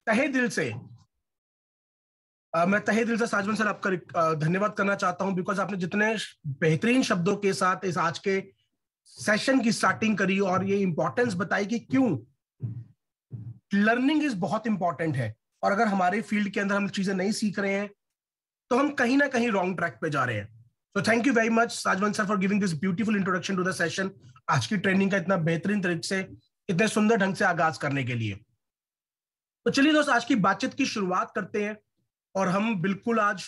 तहे दिल से मैं तहे दिल से साजवन सर आपका धन्यवाद करना चाहता हूं, बिकॉज आपने जितने बेहतरीन शब्दों के साथ इस आज के सेशन की स्टार्टिंग करी और ये इंपॉर्टेंस बताई कि क्यों लर्निंग इज बहुत इंपॉर्टेंट है, और अगर हमारे फील्ड के अंदर हम चीजें नहीं सीख रहे हैं तो हम कहीं ना कहीं रॉन्ग ट्रैक पे जा रहे हैं। तो thank you very much Sajwan sir for giving this beautiful introduction to the session, आज की ट्रेनिंग का इतना बेहतरीन तरीके से, इतने सुंदर ढंग से आगाज करने के लिए। तो चलिए दोस्त, आज की बातचीत की शुरुआत करते हैं और हम बिल्कुल आज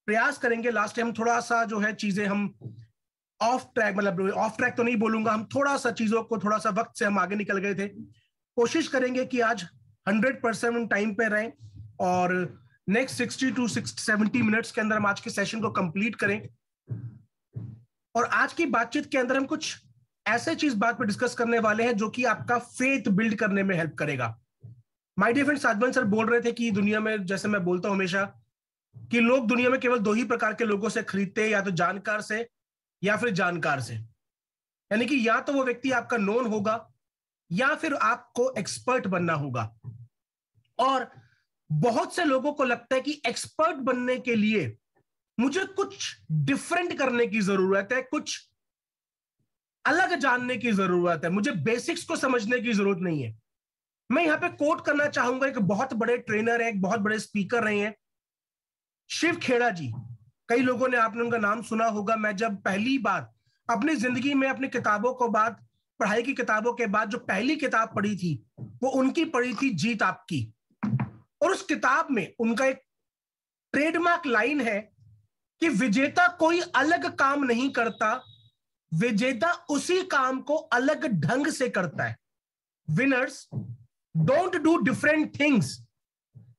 प्रयास करेंगे। लास्ट टाइम थोड़ा सा जो है चीजें हम ऑफ ट्रैक, मतलब ऑफ ट्रैक तो नहीं बोलूंगा, हम थोड़ा सा चीजों को थोड़ा सा वक्त से हम आगे निकल गए थे। कोशिश करेंगे कि आज 100% टाइम पे रहें और नेक्स्ट 60 to 70 मिनट्स के अंदर हम आज के सेशन को कंप्लीट करें। और आज की बातचीत के अंदर हम कुछ ऐसे चीज बात पे डिस्कस करने वाले हैं जो कि आपका फेथ बिल्ड करने में हेल्प करेगा। माय डियर फ्रेंड, साजवन सर बोल रहे थे कि दुनिया में, जैसे मैं बोलता हूं हमेशा, कि लोग दुनिया में केवल दो ही प्रकार के लोगों से खरीदते हैं, या तो जानकार से या फिर जानकार से। यानी कि या तो वो व्यक्ति आपका नोन होगा या फिर आपको एक्सपर्ट बनना होगा। और बहुत से लोगों को लगता है कि एक्सपर्ट बनने के लिए मुझे कुछ डिफरेंट करने की जरूरत है, कुछ अलग जानने की जरूरत है, मुझे बेसिक्स को समझने की जरूरत नहीं है। मैं यहां पे कोट करना चाहूंगा, एक बहुत बड़े ट्रेनर है, एक बहुत बड़े स्पीकर रहे हैं, शिव खेड़ा जी। कई लोगों ने, आपने उनका नाम सुना होगा। मैं जब पहली बार अपनी जिंदगी में अपनी किताबों को बाद, पढ़ाई की किताबों के बाद जो पहली किताब पढ़ी थी वो उनकी पढ़ी थी, जीत आपकी। और उस किताब में उनका एक ट्रेडमार्क लाइन है कि विजेता कोई अलग काम नहीं करता, विजेता उसी काम को अलग ढंग से करता है। Winners don't do different things,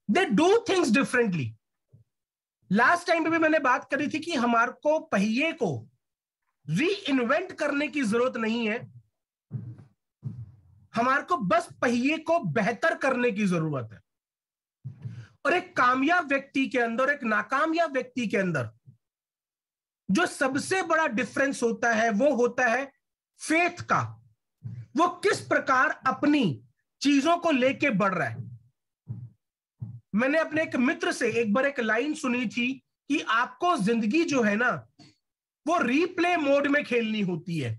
they do things differently. Last time पे भी मैंने बात करी थी कि हमारे को पहिए को री इन्वेंट करने की जरूरत नहीं है, हमारे को बस पहिए को बेहतर करने की जरूरत है। और एक कामयाब व्यक्ति के अंदर, एक नाकामयाब व्यक्ति के अंदर जो सबसे बड़ा डिफरेंस होता है वो होता है फेथ का। वो किस प्रकार अपनी चीजों को लेके बढ़ रहा है। मैंने अपने एक मित्र से एक बार एक लाइन सुनी थी कि आपको जिंदगी जो है ना वो रीप्ले मोड में खेलनी होती है,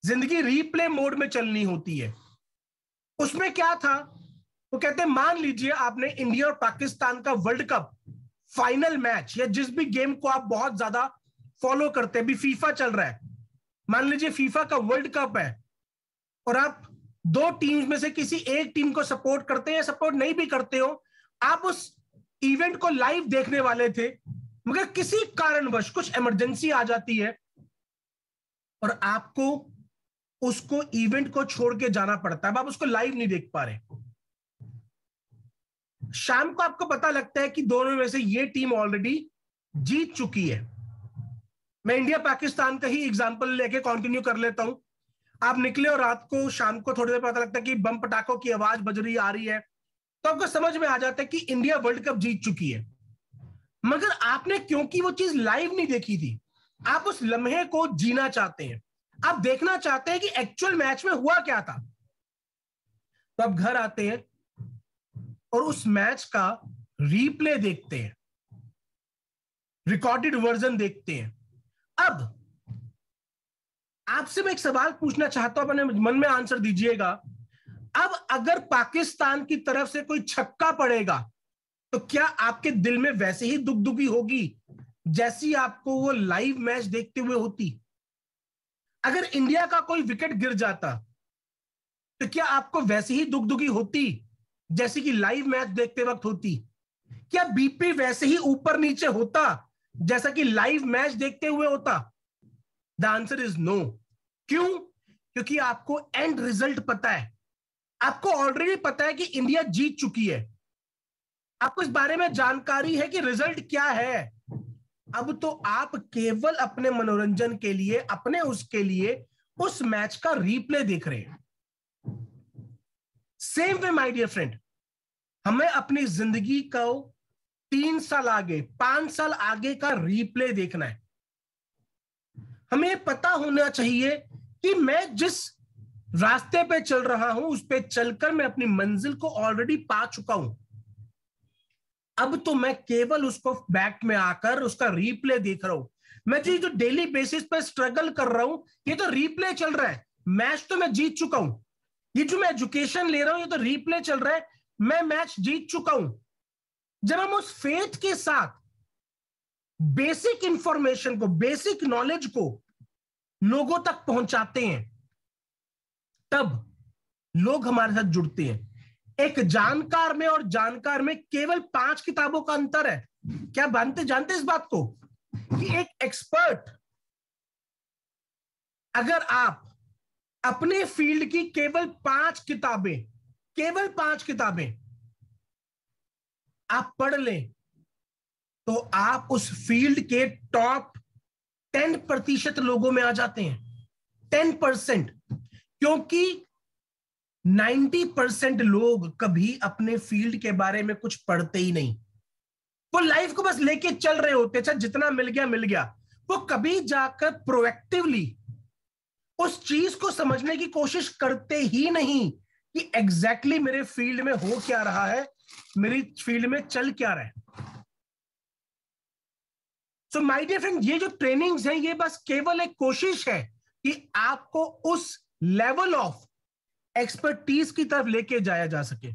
जिंदगी रीप्ले मोड में चलनी होती है। उसमें क्या था, वो कहते हैं मान लीजिए आपने इंडिया और पाकिस्तान का वर्ल्ड कप फाइनल मैच, या जिस भी गेम को आप बहुत ज्यादा फॉलो करते हैं, अभी फीफा चल रहा है, मान लीजिए फीफा का वर्ल्ड कप है और आप दो टीम्स में से किसी एक टीम को सपोर्ट करते हैं या सपोर्ट नहीं भी करते हो, आप उस इवेंट को लाइव देखने वाले थे, मगर किसी कारणवश कुछ इमरजेंसी आ जाती है और आपको उसको इवेंट को छोड़ के जाना पड़ता है, अब आप उसको लाइव नहीं देख पा रहे। शाम को आपको पता लगता है कि दोनों में से ये टीम ऑलरेडी जीत चुकी है। मैं इंडिया पाकिस्तान का ही एग्जांपल लेके कंटिन्यू कर लेता हूं। आप निकले और रात को, शाम को थोड़ी देर पता लगता है कि बम पटाखों की आवाज बज रही आ रही है, तो आपको समझ में आ जाता है कि इंडिया वर्ल्ड कप जीत चुकी है। मगर आपने, क्योंकि वो चीज लाइव नहीं देखी थी, आप उस लम्हे को जीना चाहते हैं, आप देखना चाहते हैं कि एक्चुअल मैच में हुआ क्या था। तो आप घर आते हैं और उस मैच का रीप्ले देखते हैं, रिकॉर्डेड वर्जन देखते हैं। अब आपसे मैं एक सवाल पूछना चाहता हूं, अपने मन में आंसर दीजिएगा। अब अगर पाकिस्तान की तरफ से कोई छक्का पड़ेगा तो क्या आपके दिल में वैसे ही दुगदुगी होगी जैसी आपको वो लाइव मैच देखते हुए होती? अगर इंडिया का कोई विकेट गिर जाता तो क्या आपको वैसे ही दुगदुगी होती जैसे कि लाइव मैच देखते वक्त होती? क्या बीपी वैसे ही ऊपर नीचे होता जैसा कि लाइव मैच देखते हुए होता? The answer is no. क्यों? क्योंकि आपको एंड रिजल्ट पता है, आपको ऑलरेडी पता है कि इंडिया जीत चुकी है, आपको इस बारे में जानकारी है कि रिजल्ट क्या है। अब तो आप केवल अपने मनोरंजन के लिए, अपने उसके लिए उस मैच का रीप्ले देख रहे हैं। Same way my dear friend, हमें अपनी जिंदगी को 3 साल आगे, 5 साल आगे का रीप्ले देखना है। हमें पता होना चाहिए कि मैं जिस रास्ते पे चल रहा हूं उस पे चलकर मैं अपनी मंजिल को ऑलरेडी पा चुका हूं। अब तो मैं केवल उसको बैक में आकर उसका रीप्ले देख रहा हूं। मैं जो डेली बेसिस पर स्ट्रगल कर रहा हूं, ये तो रीप्ले चल रहा है। मैच तो मैं जीत चुका हूं। ये जो मैं एजुकेशन ले रहा हूं, ये तो रीप्ले चल रहा है, मैं मैच जीत चुका हूं। जब हम उस फेथ के साथ बेसिक इंफॉर्मेशन को, बेसिक नॉलेज को लोगों तक पहुंचाते हैं, तब लोग हमारे साथ जुड़ते हैं। एक जानकार में और जानकार में केवल 5 किताबों का अंतर है। क्या जानते इस बात को कि एक एक्सपर्ट, अगर आप अपने फील्ड की केवल 5 किताबें आप पढ़ लें, तो आप उस फील्ड के टॉप 10% लोगों में आ जाते हैं। 10%, क्योंकि 90% लोग कभी अपने फील्ड के बारे में कुछ पढ़ते ही नहीं। वो लाइफ को बस लेके चल रहे होते, अच्छा जितना मिल गया मिल गया। वो कभी जाकर प्रोएक्टिवली उस चीज को समझने की कोशिश करते ही नहीं कि एग्जैक्टली मेरे फील्ड में हो क्या रहा है, मेरी फील्ड में चल क्या रहा है। सो माय डियर फ्रेंड, ये जो ट्रेनिंग्स हैं, ये बस केवल एक कोशिश है कि आपको उस लेवल ऑफ एक्सपर्टीज की तरफ लेके जाया जा सके।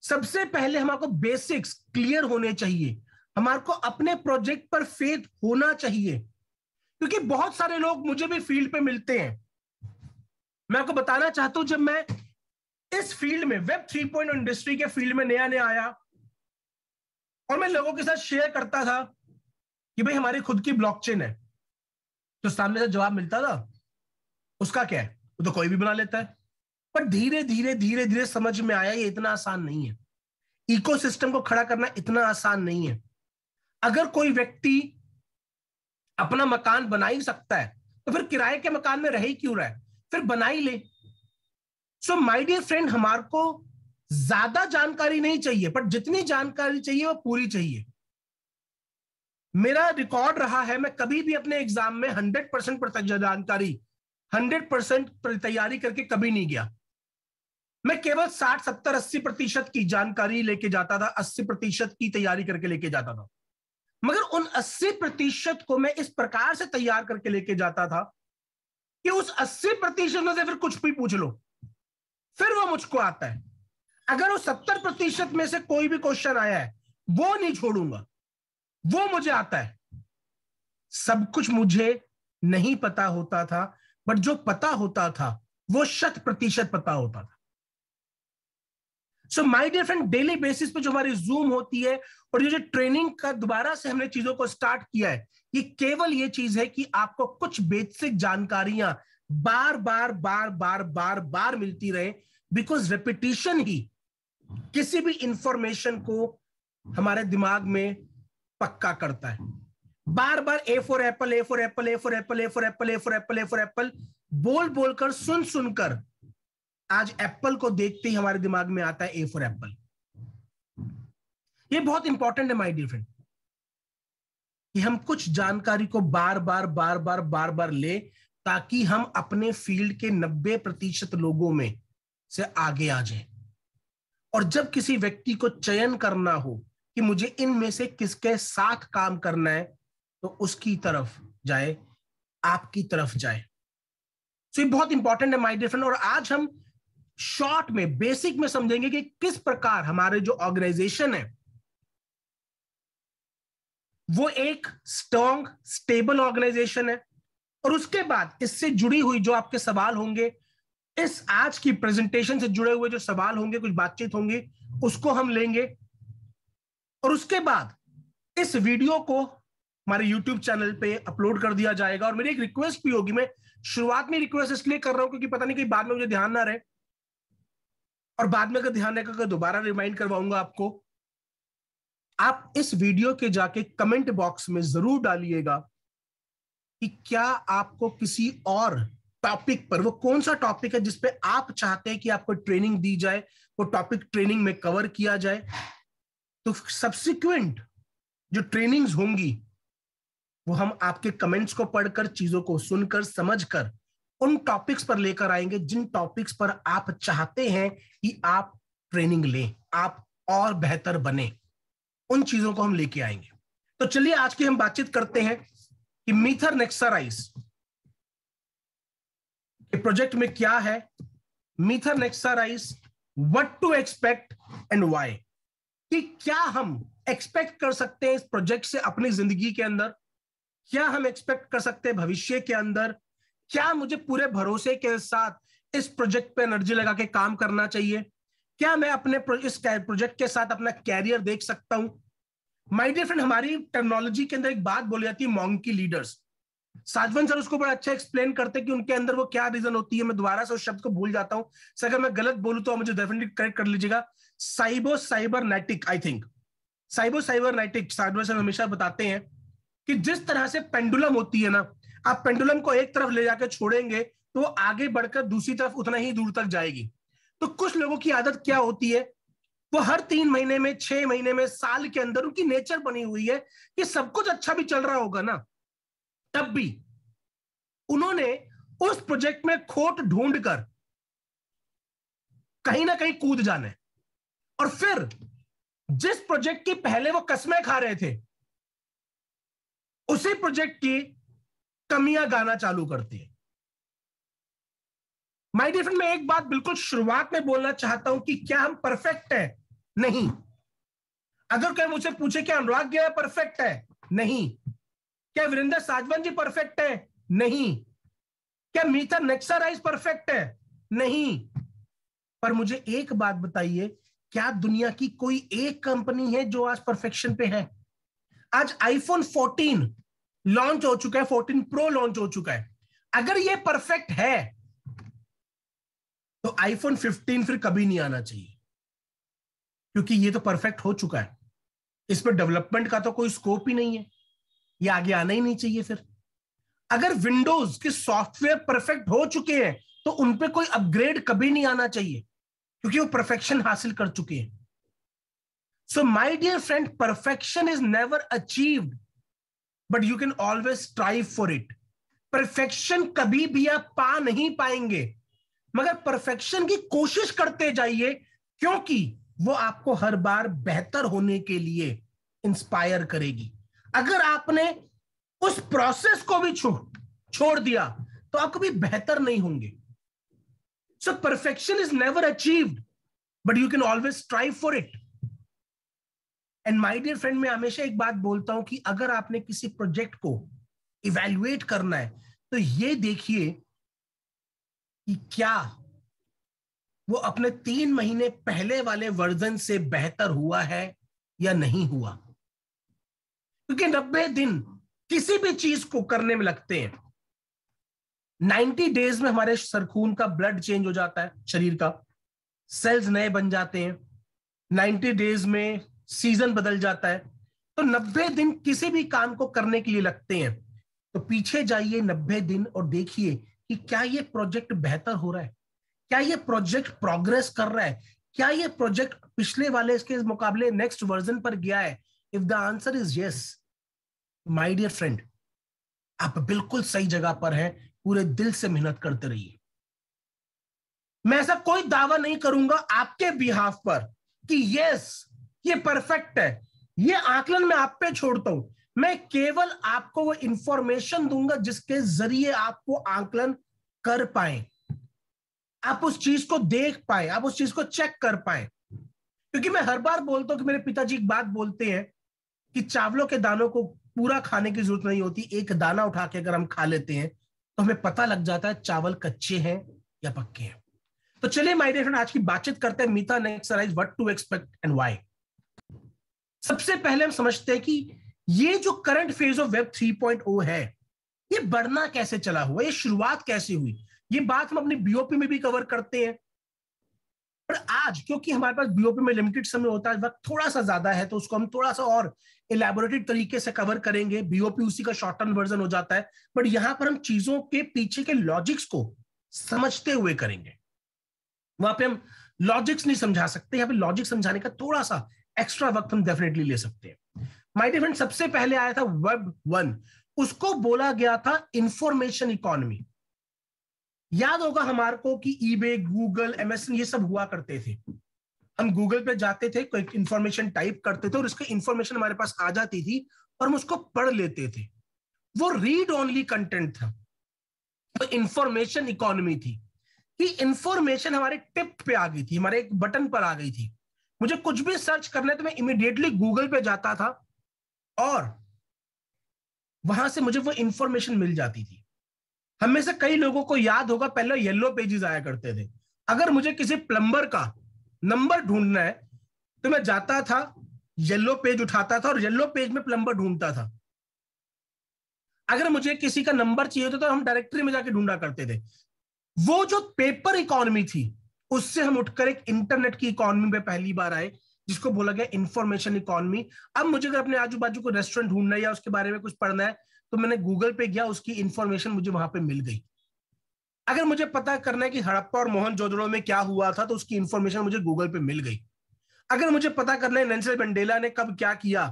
सबसे पहले हमारे बेसिक्स क्लियर होने चाहिए, हमारे को अपने प्रोजेक्ट पर फेथ होना चाहिए। क्योंकि बहुत सारे लोग मुझे भी फील्ड पे मिलते हैं। मैं आपको बताना चाहता हूं, जब मैं इस फील्ड में वेब 3.0 इंडस्ट्री के फील्ड में नया नया आया और मैं लोगों के साथ शेयर करता था कि भाई हमारी खुद की ब्लॉकचेन है, तो सामने से जवाब मिलता था उसका क्या है, वो तो कोई भी बना लेता है। पर धीरे धीरे धीरे धीरे समझ में आया ये इतना आसान नहीं है। इकोसिस्टम को खड़ा करना इतना आसान नहीं है। अगर कोई व्यक्ति अपना मकान बना ही सकता है, तो फिर किराए के मकान में रह ही क्यों रहा है, फिर बना ही ले। सो माय डियर फ्रेंड, हमारे को ज्यादा जानकारी नहीं चाहिए, पर जितनी जानकारी चाहिए वो पूरी चाहिए। मेरा रिकॉर्ड रहा है, मैं कभी भी अपने एग्जाम में 100% जानकारी, 100% तैयारी करके कभी नहीं गया। मैं केवल 60, 70, 80% की जानकारी लेके जाता था, 80% की तैयारी करके लेके जाता था। मगर उन 80% को मैं इस प्रकार से तैयार करके लेके जाता था कि उस 80% में से फिर कुछ भी पूछ लो, फिर वो मुझको आता है। अगर वो 70% में से कोई भी क्वेश्चन आया है, वो नहीं छोड़ूंगा, वो मुझे आता है। सब कुछ मुझे नहीं पता होता था, बट जो पता होता था वो 100% पता होता था। So my dear friend, daily basis पे जो हमारी जूम होती है और ये जो ट्रेनिंग का दोबारा से हमने चीजों को स्टार्ट किया है, ये केवल ये चीज है कि आपको कुछ बेसिक जानकारियां बार बार बार बार बार बार मिलती रहे। बिकॉज रेपिटेशन ही किसी भी इंफॉर्मेशन को हमारे दिमाग में पक्का करता है। बार बार A for apple, A for apple, A for apple, A for apple, A for apple, A for apple बोल बोलकर, सुन सुनकर आज एप्पल को देखते ही हमारे दिमाग में आता है ए फॉर एप्पल। ये बहुत इंपॉर्टेंट है माय डियर फ्रेंड, कि हम कुछ जानकारी को बार बार बार बार बार बार ले, ताकि हम अपने फील्ड के 90% लोगों में से आगे आ जाए। और जब किसी व्यक्ति को चयन करना हो कि मुझे इनमें से किसके साथ काम करना है, तो उसकी तरफ जाए, आपकी तरफ जाए। तो ये बहुत इंपॉर्टेंट है माय डियर फ्रेंड। और आज हम शॉर्ट में, बेसिक में समझेंगे कि किस प्रकार हमारे जो ऑर्गेनाइजेशन है वो एक स्ट्रॉन्ग, स्टेबल ऑर्गेनाइजेशन है। और उसके बाद इससे जुड़ी हुई जो आपके सवाल होंगे, इस आज की प्रेजेंटेशन से जुड़े हुए जो सवाल होंगे, कुछ बातचीत होंगी, उसको हम लेंगे। और उसके बाद इस वीडियो को हमारे YouTube चैनल पे अपलोड कर दिया जाएगा। और मेरी एक रिक्वेस्ट भी होगी, मैं शुरुआत में रिक्वेस्ट इसलिए कर रहा हूं क्योंकि पता नहीं कहीं बाद में मुझे ध्यान ना रहे, और बाद में अगर ध्यान रहेगा दोबारा रिमाइंड करवाऊंगा आपको। आप इस वीडियो के जाके कमेंट बॉक्स में जरूर डालिएगा कि क्या आपको किसी और टॉपिक पर, वो कौन सा टॉपिक है जिसपे आप चाहते हैं कि आपको ट्रेनिंग दी जाए, वो टॉपिक ट्रेनिंग में कवर किया जाए। तो सब्सिक्वेंट जो ट्रेनिंग्स होंगी वो हम आपके कमेंट्स को पढ़कर, चीजों को सुनकर, समझकर उन टॉपिक्स पर लेकर आएंगे जिन टॉपिक्स पर आप चाहते हैं कि आप ट्रेनिंग लें, आप और बेहतर बने। उन चीजों को हम लेके आएंगे। तो चलिए आज की हम बातचीत करते हैं कि मीथरनेक्साराइज के प्रोजेक्ट में क्या है, मीथरनेक्साराइज, what to expect and why, कि क्या हम एक्सपेक्ट कर सकते हैं इस प्रोजेक्ट से अपनी जिंदगी के अंदर, क्या हम एक्सपेक्ट कर सकते हैं भविष्य के अंदर, क्या मुझे पूरे भरोसे के साथ इस प्रोजेक्ट पे एनर्जी लगा के काम करना चाहिए, क्या मैं अपने इस प्रोजेक्ट के साथ अपना कैरियर देख सकता हूं। माय डियर फ्रेंड, हमारी टेक्नोलॉजी के अंदर एक बात बोली जाती है मॉन्की लीडर्स। साजवन सर उसको बड़ा अच्छा एक्सप्लेन करते हैं कि उनके अंदर वो क्या रीजन होती है। मैं दोबारा से उस शब्द को भूल जाता हूं, सर अगर मैं गलत बोलूं तो मुझे डेफिनेटली करेक्ट कर लीजिएगा। Cybernetic, I think cybernetic. Sajwan sir हमेशा बताते हैं कि जिस तरह से पेंडुलम होती है ना, आप पेंडुलम को एक तरफ ले जाकर छोड़ेंगे तो वो आगे बढ़कर दूसरी तरफ उतना ही दूर तक जाएगी। तो कुछ लोगों की आदत क्या होती है, वो हर 3 महीने में, 6 महीने में, साल के अंदर उनकी नेचर बनी हुई है कि सब कुछ अच्छा भी चल रहा होगा ना, तब भी उन्होंने उस प्रोजेक्ट में खोट ढूंढकर कहीं ना कहीं कूद जाना है, और फिर जिस प्रोजेक्ट की पहले वो कसमें खा रहे थे उसी प्रोजेक्ट की कमियां गाना चालू करती है। माय डियर फ्रेंड, मैं एक बात बिल्कुल शुरुआत में बोलना चाहता हूं कि क्या हम परफेक्ट है? नहीं। अगर कोई मुझसे पूछे क्या अनुराग गया परफेक्ट है? नहीं। क्या वीरेंद्र साजवन जी परफेक्ट है? नहीं। क्या मीथरनेक्साराइज परफेक्ट है? नहीं। पर मुझे एक बात बताइए, क्या दुनिया की कोई एक कंपनी है जो आज परफेक्शन पे है? आज आईफोन 14 लॉन्च हो चुका है, 14 प्रो लॉन्च हो चुका है। अगर ये परफेक्ट है तो आईफोन 15 फिर कभी नहीं आना चाहिए, क्योंकि ये तो परफेक्ट हो चुका है। इस पर डेवलपमेंट का तो कोई स्कोप ही नहीं है, ये आगे आना ही नहीं चाहिए। फिर अगर विंडोज के सॉफ्टवेयर परफेक्ट हो चुके हैं तो उन पे कोई अपग्रेड कभी नहीं आना चाहिए, क्योंकि वो परफेक्शन हासिल कर चुके हैं। So my dear friend, perfection is never achieved, but you can always strive for it. Perfection कभी भी आप पा नहीं पाएंगे, मगर परफेक्शन की कोशिश करते जाइए, क्योंकि वो आपको हर बार बेहतर होने के लिए इंस्पायर करेगी। अगर आपने उस प्रोसेस को भी छोड़ दिया तो आप कभी बेहतर नहीं होंगे। So perfection is never achieved, but you can always strive for it. And my dear friend, मैं हमेशा एक बात बोलता हूं कि अगर आपने किसी प्रोजेक्ट को इवैल्यूएट करना है तो ये देखिए कि क्या वो अपने 3 महीने पहले वाले वर्जन से बेहतर हुआ है या नहीं हुआ। क्योंकि 90 दिन किसी भी चीज को करने में लगते हैं। 90 डेज में हमारे सरखून का ब्लड चेंज हो जाता है, शरीर का सेल्स नए बन जाते हैं। 90 डेज में सीजन बदल जाता है। तो 90 दिन किसी भी काम को करने के लिए लगते हैं। तो पीछे जाइए 90 दिन और देखिए कि क्या ये प्रोजेक्ट बेहतर हो रहा है, क्या ये प्रोजेक्ट प्रोग्रेस कर रहा है, क्या ये प्रोजेक्ट पिछले वाले इसके मुकाबले नेक्स्ट वर्जन पर गया है। If the answer is yes, my dear friend, आप बिल्कुल सही जगह पर हैं। पूरे दिल से मेहनत करते रहिए। मैं ऐसा कोई दावा नहीं करूंगा आपके बिहाफ पर कि यस ये परफेक्ट है, ये आकलन मैं आप पे छोड़ता हूं। मैं केवल आपको वो इंफॉर्मेशन दूंगा जिसके जरिए आप वो आकलन कर पाए, आप उस चीज को देख पाए, आप उस चीज को चेक कर पाए। क्योंकि मैं हर बार बोलता हूं कि मेरे पिताजी एक बात बोलते हैं कि चावलों के दानों को पूरा खाने की जरूरत नहीं होती, एक दाना उठा के अगर हम खा लेते हैं तो हमें पता लग जाता है चावल कच्चे हैं या पक्के हैं। तो चलिए माय डियर फ्रेंड, आज की बातचीत करते हैं मीथरनेक्साराइज, what to expect and why. सबसे पहले हम समझते हैं कि ये जो करंट फेज ऑफ वेब 3.0 है, ये बढ़ना कैसे चला हुआ, ये शुरुआत कैसे हुई। ये बात हम अपनी बीओपी में भी कवर करते हैं, पर आज क्योंकि हमारे पास बीओपी में लिमिटेड समय होता है, वक्त थोड़ा सा ज्यादा है, तो उसको हम थोड़ा सा और इलैबोरेटेड तरीके से कवर करेंगे। बीओपी उसी का शॉर्ट टर्म वर्जन हो जाता है, बट यहां पर हम चीजों के पीछे के लॉजिक्स को समझते हुए करेंगे। वहां पे हम लॉजिक्स नहीं समझा सकते, यहाँ पे लॉजिक समझाने का थोड़ा सा एक्स्ट्रा वक्त हम डेफिनेटली ले सकते हैं। माय डियर फ्रेंड, सबसे पहले आया था वेब 1, उसको बोला गया था इंफॉर्मेशन इकोनॉमी। याद होगा हमारे को कि ईबे, गूगल, एमएसएन ये सब हुआ करते थे। हम गूगल पे जाते थे, कोई इंफॉर्मेशन टाइप करते थे और उसकी इंफॉर्मेशन हमारे पास आ जाती थी और हम उसको पढ़ लेते थे। वो रीड ओनली कंटेंट था, वो इंफॉर्मेशन इकोनॉमी थी कि इंफॉर्मेशन हमारे टिप पे आ गई थी, हमारे एक बटन पर आ गई थी। मुझे कुछ भी सर्च करना है तो मैं इमीडिएटली गूगल पे जाता था और वहां से मुझे वो इंफॉर्मेशन मिल जाती थी। हम में से कई लोगों को याद होगा पहले येलो पेजेस आया करते थे। अगर मुझे किसी प्लम्बर का नंबर ढूंढना है तो मैं जाता था, येलो पेज उठाता था और येलो पेज में प्लम्बर ढूंढता था। अगर मुझे किसी का नंबर चाहिए होता तो हम डायरेक्टरी में जाके ढूंढा करते थे। वो जो पेपर इकोनॉमी थी उससे हम उठकर एक इंटरनेट की इकोनॉमी में पहली बार आए, जिसको बोला गया इंफॉर्मेशन इकोनॉमी। अब मुझे अगर अपने आजू बाजू को रेस्टोरेंट ढूंढना है या उसके बारे में कुछ पढ़ना है तो मैंने गूगल पे गया, उसकी इंफॉर्मेशन मुझे वहां पे मिल गई। अगर मुझे पता करना है कि हड़प्पा और मोहनजोदड़ो में क्या हुआ था तो उसकी इंफॉर्मेशन मुझे गूगल पे मिल गई। अगर मुझे पता करना है नेल्सन मंडेला ने कब क्या किया,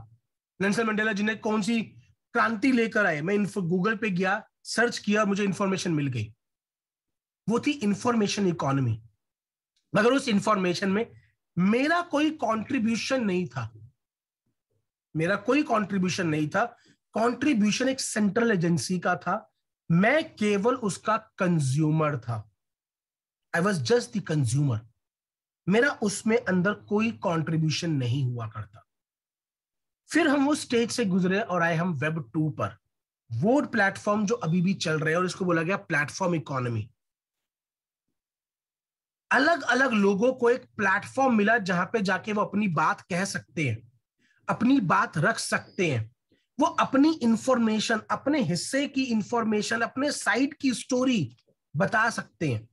नेल्सन मंडेला जिन्हें कौन सी क्रांति लेकर आए, मैं गूगल पे गया, सर्च किया, मुझे इंफॉर्मेशन मिल गई। वो थी इंफॉर्मेशन इकोनॉमी। मगर उस इंफॉर्मेशन में मेरा कोई कंट्रीब्यूशन नहीं था, मेरा कोई कंट्रीब्यूशन नहीं था। कंट्रीब्यूशन एक सेंट्रल एजेंसी का था, मैं केवल उसका कंज्यूमर था। I was just the consumer. मेरा उसमें अंदर कोई कंट्रीब्यूशन नहीं हुआ करता। फिर हम उस स्टेज से गुजरे और आए हम वेब 2 पर, वो प्लेटफॉर्म जो अभी भी चल रहे हैं और इसको बोला गया प्लेटफॉर्म इकोनॉमी। अलग अलग लोगों को एक प्लेटफॉर्म मिला जहां पे जाके वो अपनी बात कह सकते हैं, अपनी बात रख सकते हैं, वो अपनी इंफॉर्मेशन, अपने हिस्से की इंफॉर्मेशन, अपने साइट की स्टोरी बता सकते हैं।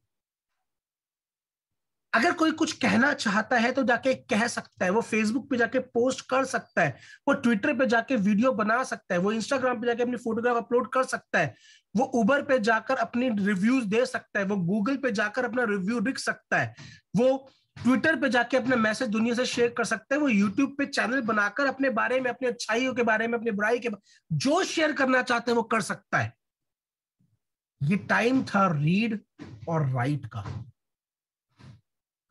अगर कोई कुछ कहना चाहता है तो जाके कह सकता है, वो फेसबुक पे जाके पोस्ट कर सकता है, वो ट्विटर पे जाके वीडियो बना सकता है, वो इंस्टाग्राम पे जाके अपनी फोटोग्राफ अपलोड कर सकता है, वो उबर पे जाकर अपनी रिव्यूज दे सकता है, वो गूगल पे जाकर अपना रिव्यू लिख सकता है, वो ट्विटर पे जाके अपना मैसेज दुनिया से शेयर कर सकता है, वो यूट्यूब पे चैनल बनाकर अपने बारे में, अपनी अच्छाइयों के बारे में, अपनी बुराई के जो शेयर करना चाहते हैं वो कर सकता है। ये टाइम था रीड और राइट का।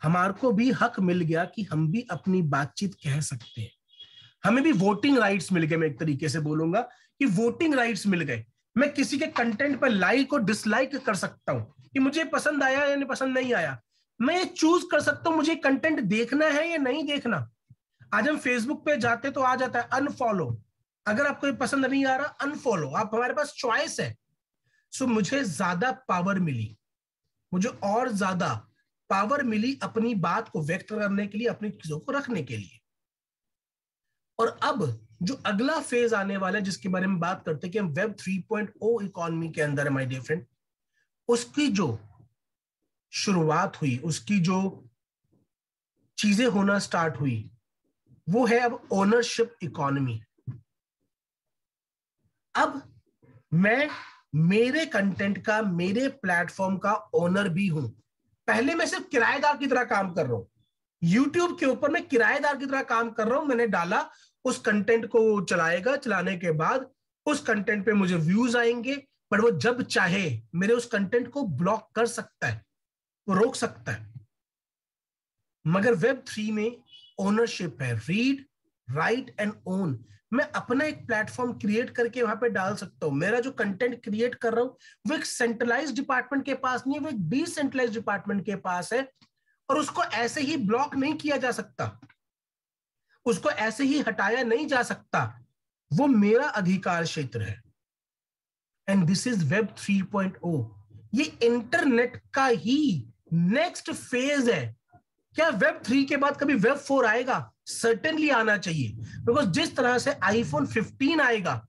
हमारे को भी हक मिल गया कि हम भी अपनी बातचीत कह सकते हैं। हमें भी वोटिंग राइट्स मिल गए। मैं एक तरीके से बोलूंगा कि वोटिंग राइट्स मिल गए। मैं किसी के कंटेंट पर लाइक और डिसलाइक कर सकता हूं कि मुझे पसंद आया या नहीं पसंद नहीं आया। मैं ये चूज कर सकता हूं मुझे कंटेंट देखना है या नहीं देखना। आज हम फेसबुक पे जाते तो आ जाता है अनफॉलो, अगर आपको ये पसंद नहीं आ रहा अनफॉलो, आप, हमारे पास चॉइस है। सो मुझे ज्यादा पावर मिली, मुझे और ज्यादा पावर मिली अपनी बात को व्यक्त करने के लिए, अपनी चीजों को रखने के लिए। और अब जो अगला फेज आने वाला है जिसके बारे में बात करते हैं कि हम वेब 3.0 इकोनॉमी के अंदर है माय डियर फ्रेंड, उसकी जो शुरुआत हुई, उसकी जो चीजें होना स्टार्ट हुई, वो है अब ओनरशिप इकोनॉमी। अब मैं मेरे कंटेंट का, मेरे प्लेटफॉर्म का ओनर भी हूं। पहले मैं सिर्फ किराएदार की तरह काम कर रहा हूं, यूट्यूब के ऊपर मैं किराएदार की तरह काम कर रहा हूं। मैंने डाला, उस कंटेंट को चलाएगा, चलाने के बाद उस कंटेंट पे मुझे व्यूज आएंगे, पर वो जब चाहे मेरे उस कंटेंट को ब्लॉक कर सकता है, वो रोक सकता है। मगर वेब 3 में ओनरशिप है, रीड राइट एंड ओन। मैं अपना एक प्लेटफॉर्म क्रिएट करके वहां पे डाल सकता हूं। मेरा जो कंटेंट क्रिएट कर रहा हूं वो एक सेंट्रलाइज्ड डिपार्टमेंट के पास नहीं है, वो एक डिसेंट्रलाइज्ड डिपार्टमेंट के पास है। और उसको ऐसे ही ब्लॉक नहीं किया जा सकता, उसको ऐसे ही हटाया नहीं जा सकता। वो मेरा अधिकार क्षेत्र है। And this is web 3.0। ये इंटरनेट का ही नेक्स्ट फेज है। क्या वेब 3 के बाद कभी वेब 4 आएगा? सर्टेनली आना चाहिए, बिकॉज जिस तरह से आईफोन 15 आएगा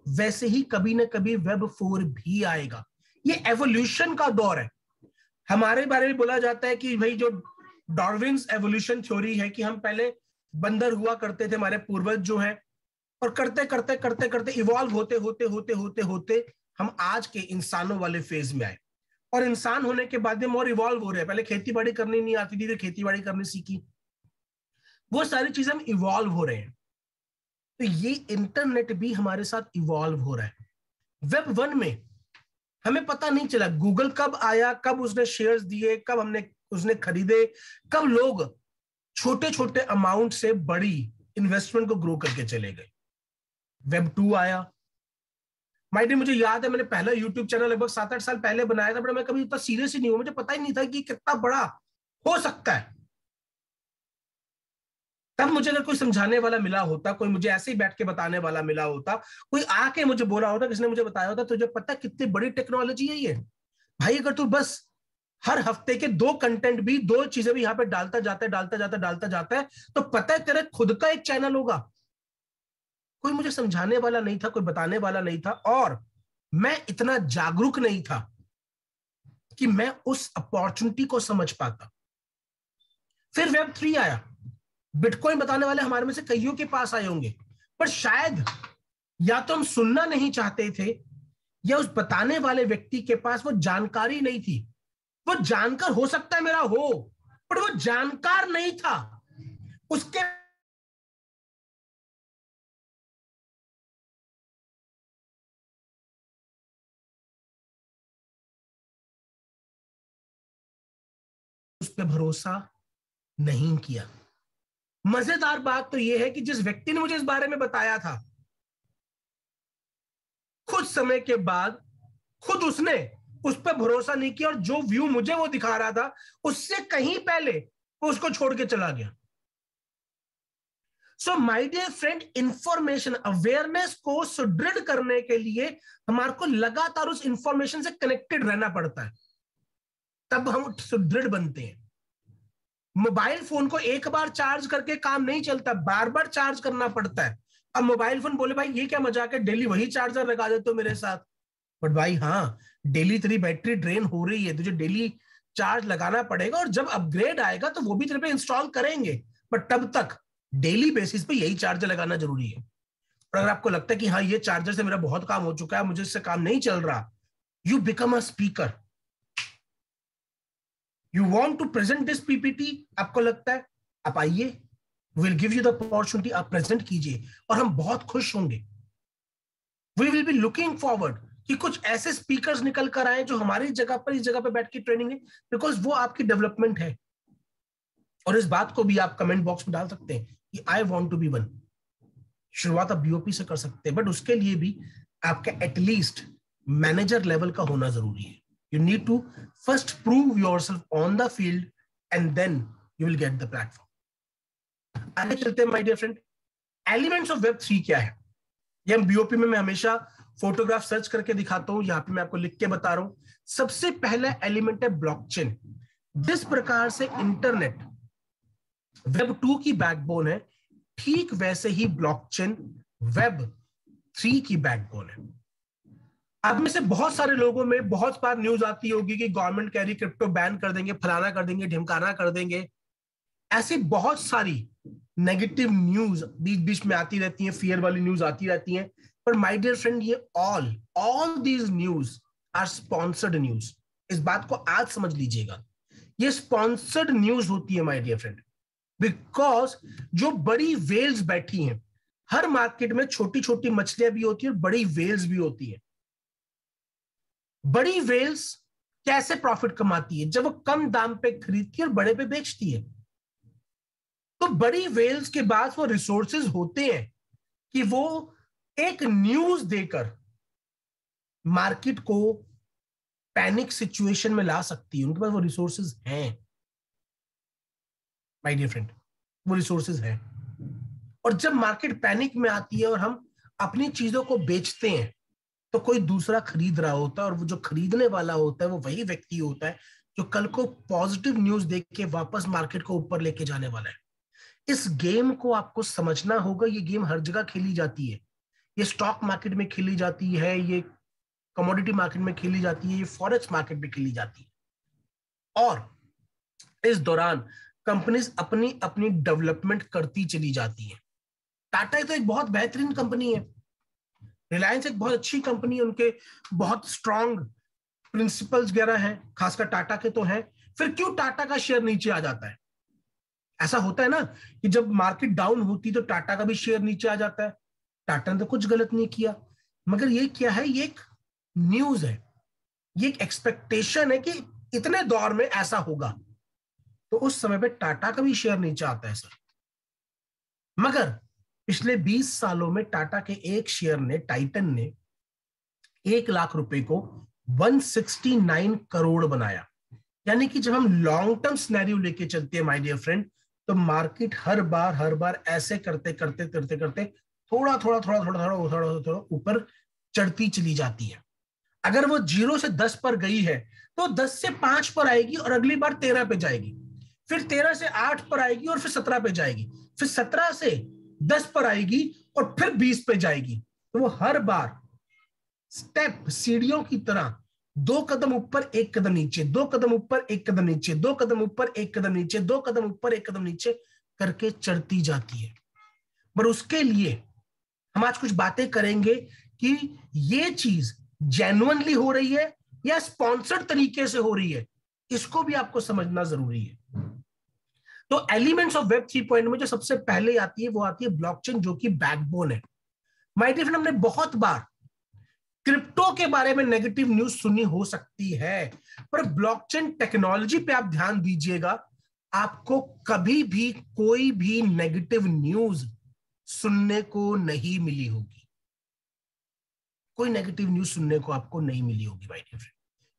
वैसे ही कभी ना कभी वेब 4 भी आएगा। ये एवोल्यूशन का दौर है। हमारे बारे में बोला जाता है कि भाई जो डार्विन्स एवोल्यूशन थ्योरी है कि हम पहले बंदर हुआ करते थे, हमारे पूर्वज जो हैं, और करते करते करते करते इवॉल्व होते होते होते होते होते हम आज के इंसानों वाले फेज में आए। और इंसान होने के बाद हम और इवॉल्व हो रहे हैं। पहले खेती बाड़ी करनी नहीं आती थी, फिर खेती बाड़ी करनी सीखी। वो सारी चीजें हम इवॉल्व हो रहे हैं। तो ये इंटरनेट भी हमारे साथ इवॉल्व हो रहा है। वेब 1 में हमें पता नहीं चला गूगल कब आया, कब उसने शेयर्स दिए, कब हमने उसने खरीदे, कब लोग छोटे छोटे अमाउंट से बड़ी इन्वेस्टमेंट को ग्रो करके चले गए। Web 2 आया। माइट मुझे याद है मैंने पहला यूट्यूब चैनल लगभग 7-8 साल पहले बनाया था, बट मैं कभी इतना सीरियस ही नहीं हुआ, मुझे पता ही नहीं था कि कितना बड़ा हो सकता है। तब मुझे अगर कोई समझाने वाला मिला होता, कोई मुझे ऐसे ही बैठ के बताने वाला मिला होता, कोई आके मुझे बोला होता, किसने मुझे बताया होता, तुझे पता कितनी बड़ी टेक्नोलॉजी है ये भाई। अगर तू बस हर हफ्ते के 2 कंटेंट भी, 2 चीजें भी यहाँ पे डालता जाता है, तो पता है तेरे खुद का एक चैनल होगा। कोई मुझे समझाने वाला नहीं था, कोई बताने वाला नहीं था, और मैं इतना जागरूक नहीं था कि मैं उस अपॉर्चुनिटी को समझ पाता। फिर Web 3 आया। बिटकॉइन बताने वाले हमारे में से कईयों के पास आए होंगे, पर शायद या तो हम सुनना नहीं चाहते थे, या उस बताने वाले व्यक्ति के पास वो जानकारी नहीं थी। वो जानकार हो सकता है मेरा हो, पर वो जानकार नहीं था। उसके उस पर भरोसा नहीं किया। मजेदार बात तो यह है कि जिस व्यक्ति ने मुझे इस बारे में बताया था, कुछ समय के बाद खुद उसने उस पर भरोसा नहीं किया, और जो व्यू मुझे वो दिखा रहा था, उससे कहीं पहले वो उसको छोड़ के चला गया। So my dear friend, information awareness को सुदृढ़ करने के लिए हमारे को लगातार उस इंफॉर्मेशन से कनेक्टेड रहना पड़ता है, तब हम सुदृढ़ बनते हैं। मोबाइल फोन को एक बार चार्ज करके काम नहीं चलता, बार बार चार्ज करना पड़ता है। अब मोबाइल फोन बोले भाई ये क्या मजाक है, डेली वही चार्जर लगा देते हो मेरे साथ। बट भाई हाँ, डेली तेरी बैटरी ड्रेन हो रही है, तुझे डेली चार्ज लगाना पड़ेगा, और जब अपग्रेड आएगा तो वो भी तेरे पे इंस्टॉल करेंगे, बट तब तक डेली बेसिस पे यही चार्जर लगाना जरूरी है। और अगर आपको लगता है कि हाँ ये चार्जर से मेरा बहुत काम हो चुका है, मुझे इससे काम नहीं चल रहा, you become a speaker. You want to present this PPT, आपको लगता है, आप आइए, will give you the opportunity, आप प्रेजेंट कीजिए, और हम बहुत खुश होंगे। We will be looking forward कि कुछ ऐसे स्पीकर्स निकल कर आए जो हमारी जगह पर, इस जगह पर बैठ के ट्रेनिंग है, बिकॉज वो आपकी डेवलपमेंट है। और इस बात को भी आप कमेंट बॉक्स में डाल सकते हैं कि I want to be one. शुरुआत आप बीओपी से कर सकते हैं, बट उसके लिए भी आपका एटलीस्ट मैनेजर लेवल का होना जरूरी है। You need to first prove yourself on the field, and then you will get the platform. आगे चलते हैं my dear friend, elements of Web 3 क्या है। ये हम बीओपी में मैं हमेशा फोटोग्राफ सर्च करके दिखाता हूं, यहां पे मैं आपको लिख के बता रहा हूं। सबसे पहला एलिमेंट है ब्लॉकचेन। जिस प्रकार से इंटरनेट Web 2 की बैकबोन है, ठीक वैसे ही ब्लॉकचेन Web 3 की बैकबोन है। अब में से बहुत सारे लोगों में बहुत बार न्यूज आती होगी कि गवर्नमेंट कह रही क्रिप्टो बैन कर देंगे, फलाना कर देंगे, ढिमकाना कर देंगे। ऐसी बहुत सारी नेगेटिव न्यूज बीच बीच में आती रहती है, फियर वाली न्यूज आती रहती है। पर माय डियर फ्रेंड, ये all these news are sponsored news. इस बात को आज समझ लीजिएगा, ये स्पॉन्सर्ड न्यूज होती है माय डियर फ्रेंड, बिकॉज जो बड़ी वेल्स बैठी हैं, हर मार्केट में छोटी छोटी मछलियां भी होती है और बड़ी वेल्स भी होती है। बड़ी वेल्स कैसे प्रॉफिट कमाती है? जब वो कम दाम पे खरीदती है और बड़े पे बेचती है। तो बड़ी वेल्स के पास वो रिसोर्सेज होते हैं कि वो एक न्यूज देकर मार्केट को पैनिक सिचुएशन में ला सकती है। उनके पास वो रिसोर्सेज हैं माय डियर फ्रेंड, वो रिसोर्सेज हैं। और जब मार्केट पैनिक में आती है और हम अपनी चीजों को बेचते हैं, तो कोई दूसरा खरीद रहा होता है, और वो जो खरीदने वाला होता है वो वही व्यक्ति होता है जो कल को पॉजिटिव न्यूज देख के वापस मार्केट को ऊपर लेके जाने वाला है। इस गेम को आपको समझना होगा। ये गेम हर जगह खेली जाती है। ये स्टॉक मार्केट में खेली जाती है, ये कमोडिटी मार्केट में खेली जाती है, ये फॉरेक्स मार्केट में खेली जाती है। और इस दौरान कंपनीज अपनी अपनी डेवलपमेंट करती चली जाती है। टाटा तो एक बहुत बेहतरीन कंपनी है, रिलायंस एक बहुत अच्छी कंपनी है, उनके बहुत स्ट्रांग प्रिंसिपल्स वगैरह हैं, खासकर टाटा के तो हैं। फिर क्यों टाटा का शेयर नीचे आ जाता है? ऐसा होता है ना कि जब मार्केट डाउन होती तो टाटा का भी शेयर नीचे आ जाता है। टाटा ने तो कुछ गलत नहीं किया, मगर ये क्या है, ये एक न्यूज है, ये एक एक्सपेक्टेशन है कि इतने दौर में ऐसा होगा। तो उस समय पे टाटा का भी शेयर नीचे आता है सर। मगर पिछले 20 सालों में टाटा के एक शेयर ने, टाइटन ने, 1 लाख रुपए को 169 करोड़ बनाया। यानी कि जब हम लॉन्ग टर्म सिनेरियो लेके चलते हैं माय डियर फ्रेंड, तो मार्केट हर बार ऐसे करते करते करते करते थोड़ा थोड़ा थोड़ा थोड़ा थोड़ा थोड़ा थोड़ा ऊपर चढ़ती चली जाती है। अगर वो 0 से 10 पर गई है तो 10 से 5 पर आएगी और अगली बार 13 पे जाएगी, फिर 13 से 8 पर आएगी और फिर 17 पे जाएगी, फिर 17 से 10 पर आएगी और फिर 20 पे जाएगी। तो वो हर बार स्टेप, सीढ़ियों की तरह 2 कदम ऊपर 1 कदम नीचे, 2 कदम ऊपर 1 कदम नीचे, 2 कदम ऊपर 1 कदम नीचे, 2 कदम ऊपर 1 कदम नीचे करके चढ़ती जाती है। पर उसके लिए हम आज कुछ बातें करेंगे कि ये चीज जेन्युइनली हो रही है या स्पॉन्सर्ड तरीके से हो रही है, इसको भी आपको समझना जरूरी है। तो एलिमेंट्स ऑफ वेब 3.0 में जो सबसे पहले आती है वो आती है ब्लॉकचेन, जो कि बैकबोन है। माय डियर फ्रेंड, हमने बहुत बार क्रिप्टो के बारे में नेगेटिव न्यूज सुनी हो सकती है, पर ब्लॉकचेन टेक्नोलॉजी पे आप ध्यान दीजिएगा, आपको कभी भी कोई भी नेगेटिव न्यूज सुनने को नहीं मिली होगी। कोई नेगेटिव न्यूज सुनने को आपको नहीं मिली होगी माय डियर फ्रेंड।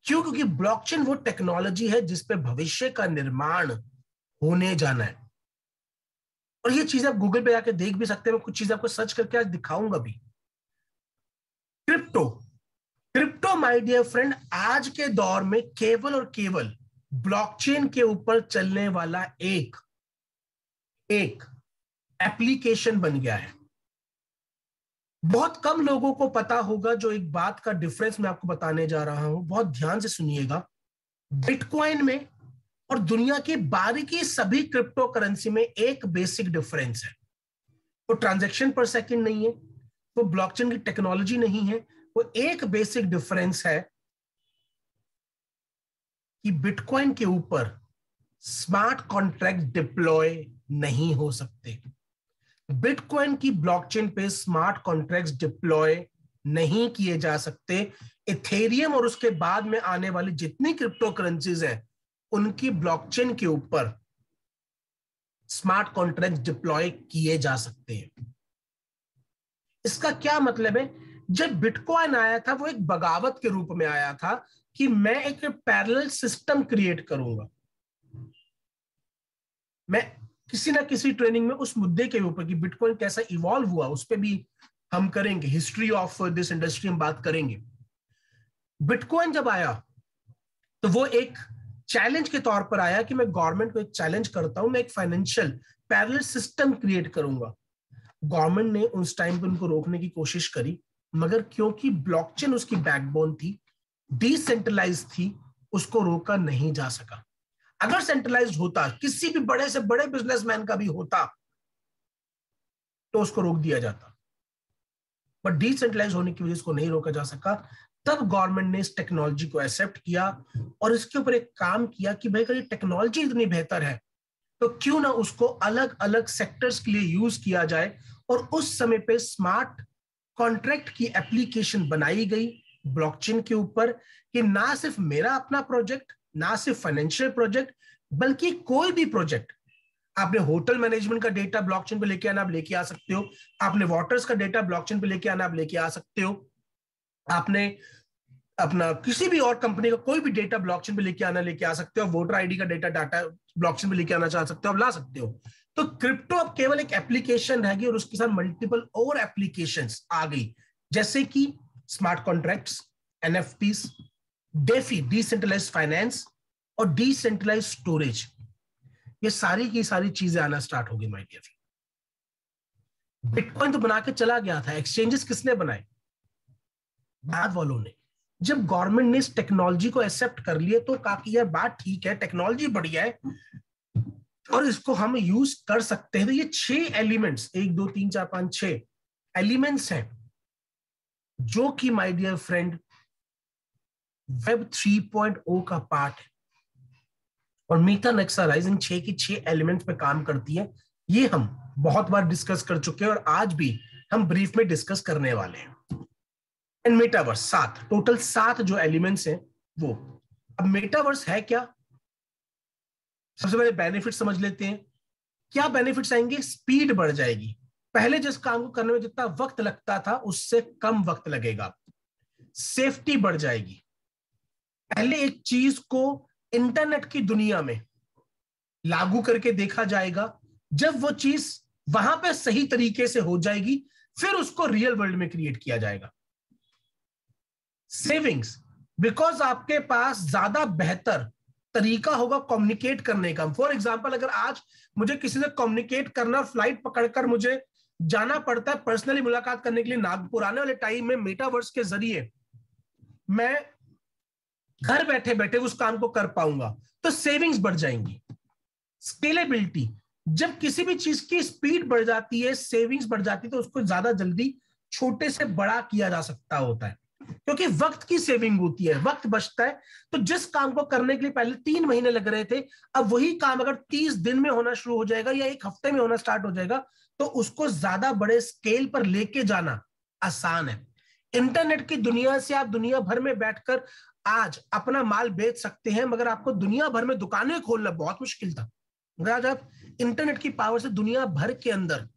क्यों? क्योंकि ब्लॉकचेन वो टेक्नोलॉजी है जिसपे भविष्य का निर्माण होने जाना है। और ये चीज आप गूगल पे जाके देख भी सकते हैं, मैं कुछ चीज आपको सर्च करके आज दिखाऊंगा भी। क्रिप्टो माय डियर फ्रेंड आज के दौर में केवल और केवल ब्लॉकचेन के ऊपर चलने वाला एक एप्लीकेशन बन गया है। बहुत कम लोगों को पता होगा, जो एक बात का डिफरेंस मैं आपको बताने जा रहा हूं, बहुत ध्यान से सुनिएगा। बिटकॉइन में और दुनिया की बाकी सभी क्रिप्टो करेंसी में एक बेसिक डिफरेंस है। वो ट्रांजैक्शन पर सेकंड नहीं है, वो ब्लॉकचेन की टेक्नोलॉजी नहीं है, वो एक बेसिक डिफरेंस है कि बिटकॉइन के ऊपर स्मार्ट कॉन्ट्रैक्ट डिप्लॉय नहीं हो सकते। बिटकॉइन की ब्लॉकचेन पे स्मार्ट कॉन्ट्रैक्ट्स डिप्लॉय नहीं किए जा सकते। इथेरियम और उसके बाद में आने वाली जितनी क्रिप्टो करेंसीज हैं, उनकी ब्लॉकचेन के ऊपर स्मार्ट कॉन्ट्रैक्ट डिप्लॉय किए जा सकते हैं। इसका क्या मतलब है? जब बिटकॉइन आया था वो एक बगावत के रूप में आया था कि मैं एक पैरेलल सिस्टम क्रिएट करूंगा। मैं किसी ना किसी ट्रेनिंग में उस मुद्दे के ऊपर कि बिटकॉइन कैसा इवॉल्व हुआ, उस पर भी हम करेंगे, हिस्ट्री ऑफ दिस इंडस्ट्री हम बात करेंगे। बिटकॉइन जब आया तो वो एक चैलेंज के तौर पर आया कि मैं गवर्नमेंट को एक चैलेंज करता हूं, मैं एक फाइनेंशियल पैरेलल सिस्टम क्रिएट करूंगा। गवर्नमेंट ने उस टाइम पे उनको रोकने की कोशिश करी, मगर क्योंकि ब्लॉकचेन उसकी बैकबोन थी, डिसेंट्रलाइज थी, उसको रोका नहीं जा सका। अगर सेंट्रलाइज्ड होता, किसी भी बड़े से बड़े बिजनेसमैन का भी होता, तो उसको रोक दिया जाता। बट डिसेंट्रलाइज होने की वजह से उसको नहीं रोका जा सका। तब गवर्नमेंट ने इस टेक्नोलॉजी को एक्सेप्ट किया और इसके ऊपर एक काम किया कि भाई अगर ये टेक्नोलॉजी इतनी बेहतर है तो क्यों ना उसको अलग अलग सेक्टर्स के लिए यूज किया जाए। और उस समय पे स्मार्ट कॉन्ट्रैक्ट की एप्लीकेशन बनाई गई ब्लॉकचेन के ऊपर, कि ना सिर्फ मेरा अपना प्रोजेक्ट, ना सिर्फ फाइनेंशियल प्रोजेक्ट, बल्कि कोई भी प्रोजेक्ट, आपने होटल मैनेजमेंट का डेटा ब्लॉकचेन पे लेके आना, आप लेके आ सकते हो। आपने वाटर्स का डेटा ब्लॉकचेन पे लेके आना, आप लेके आ सकते हो। आपने अपना किसी भी और कंपनी का कोई भी डेटा ब्लॉकचेन पे लेके आना, लेके आ सकते हो। वोटर आईडी का डाटा ब्लॉकचेन पे लेके आना चाह सकते हो, आप ला सकते हो। तो क्रिप्टो अब केवल एक एप्लीकेशन रहेगी और उसके साथ मल्टीपल और एप्लीकेशंस आ गई, जैसे कि smart contracts, NFTs, DeFi decentralised finance और डिसेंट्रलाइज्ड स्टोरेज। ये सारी की सारी चीजें आना स्टार्ट हो गई माय डियर फ्रेंड। बिटकॉइन तो बना के चला गया था, एक्सचेंजेस किसने बनाए? बाद वालों ने। जब गवर्नमेंट ने इस टेक्नोलॉजी को एक्सेप्ट कर लिया तो कहा कि यार बात ठीक है, टेक्नोलॉजी बढ़िया है और इसको हम यूज कर सकते हैं। तो ये 6 एलिमेंट्स, 1 2 3 4 5 6 एलिमेंट्स हैं जो कि माय डियर फ्रेंड वेब 3.0 का पार्ट है। और मीटा नेक्सा राइजिंग 6 की 6 एलिमेंट्स पे काम करती है। ये हम बहुत बार डिस्कस कर चुके हैं और आज भी हम ब्रीफ में डिस्कस करने वाले हैं। एंड मेटावर्स 7, टोटल 7 जो एलिमेंट्स हैं वो। अब मेटावर्स है क्या? सबसे पहले बेनिफिट समझ लेते हैं। क्या बेनिफिट्स आएंगे? स्पीड बढ़ जाएगी। पहले जिस काम को करने में जितना वक्त लगता था उससे कम वक्त लगेगा। सेफ्टी बढ़ जाएगी। पहले एक चीज को इंटरनेट की दुनिया में लागू करके देखा जाएगा, जब वो चीज वहां पे सही तरीके से हो जाएगी फिर उसको रियल वर्ल्ड में क्रिएट किया जाएगा। सेविंग्स, बिकॉज आपके पास ज्यादा बेहतर तरीका होगा कम्युनिकेट करने का। फॉर एग्जाम्पल, अगर आज मुझे किसी से कम्युनिकेट करना, फ्लाइट पकड़कर मुझे जाना पड़ता है पर्सनली मुलाकात करने के लिए नागपुर, आने वाले टाइम में मेटावर्स के जरिए मैं घर बैठे बैठे उस काम को कर पाऊंगा, तो सेविंग्स बढ़ जाएंगी। स्केलेबिलिटी, जब किसी भी चीज की स्पीड बढ़ जाती है, सेविंग्स बढ़ जाती है, तो उसको ज्यादा जल्दी छोटे से बड़ा किया जा सकता होता है, क्योंकि वक्त की सेविंग होती है, वक्त बचता है। तो जिस काम को करने के लिए पहले 3 महीने लग रहे थे, अब वही काम अगर 30 दिन में होना शुरू हो जाएगा या 1 हफ्ते में होना स्टार्ट हो जाएगा, तो उसको ज्यादा बड़े स्केल पर लेके जाना आसान है। इंटरनेट की दुनिया से आप दुनिया भर में बैठकर आज अपना माल बेच सकते हैं, मगर आपको दुनिया भर में दुकानें खोलना बहुत मुश्किल था। मगर आज आप इंटरनेट की पावर से दुनिया भर के अंदर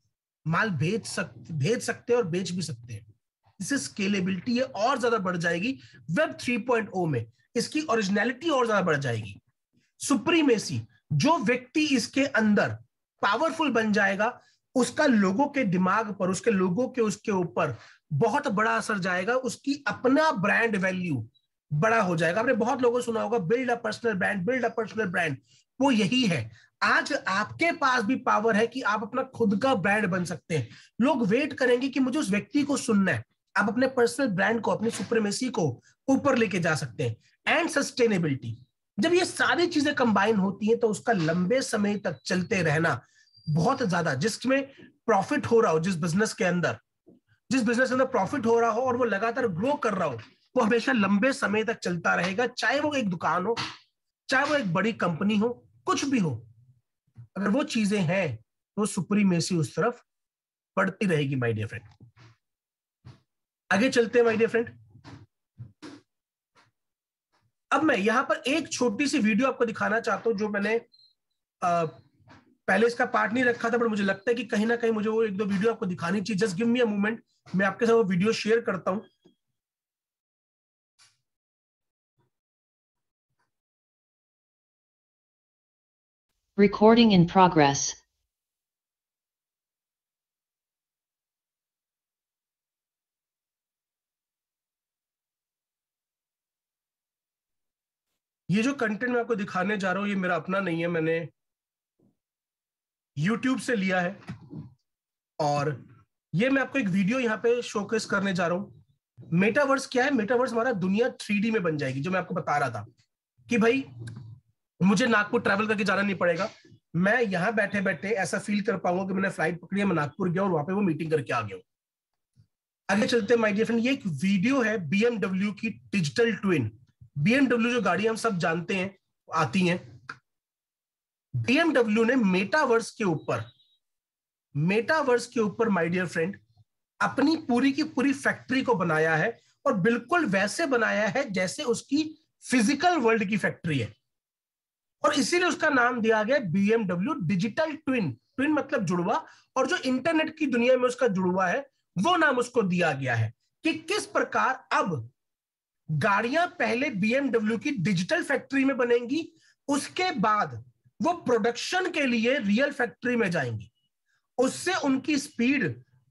माल भेज सकते हैं और बेच भी सकते हैं। इससे स्केलेबिलिटी है और ज्यादा बढ़ जाएगी। वेब 3.0 में इसकी ओरिजिनलिटी और ज्यादा बढ़ जाएगी। सुप्रीमेसी, जो व्यक्ति इसके अंदर पावरफुल बन जाएगा उसका लोगों के दिमाग पर, उसके लोगों के उसके ऊपर बहुत बड़ा असर जाएगा। उसकी अपना ब्रांड वैल्यू बड़ा हो जाएगा। आपने बहुत लोगों सुना होगा build a personal brand, build a personal brand. वो यही है। आज आपके पास भी पावर है कि आप अपना खुद का ब्रांड बन सकते हैं। लोग वेट करेंगे कि मुझे उस व्यक्ति को सुनना है। आप अपने पर्सनल ब्रांड को, अपनी सुप्रीमेसी को ऊपर लेके जा सकते हैं। एंड सस्टेनेबिलिटी, जब ये सारी चीजें कंबाइन होती हैं तो उसका लंबे समय तक चलते रहना बहुत ज्यादा, जिसमें प्रॉफिट हो रहा हो, जिस बिजनेस के अंदर प्रॉफिट हो रहा हो और वो लगातार ग्रो कर रहा हो, वो हमेशा लंबे समय तक चलता रहेगा। चाहे वो एक दुकान हो, चाहे वो एक बड़ी कंपनी हो, कुछ भी हो, अगर वो चीजें हैं तो सुप्रीमेसी उस तरफ बढ़ती रहेगी माय डियर फ्रेंड। आगे चलते हैं माय डियर फ्रेंड। अब मैं यहां पर एक छोटी सी वीडियो आपको दिखाना चाहता हूं, जो मैंने पहले इसका पार्ट नहीं रखा था, पर मुझे लगता है कि कहीं ना कहीं मुझे वो 1-2 वीडियो आपको दिखानी चाहिए। Just give me a moment, मैं आपके साथ वो वीडियो शेयर करता हूं। Recording in progress. ये जो कंटेंट मैं आपको दिखाने जा रहा हूं, ये मेरा अपना नहीं है, मैंने YouTube से लिया है। और ये मैं आपको एक वीडियो यहाँ पे शोकेस करने जा रहा हूं। मेटावर्स क्या है? मेटावर्स हमारा दुनिया 3D में बन जाएगी, जो मैं आपको बता रहा था कि भाई मुझे नागपुर ट्रैवल करके जाना नहीं पड़ेगा। मैं यहाँ बैठे बैठे ऐसा फील कर पाऊंगा कि मैंने फ्लाइट पकड़ी है, मैं नागपुर गया और वहां पे वो मीटिंग करके आ गया हूं। आगे चलते हैं माय डियर फ्रेंड। ये एक वीडियो है BMW की डिजिटल ट्विन। BMW जो गाड़ी हम सब जानते हैं आती हैं, BMW ने मेटावर्स के ऊपर माय डियर फ्रेंड अपनी पूरी की पूरी फैक्ट्री को बनाया है, और बिल्कुल वैसे बनाया है जैसे उसकी फिजिकल वर्ल्ड की फैक्ट्री है। और इसीलिए उसका नाम दिया गया BMW डिजिटल ट्विन। ट्विन मतलब जुड़वा, और जो इंटरनेट की दुनिया में उसका जुड़वा है वो नाम उसको दिया गया है। कि किस प्रकार अब गाड़ियां पहले BMW की डिजिटल फैक्ट्री में बनेंगी, उसके बाद वो प्रोडक्शन के लिए रियल फैक्ट्री में जाएंगी। उससे उनकी स्पीड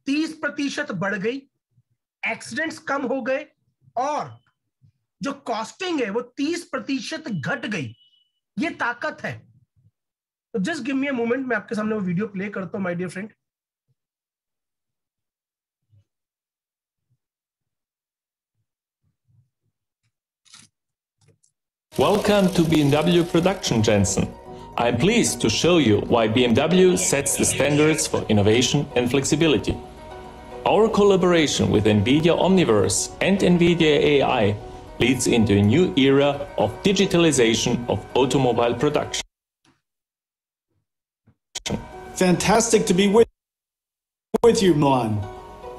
30% बढ़ गई, एक्सीडेंट्स कम हो गए, और जो कॉस्टिंग है वो 30% घट गई। ये ताकत है। तो just give me a moment, मैं आपके सामने वो वीडियो प्ले करता हूं my dear friend. Welcome to BMW Production, Jensen. I'm pleased to show you why BMW sets the standards for innovation and flexibility. Our collaboration with NVIDIA Omniverse and NVIDIA AI leads into a new era of digitalization of automobile production. Fantastic to be with you, Milan.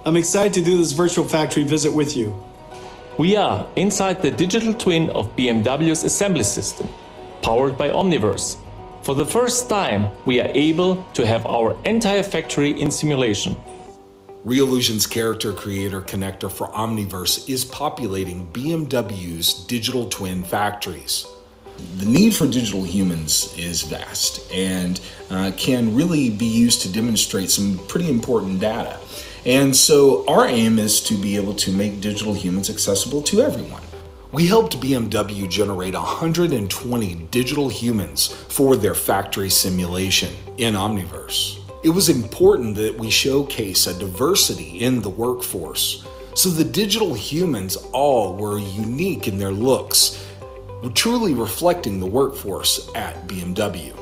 I'm excited to do this virtual factory visit with you. We are inside the digital twin of BMW's assembly system, powered by Omniverse. For the first time, we are able to have our entire factory in simulation. Reallusion's character creator connector for Omniverse is populating BMW's digital twin factories. The need for digital humans is vast and can really be used to demonstrate some pretty important data. And so our aim is to be able to make digital humans accessible to everyone. We helped BMW generate 120 digital humans for their factory simulation in Omniverse. It was important that we showcase a diversity in the workforce, so the digital humans all were unique in their looks, truly reflecting the workforce at BMW.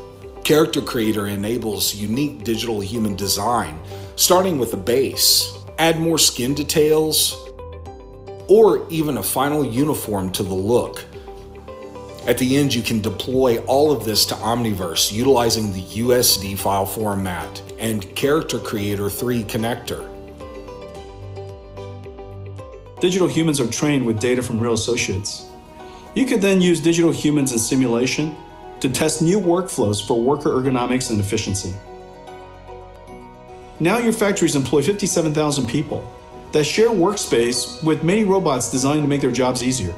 Character Creator enables unique digital human design, starting with a base, add more skin details, or even a final uniform to the look. At the end, you can deploy all of this to Omniverse utilizing the USD file format and Character Creator 3 connector. Digital humans are trained with data from real associates. You could then use digital humans in simulation to test new workflows for worker ergonomics and efficiency. Now your factories employ 57,000 people that share workspace with many robots designed to make their jobs easier.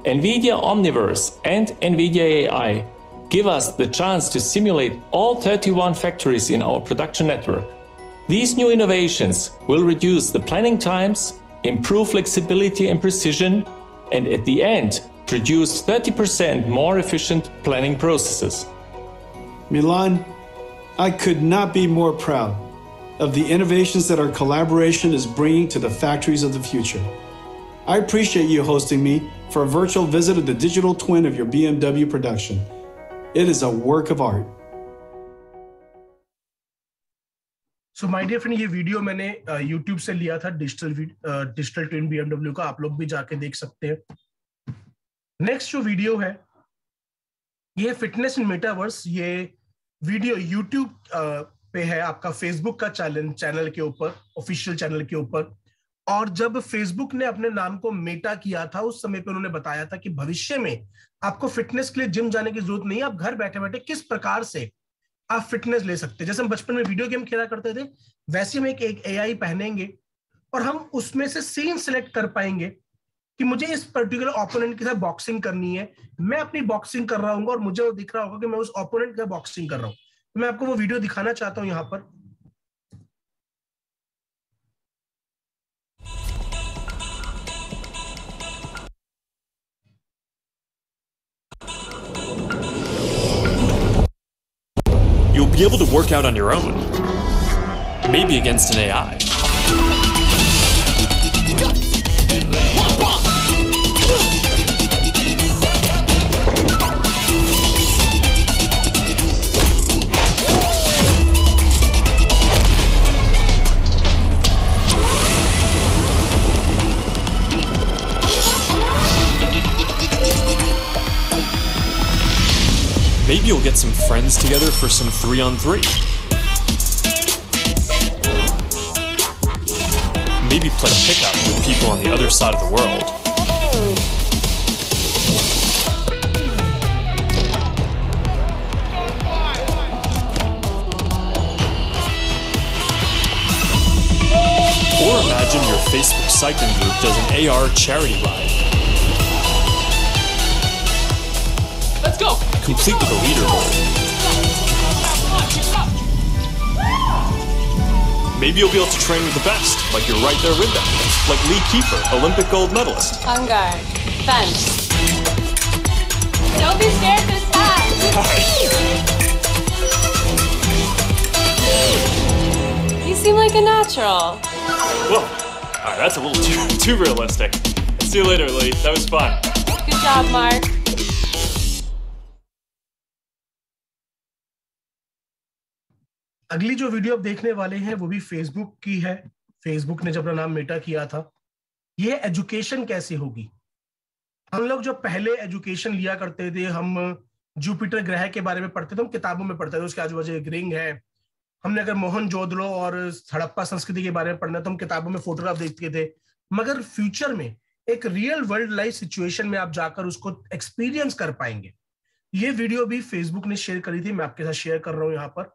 NVIDIA Omniverse and NVIDIA AI give us the chance to simulate all 31 factories in our production network. These new innovations will reduce the planning times, improve flexibility and precision, and at the end, produce 30% more efficient planning processes. Milan, I could not be more proud of the innovations that our collaboration is bringing to the factories of the future. I appreciate you hosting me for a virtual visit of the digital twin of your BMW production. It is a work of art. So my dear friend, ये video मैंने YouTube से लिया था, digital twin BMW का, आप लोग भी जाके देख सकते हैं। नेक्स्ट जो वीडियो है, ये फिटनेस इन मेटावर्स, ये वीडियो YouTube पे है, आपका फेसबुक का चैनल के ऊपर, ऑफिशियल चैनल के ऊपर। और जब फेसबुक ने अपने नाम को मेटा किया था, उस समय पे उन्होंने बताया था कि भविष्य में आपको फिटनेस के लिए जिम जाने की जरूरत नहीं है, आप घर बैठे बैठे किस प्रकार से आप फिटनेस ले सकते हैं। जैसे हम बचपन में वीडियो गेम खेला करते थे, वैसे हम एक एआई पहनेंगे और हम उसमें से सीन सिलेक्ट कर पाएंगे कि मुझे इस पर्टिकुलर ओपोनेंट के साथ बॉक्सिंग करनी है, मैं अपनी बॉक्सिंग कर रहा हूँ और मुझे वो दिख रहा होगा कि मैं उस ओपोनेंट के साथ बॉक्सिंग कर रहा हूँ। तो मैं आपको वो वीडियो दिखाना चाहता हूँ यहाँ पर। You'll be able to work out on your own, maybe against an AI. Maybe you'll get some friends together for some 3-on-3. Maybe play pickup with people on the other side of the world. Or imagine your Facebook cycling group does an AR charity ride. Let's go! Complete with a leaderboard. Maybe you'll be able to train with the best, like you're right there with them. Like Lee Kiefer, Olympic gold medalist. On guard. Fence. Don't be scared this time. You seem like a natural. Whoa. Alright, that's a little too realistic. See you later, Lee. That was fun. Good job, Mark. अगली जो video आप देखने वाले हैं वो भी Facebook की है। फेसबुक ने जब अपना नाम मेटा किया था। ये एजुकेशन कैसे होगी? हम लोग जो पहले एजुकेशन लिया करते थे, हम जुपिटर ग्रह के बारे में पढ़ते थे, हम किताबों में पढ़ते थे, उसके आजू बाजू एक रिंग है। हमने अगर मोहनजोदड़ो और हड़प्पा संस्कृति के बारे में पढ़ना तो हम किताबों में फोटोग्राफ देखते थे। मगर फ्यूचर में एक रियल वर्ल्ड लाइफ सिचुएशन में आप जाकर उसको एक्सपीरियंस कर पाएंगे। ये वीडियो भी फेसबुक ने शेयर करी थी, मैं आपके साथ शेयर कर रहा हूं यहां पर।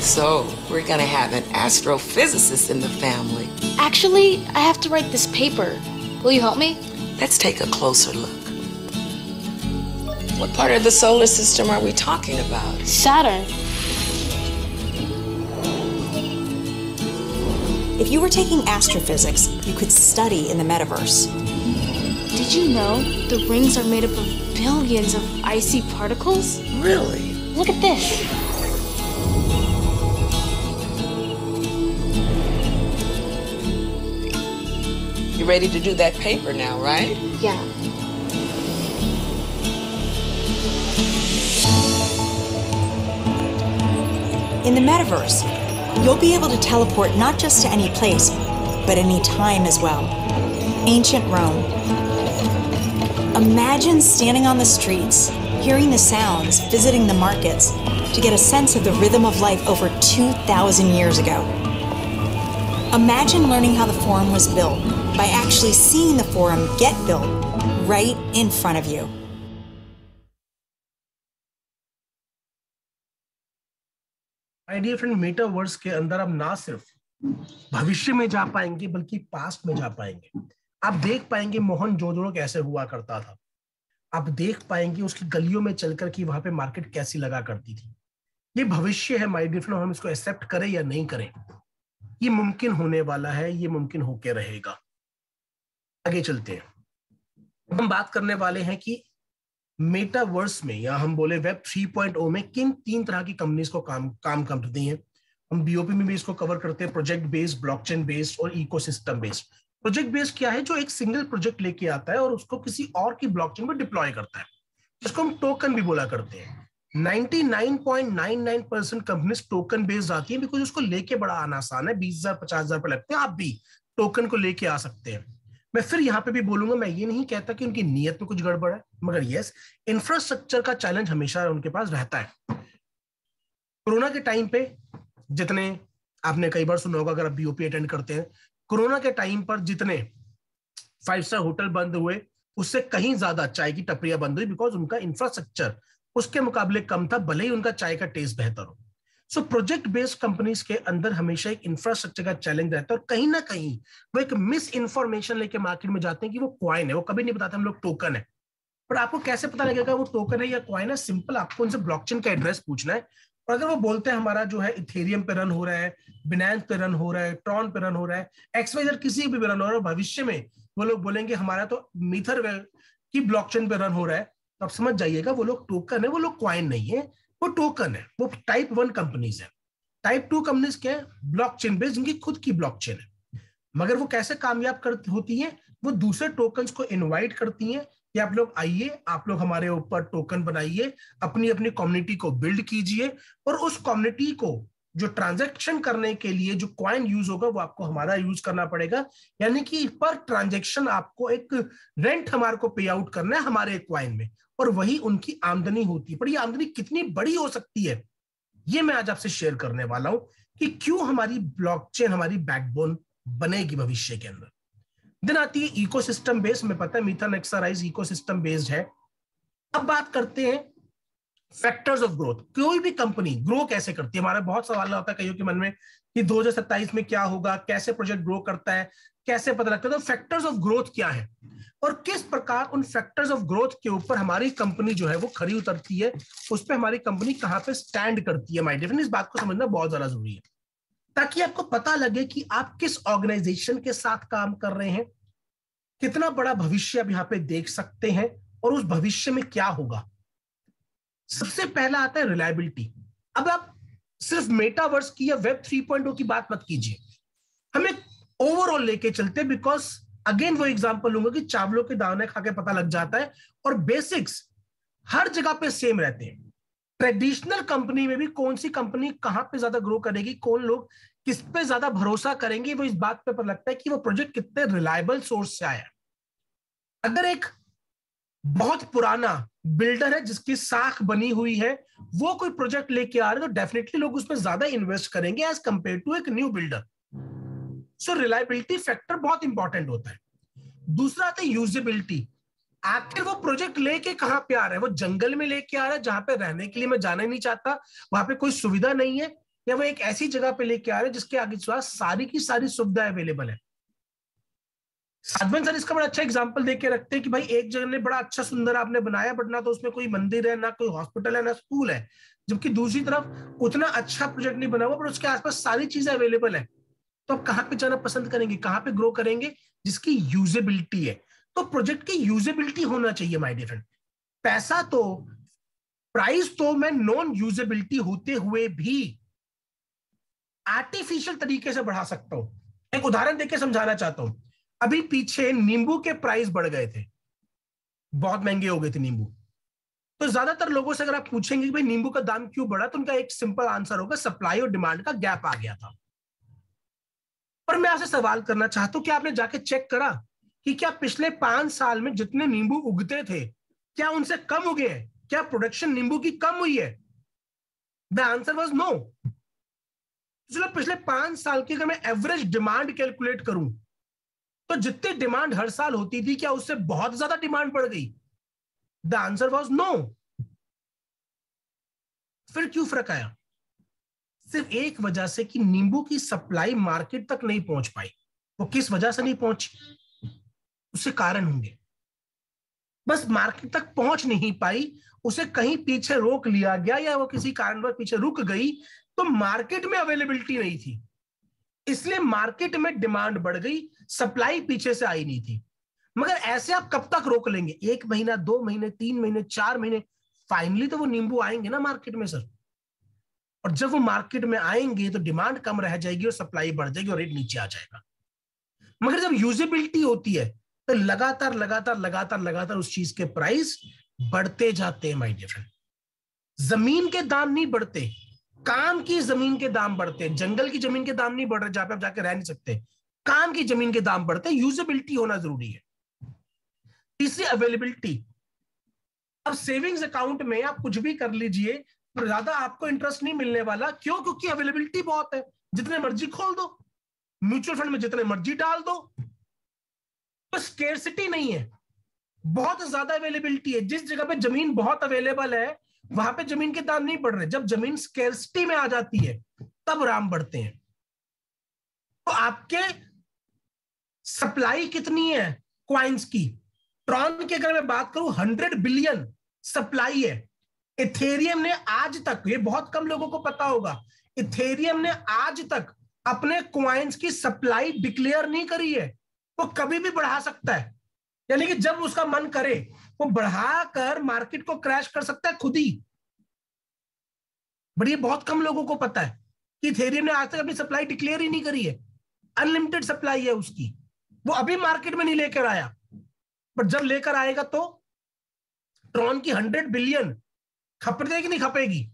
So, we're gonna have an astrophysicist in the family. Actually, I have to write this paper. Will you help me? Let's take a closer look. What part of the solar system are we talking about? Saturn. If you were taking astrophysics, you could study in the metaverse. Did you know the rings are made up of billions of icy particles? Really? Look at this. You ready to do that paper now, right? Yeah. In the metaverse, you'll be able to teleport not just to any place, but any time as well. Ancient Rome. Imagine standing on the streets, hearing the sounds, visiting the markets, to get a sense of the rhythm of life over 2,000 years ago. Imagine learning how the Forum was built by actually seeing the Forum get built right in front of you. My dear friend, metaverse के अंदर आप ना सिर्फ भविष्य में जा पाएंगे बल्कि पास्ट में जा पाएंगे। आप देख पाएंगे मोहनजोदड़ो कैसे हुआ करता था, आप देख पाएंगे उसकी गलियों में चलकर कि वहां पे मार्केट कैसी लगा करती थी। ये भविष्य है माय डियर फ्रेंड, हम इसको एक्सेप्ट करें या नहीं करें, ये मुमकिन होने वाला है, ये मुमकिन होके रहेगा। आगे चलते हैं, हम बात करने वाले हैं कि मेटावर्स में या हम बोले वेब 3.0 में किन 3 तरह की कंपनीज को काम करती हैं। हम बीओपी में भी इसको कवर करते हैं, प्रोजेक्ट बेस्ड, ब्लॉकचेन बेस्ड और इकोसिस्टम बेस्ड। प्रोजेक्ट बेस्ड क्या है? जो एक सिंगल प्रोजेक्ट लेके आता है और उसको किसी और की ब्लॉकचेन पर डिप्लॉय करता है, जिसको हम टोकन भी बोला करते हैं। 99.99% कंपनीज टोकन बेस्ड आती है, बिकॉज उसको लेके बड़ा आना आसान है, 20,000 50,000 पर लगते हैं, आप भी टोकन को लेके आ सकते हैं। मैं फिर यहां पे भी बोलूंगा, मैं ये नहीं कहता कि उनकी नीयत में कुछ गड़बड़ है, मगर यस, इंफ्रास्ट्रक्चर का चैलेंज हमेशा उनके पास रहता है। कोरोना के टाइम पे, जितने आपने कई बार सुना होगा अगर आप बीओपी अटेंड करते हैं, कोरोना के टाइम पर जितने 5 स्टार होटल बंद हुए उससे कहीं ज्यादा चाय की टपरियां बंद हुई, बिकॉज उनका इंफ्रास्ट्रक्चर उसके मुकाबले कम था, भले ही उनका चाय का टेस्ट बेहतर हो। सो प्रोजेक्ट बेस्ड कंपनीज के अंदर हमेशा एक इंफ्रास्ट्रक्चर का चैलेंज रहता है, और कहीं ना कहीं वो एक मिस इन्फॉर्मेशन लेके मार्केट में जाते हैं कि वो कॉइन है। वो कभी नहीं बताते हम लोग टोकन है, पर आपको कैसे पता लगेगा वो टोकन है या कॉइन है? सिंपल, आपको उनसे ब्लॉकचेन का एड्रेस पूछना है, और अगर वो बोलते हैं हमारा जो है इथेरियम पे रन हो रहा है, बिनांस पे रन हो रहा है, ट्रॉन पे रन हो रहा है, एक्सवाइजेड किसी भी रन हो रहा है, भविष्य में वो लोग बोलेंगे हमारा तो मीथर की ब्लॉकचेन पे रन हो रहा है, तो आप समझ जाइएगा वो लोग टोकन है, वो लोग कॉइन नहीं है, वो टोकन है। वो टाइप 1 कंपनीज है। टाइप 2 कंपनीज क्या है? ब्लॉकचेन बेस्ड, जिनकी खुद की ब्लॉकचेन है। मगर वो कैसे कामयाब होती है? वो दूसरे टोकन्स को इनवाइट करती हैं कि आप लोग आइए, आप लोग हमारे ऊपर टोकन बनाइए, अपनी अपनी कम्युनिटी को बिल्ड कीजिए, और उस कम्युनिटी को जो ट्रांजैक्शन करने के लिए जो कॉइन यूज होगा वो आपको हमारा यूज करना पड़ेगा। यानी कि पर ट्रांजैक्शन आपको एक रेंट हमारे को पे आउट करना है हमारे कॉइन में, और वही उनकी आमदनी होती है। पर ये आमदनी कितनी बड़ी हो सकती है, ये मैं आज आपसे शेयर करने वाला हूं कि क्यों हमारी ब्लॉकचेन हमारी बैकबोन बनेगी भविष्य के अंदर। दिन आती है इकोसिस्टम बेस्ड, में पता है मीथन एक्सराइज इकोसिस्टम बेस्ड है। अब बात करते हैं फैक्टर्स ऑफ ग्रोथ। कोई भी कंपनी ग्रो कैसे करती है? हमारा बहुत सवाल होता है कईयों के मन में कि 2027 में क्या होगा, कैसे प्रोजेक्ट ग्रो करता है, कैसे पता लगता है? तो फैक्टर्स ऑफ ग्रोथ क्या है और किस प्रकार उन फैक्टर्स ऑफ ग्रोथ के ऊपर हमारी कंपनी जो है वो खरी उतरती है, उस पर हमारी कंपनी कहां पे स्टैंड करती है। माय डियर फ्रेंड, इस बात को समझना बहुत ज्यादा जरूरी है, ताकि आपको पता लगे कि आप किस ऑर्गेनाइजेशन के साथ काम कर रहे हैं, कितना बड़ा भविष्य आप यहां पे देख सकते हैं, और उस भविष्य में क्या होगा। सबसे पहला आता है रिलायबिलिटी। अब आप सिर्फ मेटावर्स की या वेब 3.0 की बात मत कीजिए, हमें ओवरऑल लेके चलते, बिकॉज अगेन वो एग्जांपल लूंगा कि चावलों के दाने खा के पता लग जाता है, और बेसिक्स हर जगह पे सेम रहते हैं। ट्रेडिशनल कंपनी में भी कौन सी कंपनी कहां पे ज्यादा ग्रो करेगी, कौन लोग किस पे ज्यादा भरोसा करेंगे, वो इस बात पे पता लगता है कि वो प्रोजेक्ट कितने रिलायबल सोर्स से आया। अगर एक बहुत पुराना बिल्डर है जिसकी साख बनी हुई है, वो कोई प्रोजेक्ट लेके आ रहे हैं तो डेफिनेटली लोग उसमें ज्यादा इन्वेस्ट करेंगे एज कंपेयर टू एक न्यू बिल्डर। सो रिलायबिलिटी फैक्टर बहुत इंपॉर्टेंट होता है। दूसरा आता है यूजेबिलिटी। आखिर वो प्रोजेक्ट लेके कहां पे आ रहा है? वो जंगल में लेके आ रहा है जहां पे रहने के लिए मैं जाना ही नहीं चाहता, वहां पे कोई सुविधा नहीं है, या वो एक ऐसी जगह पे लेके आ रहे हैं जिसके आगे सारी की सारी सुविधा अवेलेबल है। साधवन सर इसका बड़ा अच्छा एग्जांपल देके रखते हैं कि भाई एक जगह ने बड़ा अच्छा सुंदर आपने बनाया, बट ना तो उसमें कोई मंदिर है, ना कोई हॉस्पिटल है, ना स्कूल है, जबकि दूसरी तरफ उतना अच्छा प्रोजेक्ट नहीं बना हुआ पर उसके आसपास सारी चीजें अवेलेबल है। तो आप कहां पे जाना पसंद करेंगे, कहां पे ग्रो करेंगे? जिसकी यूजेबिलिटी है। तो प्रोजेक्ट की यूजेबिलिटी होना चाहिए माय डियर फ्रेंड। पैसा तो, प्राइस तो मैं नॉन यूजेबिलिटी होते हुए भी आर्टिफिशियल तरीके से बढ़ा सकता हूं। एक उदाहरण देके समझाना चाहता हूं। अभी पीछे नींबू के प्राइस बढ़ गए थे, बहुत महंगे हो गए थे नींबू। तो ज्यादातर लोगों से अगर आप पूछेंगे कि भाई नींबू का दाम क्यों बढ़ा, तो उनका एक सिंपल आंसर होगा सप्लाई और डिमांड का गैप आ गया था। पर मैं आपसे सवाल करना चाहता हूं कि आपने जाके चेक करा कि क्या पिछले 5 साल में जितने नींबू उगते थे क्या उनसे कम उगे हैं? क्या प्रोडक्शन नींबू की कम हुई है? The answer was no. चलो पिछले 5 साल की अगर मैं एवरेज डिमांड कैलकुलेट करूं तो जितनी डिमांड हर साल होती थी क्या उससे बहुत ज्यादा डिमांड बढ़ गई? The answer was no. फिर क्यों फर्क आया? सिर्फ एक वजह से कि नींबू की सप्लाई मार्केट तक नहीं पहुंच पाई। वो किस वजह से नहीं पहुंची? उससे कारण होंगे। बस मार्केट तक पहुंच नहीं पाई, उसे कहीं पीछे रोक लिया गया या वो किसी कारणवश पीछे रुक गई, तो मार्केट में अवेलेबिलिटी नहीं थी, इसलिए मार्केट में डिमांड बढ़ गई, सप्लाई पीछे से आई नहीं थी। मगर ऐसे आप कब तक रोक लेंगे? 1 महीना, 2 महीने, 3 महीने, 4 महीने, फाइनली तो वो नींबू आएंगे ना मार्केट में सर। और जब वो मार्केट में आएंगे तो डिमांड कम रह जाएगी और सप्लाई बढ़ जाएगी और रेट नीचे आ जाएगा। मगर जब यूजेबिलिटी होती है तो लगातार लगातार लगातार लगातार उस चीज के प्राइस बढ़ते जाते हैं माय डियर फ्रेंड। जमीन के दाम नहीं बढ़ते, काम की जमीन के दाम बढ़ते हैं। जंगल की जमीन के दाम नहीं बढ़ रहे जहां पे आप जाके रह नहीं सकते, काम की जमीन के दाम बढ़ते हैं। यूजेबिलिटी होना जरूरी है। तीसरी अवेलेबिलिटी। अब सेविंग्स अकाउंट में आप कुछ भी कर लीजिए पर ज्यादा आपको इंटरेस्ट नहीं मिलने वाला। क्यों? क्योंकि अवेलेबिलिटी बहुत है, जितने मर्जी खोल दो, म्यूचुअल फंड में जितने मर्जी डाल दो, तो स्केर्सिटी नहीं है, बहुत ज्यादा अवेलेबिलिटी है। जिस जगह पे जमीन बहुत अवेलेबल है वहां पे जमीन के दाम नहीं बढ़ रहे। जब जमीन स्केर्सिटी में आ जाती है तब दाम बढ़ते हैं। तो आपके सप्लाई कितनी है क्वाइंस की? ट्रॉन की अगर मैं बात करूं 100 बिलियन सप्लाई है। इथेरियम ने आज तक, ये बहुत कम लोगों को पता होगा, इथेरियम ने आज तक अपने क्वाइंस की सप्लाई डिक्लेयर नहीं करी है। वो कभी भी बढ़ा सकता है, यानी कि जब उसका मन करे वो बढ़ाकर मार्केट को क्रैश कर सकता है खुद ही। बट ये बहुत कम लोगों को पता है कि इथेरियम ने आज तक अपनी सप्लाई डिक्लेयर ही नहीं करी है। अनलिमिटेड सप्लाई है उसकी, वो अभी मार्केट में नहीं लेकर आया, बट जब लेकर आएगा तो ट्रॉन की 100 बिलियन खपे कि नहीं खपेगी।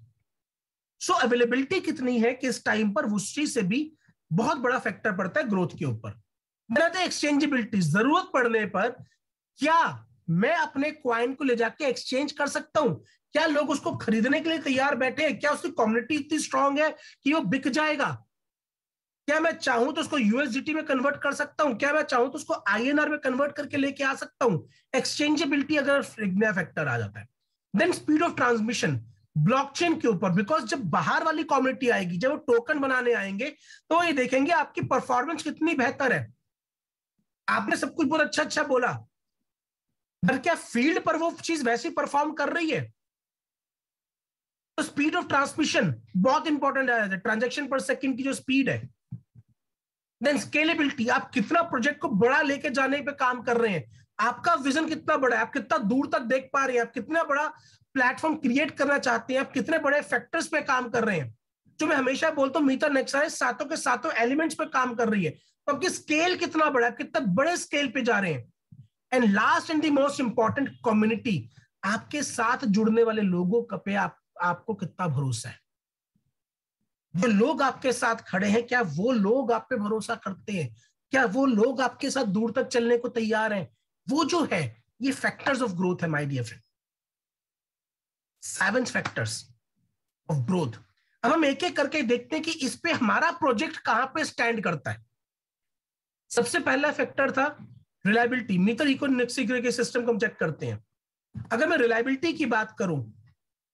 सो अवेलेबिलिटी कितनी है कि इस टाइम पर उस चीज से भी बहुत बड़ा फैक्टर पड़ता है ग्रोथ के ऊपर। एक्सचेंजेबिलिटी, जरूरत पड़ने पर क्या मैं अपने क्वाइन को ले जाके एक्सचेंज कर सकता हूं? क्या लोग उसको खरीदने के लिए तैयार बैठे हैं? क्या उसकी कम्युनिटी इतनी स्ट्रांग है कि वो बिक जाएगा? क्या मैं चाहूं तो उसको यूएसडीटी में कन्वर्ट कर सकता हूं? क्या मैं चाहूं तो उसको आईएनआर में कन्वर्ट करके लेके आ सकता हूं? एक्सचेंजेबिलिटी अगर एक नया फैक्टर आ जाता है। Then speed of transmission blockchain के ऊपर, बिकॉज जब बाहर वाली कम्युनिटी आएगी, जब वो टोकन बनाने आएंगे तो ये देखेंगे आपकी परफॉर्मेंस कितनी बेहतर है। आपने सब कुछ बहुत अच्छा अच्छा बोला, पर क्या फील्ड पर वो चीज वैसी परफॉर्म कर रही है? तो स्पीड ऑफ ट्रांसमिशन बहुत इंपॉर्टेंट है, ट्रांजैक्शन पर सेकंड की जो स्पीड है। देन स्केलेबिलिटी, आप कितना प्रोजेक्ट को बड़ा लेके जाने पे काम कर रहे हैं, आपका विजन कितना बड़ा है, आप कितना दूर तक देख पा रहे हैं, आप कितना बड़ा प्लेटफॉर्म क्रिएट करना चाहते हैं, आप कितने बड़े फैक्टर्स पे काम कर रहे हैं। जो मैं हमेशा बोलता हूं, मीटर नेक्साइज सातों के सातों एलिमेंट्स पे काम कर रही है। तो आपकी स्केल कितना बड़ा है, कितना बड़े स्केल पे जा रहे हैं। And last and the most important, community, आपके साथ जुड़ने वाले लोगों पे आपको कितना भरोसा है। जो लोग आपके साथ खड़े हैं, क्या वो लोग आप पे भरोसा करते हैं? क्या वो लोग आपके साथ दूर तक चलने को तैयार हैं? वो जो है ये फैक्टर्स ऑफ ग्रोथ है my dear friend, 7 factors of growth. अब हम एक एक करके देखते हैं कि इस पे हमारा प्रोजेक्ट कहां पे स्टैंड करता है। सबसे पहला फैक्टर था रिलायबिलिटी। मीटर इकोनॉमिक सिस्टम को हम चेक करते हैं। अगर मैं रिलायबिलिटी की बात करूं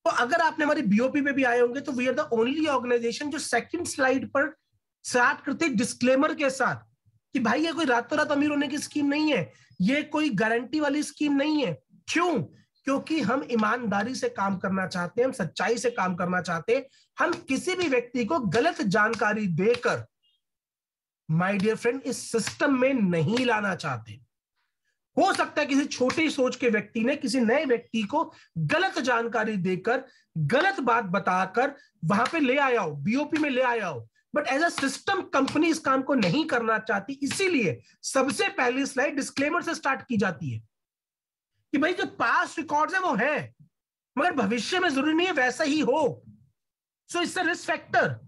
तो अगर आपने हमारी बीओपी में भी आए होंगे तो we are the only organisation जो सेकंड स्लाइड पर स्टार्ट करते डिस्क्लेमर के साथ कि भाई ये कोई रातों रात अमीर होने की स्कीम नहीं है, ये कोई गारंटी वाली स्कीम नहीं है। क्यों? क्योंकि हम ईमानदारी से काम करना चाहते हैं, हम सच्चाई से काम करना चाहते हैं। हम किसी भी व्यक्ति को गलत जानकारी देकर माय डियर फ्रेंड इस सिस्टम में नहीं लाना चाहते। हो सकता है किसी छोटी सोच के व्यक्ति ने किसी नए व्यक्ति को गलत जानकारी देकर गलत बात बताकर वहां पे ले आया हो, बीओपी में ले आया हो, but as a system company इस काम को नहीं करना चाहती। इसीलिए सबसे पहली स्लाइड डिस्क्लेमर से स्टार्ट की जाती है कि भाई जो पास्ट रिकॉर्ड्स है वो है, मगर भविष्य में जरूरी नहीं है वैसा ही हो। So it's a risk factor.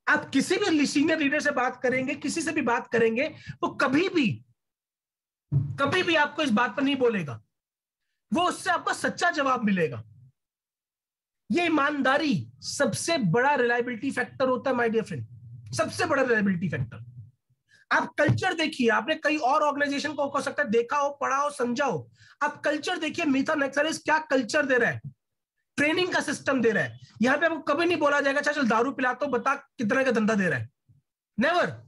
आप किसी भी सीनियर लीडर से बात करेंगे, किसी से भी बात करेंगे, वो कभी भी आपको इस बात पर नहीं बोलेगा, वो उससे आपको सच्चा जवाब मिलेगा। ये ईमानदारी सबसे बड़ा रिलायबिलिटी फैक्टर होता है माय डियर फ्रेंड, सबसे बड़ा रिलायबिलिटी फैक्टर। आप कल्चर देखिए, आपने कई और ऑर्गेनाइजेशन को हो सकता है देखा हो, पढ़ा हो, समझा हो। आप कल्चर देखिए, मीथा नेक्सलिस क्या कल्चर दे रहा है, ट्रेनिंग का सिस्टम दे रहा है। यहां पे आपको कभी नहीं बोला जाएगा चल दारू पिलाता हूं, बता कितना का धंधा दे रहा है, नेवर।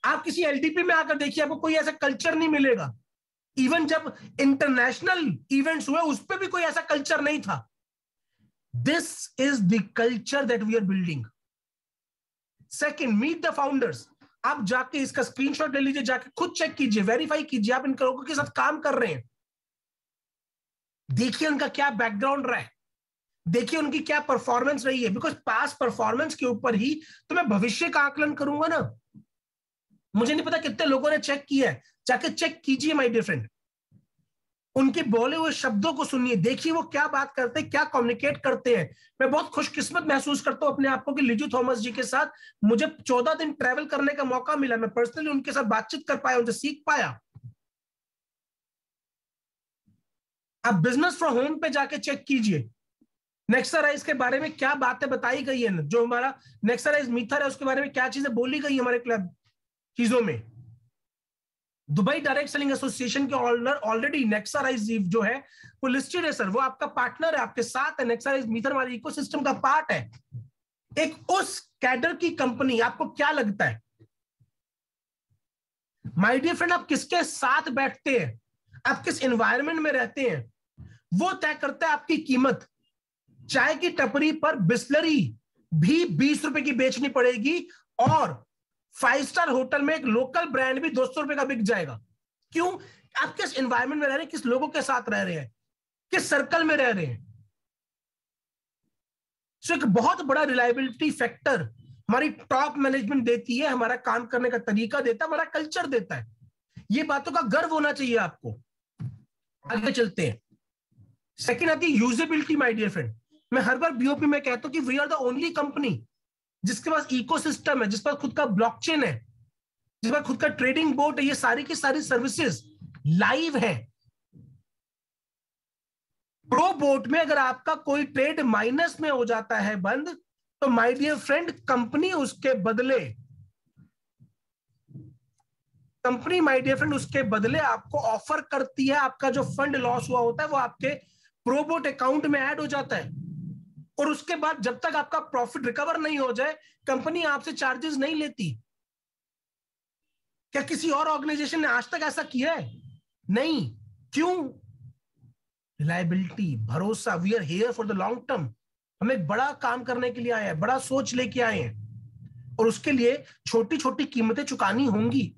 आप किसी एलडीपी में आकर देखिए, आपको कोई ऐसा कल्चर नहीं मिलेगा। इवन जब इंटरनेशनल इवेंट्स हुए उस पर भी कोई ऐसा कल्चर नहीं था। This is the culture that we are building. Second, meet the founders. आप जाके इसका स्क्रीनशॉट ले लीजिए, जाके खुद चेक कीजिए, वेरीफाई कीजिए आप इन लोगों के साथ काम कर रहे हैं। देखिए उनका क्या बैकग्राउंड रहा है, देखिए उनकी क्या परफॉर्मेंस रही है, बिकॉज पास परफॉर्मेंस के ऊपर ही तो मैं भविष्य का आकलन करूंगा ना। मुझे नहीं पता कितने लोगों ने चेक किया है, जाके चेक कीजिए माय डियर फ्रेंड। उनके बोले हुए शब्दों को सुनिए, देखिए वो क्या बात करते हैं, क्या कम्युनिकेट करते हैं। मैं बहुत खुशकिस्मत महसूस करता हूं अपने आप को कि लिजू थॉमस जी के साथ मुझे 14 दिन ट्रैवल करने का मौका मिला। मैं पर्सनली उनके साथ बातचीत कर पाया, उनसे सीख पाया। आप बिजनेस फ्रॉम होम पे जाके चेक कीजिए नेक्साराइज के बारे में क्या बातें बताई गई है, जो हमारा नेक्साराइज मीथर है उसके बारे में क्या चीजें बोली गई हमारे क्लब चीजों में। दुबई डायरेक्ट सेलिंग एसोसिएशन के ऑलरेडी नेक्साराइज जो है वो लिस्टेड है सर, वो आपका पार्टनर है, आपके साथ है। नेक्साराइज मीथर हमारे इकोसिस्टम का पार्ट है। एक उस कैडर की कंपनी, आपको क्या लगता है माय डियर फ्रेंड, आप किसके साथ बैठते हैं, आप किस एनवायरनमेंट में रहते हैं, वो तय करता है आपकी कीमत। चाय की टपरी पर बिस्लरी भी 20 रुपए की बेचनी पड़ेगी और 5 स्टार होटल में एक लोकल ब्रांड भी 200 रुपए का बिक जाएगा। क्यों? आप किस एनवायरनमेंट में रह रहे हैं, किस लोगों के साथ रह रहे हैं, किस सर्कल में रह रहे हैं। सो एक बहुत बड़ा रिलायबिलिटी फैक्टर हमारी टॉप मैनेजमेंट देती है, हमारा काम करने का तरीका देता है, हमारा कल्चर देता है। ये बातों का गर्व होना चाहिए आपको। आगे चलते हैं। सेकेंड आती है यूजेबिलिटी माय डियर फ्रेंड। मैं हर बार बीओपी में कहता हूं कि we are the only company जिसके पास इकोसिस्टम है, जिसके पास खुद का ब्लॉकचेन है, जिसके पास खुद का ट्रेडिंग बोर्ड है। ये सारी की सारी सर्विसेज लाइव है। प्रो बोट में अगर आपका कोई ट्रेड माइनस में हो जाता है बंद, तो my dear friend company my dear friend उसके बदले आपको ऑफर करती है। आपका जो फंड लॉस हुआ होता है वो आपके प्रोबोट अकाउंट में ऐड हो जाता है, और उसके बाद जब तक आपका प्रॉफिट रिकवर नहीं हो जाए कंपनी आपसे चार्जेस नहीं लेती। क्या किसी और ऑर्गेनाइजेशन ने आज तक ऐसा किया है? नहीं। क्यों? रिलायबिलिटी, भरोसा। We are here for the long term. हम एक बड़ा काम करने के लिए आए हैं, बड़ा सोच लेके आए हैं, और उसके लिए छोटी छोटी कीमतें चुकानी होंगी।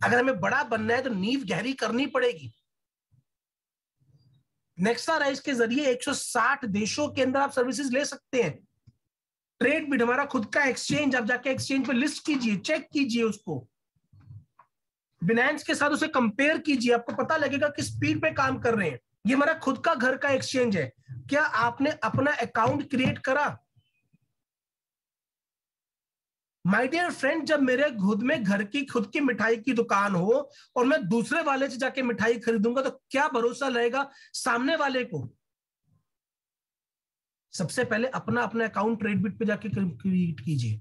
अगर हमें बड़ा बनना है तो नींव गहरी करनी पड़ेगी। नेक्साराइज के जरिए 160 देशों के अंदर आप सर्विसेज ले सकते हैं। ट्रेड बिट हमारा खुद का एक्सचेंज, आप जाके एक्सचेंज पे लिस्ट कीजिए, चेक कीजिए उसको, बिनेंस के साथ उसे कंपेयर कीजिए, आपको पता लगेगा कि स्पीड पे काम कर रहे हैं। ये हमारा खुद का घर का एक्सचेंज है। क्या आपने अपना अकाउंट क्रिएट करा? माय डियर फ्रेंड, जब मेरे खुद में घर की खुद की मिठाई की दुकान हो और मैं दूसरे वाले से जाके मिठाई खरीदूंगा तो क्या भरोसा रहेगा सामने वाले को? सबसे पहले अपना अपना अकाउंट ट्रेडबिट पे जाके क्रिएट कीजिए,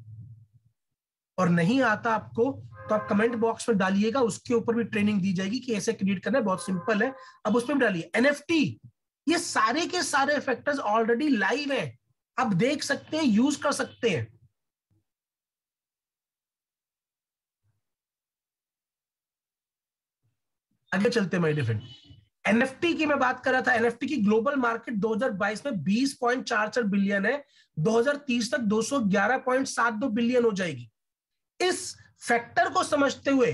और नहीं आता आपको तो आप कमेंट बॉक्स में डालिएगा, उसके ऊपर भी ट्रेनिंग दी जाएगी कि ऐसे क्रिएट करना है, बहुत सिंपल है। अब उसमें भी डालिए NFT, ये सारे के सारे फैक्टर्स ऑलरेडी लाइव है, आप देख सकते हैं, यूज कर सकते हैं। आगे चलते हैं माय डियर फ्रेंड। NFT की मैं बात कर रहा था, NFT की ग्लोबल मार्केट 2022 में 20.44 बिलियन है, 2030 तक 211.72 बिलियन हो जाएगी। इस फैक्टर को समझते हुए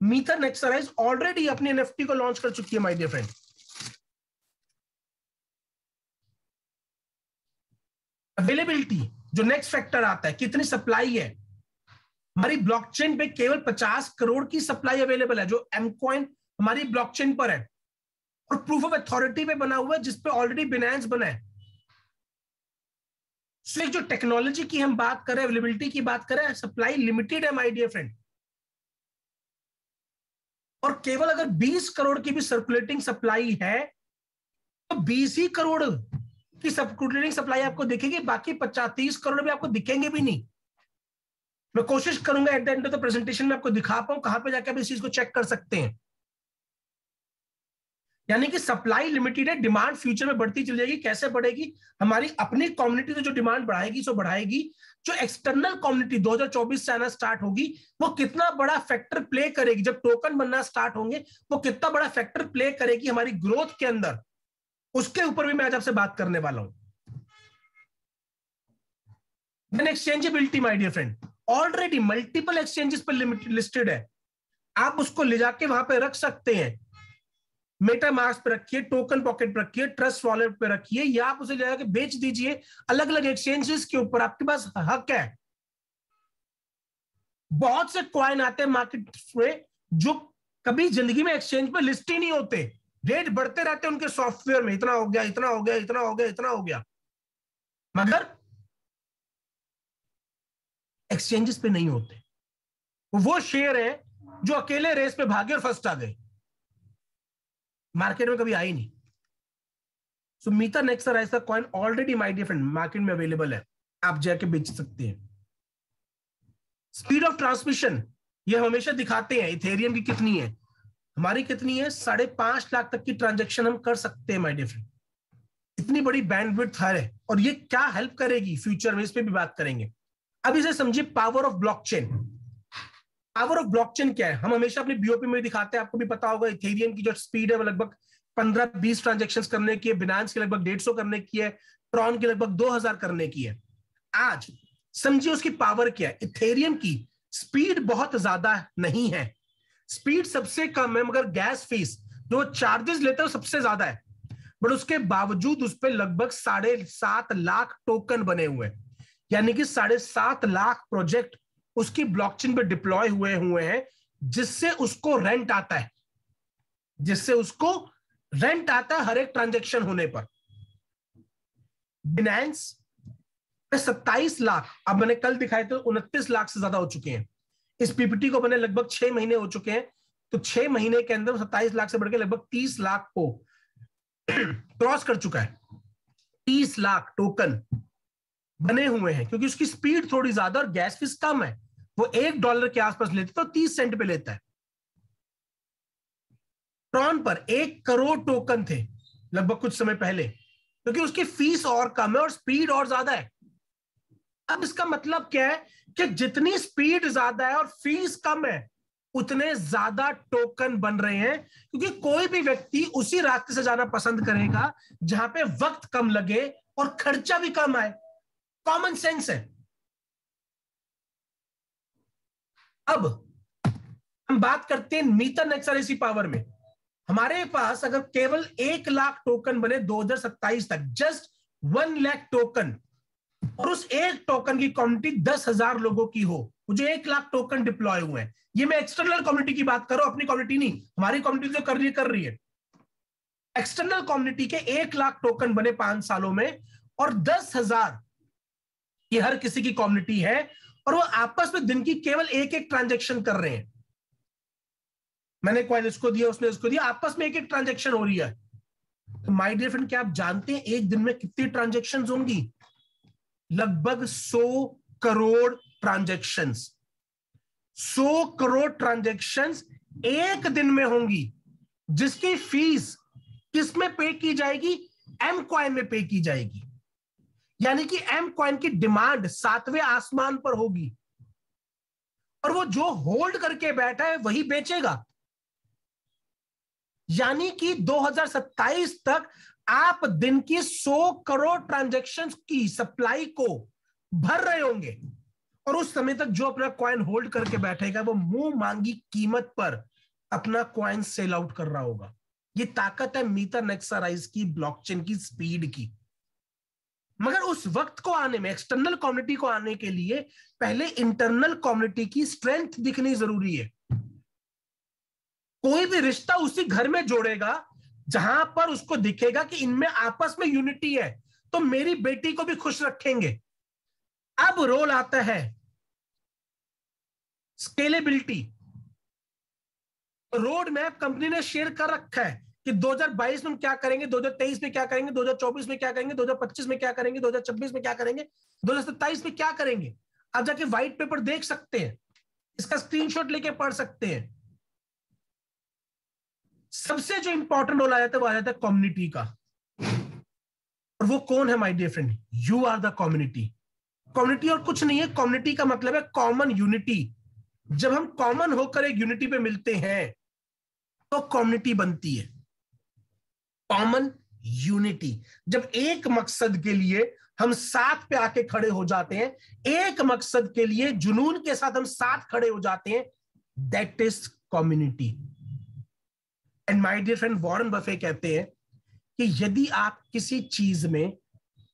मीथर नेक्सराइज ऑलरेडी अपनी NFT को लॉन्च कर चुकी है माय डियर फ्रेंड। अवेलेबिलिटी जो नेक्स्ट फैक्टर आता है, कितनी सप्लाई है। हमारी ब्लॉकचेन पे केवल 50 करोड़ की सप्लाई अवेलेबल है, जो एमकॉइन हमारी ब्लॉकचेन पर है और प्रूफ ऑफ अथॉरिटी पे बना हुआ है, जिसपे ऑलरेडी बिनांस बना है। सो जो टेक्नोलॉजी की हम बात करें, अवेलेबिलिटी की बात करें, सप्लाई लिमिटेड है माय डियर फ्रेंड। और केवल अगर 20 करोड़ की भी सर्कुलेटिंग सप्लाई है तो 20 ही करोड़ की सर्कुलेटिंग सप्लाई आपको दिखेगी, बाकी 30 करोड़ भी आपको दिखेंगे भी नहीं। मैं कोशिश करूंगा at the end of the presentation में आपको दिखा पाऊं कहां पे जाकर आप इस चीज को चेक कर सकते हैं। यानी कि सप्लाई लिमिटेड है, डिमांड फ्यूचर में बढ़ती चली जाएगी। कैसे बढ़ेगी? हमारी अपनी कम्युनिटी तो जो डिमांड बढ़ाएगी सो बढ़ाएगी, जो एक्सटर्नल कम्युनिटी 2024 से आना स्टार्ट होगी वो कितना बड़ा फैक्टर प्ले करेगी, जब टोकन बनना स्टार्ट होंगे वो कितना बड़ा फैक्टर प्ले करेगी हमारी ग्रोथ के अंदर, उसके ऊपर भी मैं आज आपसे बात करने वाला हूं। Then exchangeability my dear friend, already multiple exchanges पर लिस्टेड है, आप उसको ले जाके वहां पे रख सकते हैं। मेटामास्क पे रखिए, टोकन पॉकेट पे रखिए, ट्रस्ट वॉलेट पे रखिए, या आप उसे ले जाके बेच दीजिए अलग अलग एक्सचेंजेस के ऊपर, आपके पास हक है। बहुत से कॉइन आते हैं मार्केट में जो कभी जिंदगी में एक्सचेंज पे लिस्ट ही नहीं होते, रेट बढ़ते रहते हैं उनके सॉफ्टवेयर में, इतना हो गया, इतना हो गया, इतना हो गया, इतना हो गया, मगर एक्सचेंजेस पे नहीं होते। वो शेयर है जो अकेले रेस पे भागे और फर्स्ट आ गए, मार्केट में कभी आई नहीं। सो मीथर नेक्सराइज का coin already my dear friend market में अवेलेबल है, आप जाके बेच सकते हैं। स्पीड ऑफ ट्रांसमिशन ये हमेशा दिखाते हैं इथेरियम की कितनी है, हमारी कितनी है, 5.5 लाख तक की ट्रांजैक्शन हम कर सकते हैं माय डियर फ्रेंड। इतनी बड़ी बैंडविड्थ है, और ये क्या हेल्प करेगी फ्यूचर में, इस पे भी बात करेंगे। अब इसे समझिए power of blockchain. Power of blockchain क्या है? हम हमेशा अपने बीओपी में दिखाते हैं, आपको भी पता होगा इथेरियम की जो स्पीड है वो लगभग 15-20 ट्रांजैक्शंस करने की है, बिनांस की लगभग 150 करने की है, ट्रॉन की लगभग 2000 करने की है। आज समझिए उसकी पावर क्या है। इथेरियम की स्पीड बहुत ज्यादा नहीं है, स्पीड सबसे कम है, मगर गैस फीस जो चार्जेस लेते हैं सबसे ज्यादा है, बट उसके बावजूद उस पर लगभग 7.5 लाख टोकन बने हुए हैं, यानी कि 7.5 लाख प्रोजेक्ट उसकी ब्लॉकचेन पे डिप्लॉय हुए हैं, जिससे उसको रेंट आता है, हर एक ट्रांजैक्शन होने पर। बिनांस पे 27 लाख, अब मैंने कल दिखाए थे 29 लाख से ज्यादा हो चुके हैं। इस पीपीटी को बने लगभग 6 महीने हो चुके हैं, तो 6 महीने के अंदर 27 लाख से बढ़ के लगभग 30 लाख को क्रॉस कर चुका है। 30 लाख टोकन बने हुए हैं, क्योंकि उसकी स्पीड थोड़ी ज्यादा और गैस फीस कम है। वो $1 के आसपास लेते तो 30 सेंट पे लेता है। ट्रॉन पर 1 करोड़ टोकन थे लगभग कुछ समय पहले, क्योंकि उसकी फीस और कम है और स्पीड और ज्यादा है। अब इसका मतलब क्या है कि जितनी स्पीड ज्यादा है और फीस कम है, उतने ज्यादा टोकन बन रहे हैं, क्योंकि कोई भी व्यक्ति उसी रास्ते से जाना पसंद करेगा जहां पे वक्त कम लगे और खर्चा भी कम आए। कॉमन सेंस है। अब हम बात करते हैं मीथर नेक्सराइज की पावर में। हमारे पास अगर केवल 1 लाख टोकन बने 2027 तक, जस्ट 1 लाख टोकन, और उस एक टोकन की कम्युनिटी 10,000 लोगों की हो, मुझे 1 लाख टोकन डिप्लॉय हुए हैं। ये मैं एक्सटर्नल कम्युनिटी की बात कर रहा हूं, अपनी कम्युनिटी नहीं। हमारी कम्युनिटी जो कर रही है। एक्सटर्नल कम्युनिटी के 1 लाख टोकन बने 5 सालों में, और 10,000 ये हर किसी की कम्युनिटी है, और वो आपस में दिन की केवल एक एक ट्रांजैक्शन कर रहे हैं। मैंने कॉइन इसको दिया, उसने इसको दिया, आपस में एक एक ट्रांजैक्शन हो रही है। तो माय डियर फ्रेंड, क्या आप जानते हैं एक दिन में कितनी ट्रांजैक्शंस होंगी? लगभग 100 करोड़ ट्रांजैक्शंस। 100 करोड़ ट्रांजैक्शंस एक दिन में होंगी, जिसकी फीस किसमें पे की जाएगी? एम कॉइन में पे की जाएगी। यानी कि एम कॉइन की डिमांड 7वें आसमान पर होगी, और वो जो होल्ड करके बैठा है वही बेचेगा। यानी कि 2027 तक आप दिन की 100 करोड़ ट्रांजैक्शंस की सप्लाई को भर रहे होंगे, और उस समय तक जो अपना कॉइन होल्ड करके बैठेगा वो मुंह मांगी कीमत पर अपना कॉइन सेल आउट कर रहा होगा। ये ताकत है मीटर नेक्सराइज की, ब्लॉकचेन की, स्पीड की। मगर उस वक्त को आने में, एक्सटर्नल कम्युनिटी को आने के लिए पहले इंटरनल कम्युनिटी की स्ट्रेंथ दिखनी जरूरी है। कोई भी रिश्ता उसी घर में जोड़ेगा जहां पर उसको दिखेगा कि इनमें आपस में यूनिटी है, तो मेरी बेटी को भी खुश रखेंगे। अब रोल आता है स्केलेबिलिटी। रोड मैप कंपनी ने शेयर कर रखा है कि 2022 में हम क्या करेंगे, 2023 में क्या करेंगे, 2024 में क्या करेंगे, 2025 में क्या करेंगे, 2026 में क्या करेंगे, 2027 में क्या करेंगे। आप जाके व्हाइट पेपर देख सकते हैं, इसका स्क्रीनशॉट लेके पढ़ सकते हैं। सबसे जो इंपॉर्टेंट रोल आ जाता है वो आ जाता है कम्युनिटी का। और वो कौन है my dear friend? You are the community. Community और कुछ नहीं है, कम्युनिटी का मतलब है कॉमन यूनिटी। जब हम कॉमन होकर एक यूनिटी पे मिलते हैं तो कम्युनिटी बनती है। कॉमन यूनिटी, जब एक मकसद के लिए हम साथ पे आके खड़े हो जाते हैं, एक मकसद के लिए जुनून के साथ हम साथ खड़े हो जाते हैं, that is community. And my dear friend, Warren Buffett कहते हैं कि यदि आप किसी चीज में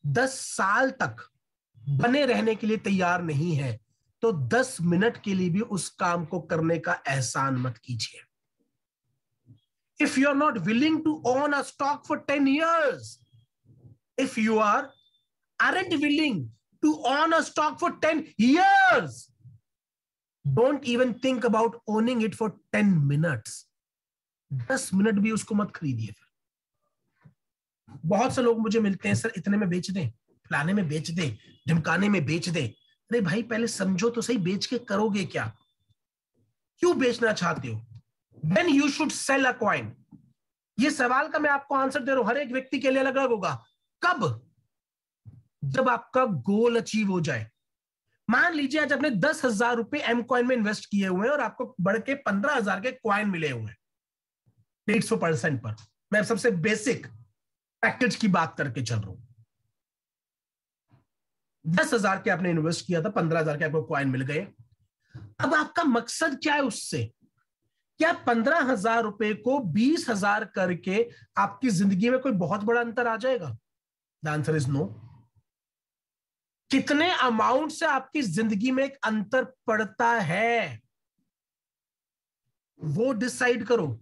10 साल तक बने रहने के लिए तैयार नहीं है तो 10 मिनट के लिए भी उस काम को करने का एहसान मत कीजिए। If you are not willing to own a stock for 10 years, if you aren't willing to own a stock for 10 years, don't even think about owning it for 10 minutes. 10 minute भी उसको मत खरीदिए। फिर बहुत से लोग मुझे मिलते हैं, सर इतने में बेच दें, फलाने में बेच दें, ढिमकाने में बेच दें। अरे भाई पहले समझो तो सही, बेच के करोगे क्या? क्यों बेचना चाहते हो? When you should sell a coin? ये सवाल का मैं आपको आंसर दे रहा हूं, हर एक व्यक्ति के लिए अलग अलग होगा। कब? जब आपका गोल अचीव हो जाए। मान लीजिए आज आपने 10,000 रुपए एम कॉइन में इन्वेस्ट किए हुए हैं और आपको बढ़ के 15,000 के कॉइन मिले हुए हैं 150% पर। मैं सबसे बेसिक पैकेज की बात करके चल रहा हूं। 10,000 के आपने इन्वेस्ट किया था, 15,000 के आपको कॉइन मिल गए। अब आपका मकसद क्या है उससे? क्या 15,000 रुपए को 20,000 करके आपकी जिंदगी में कोई बहुत बड़ा अंतर आ जाएगा? The answer is no. कितने अमाउंट से आपकी जिंदगी में एक अंतर पड़ता है वो डिसाइड करो।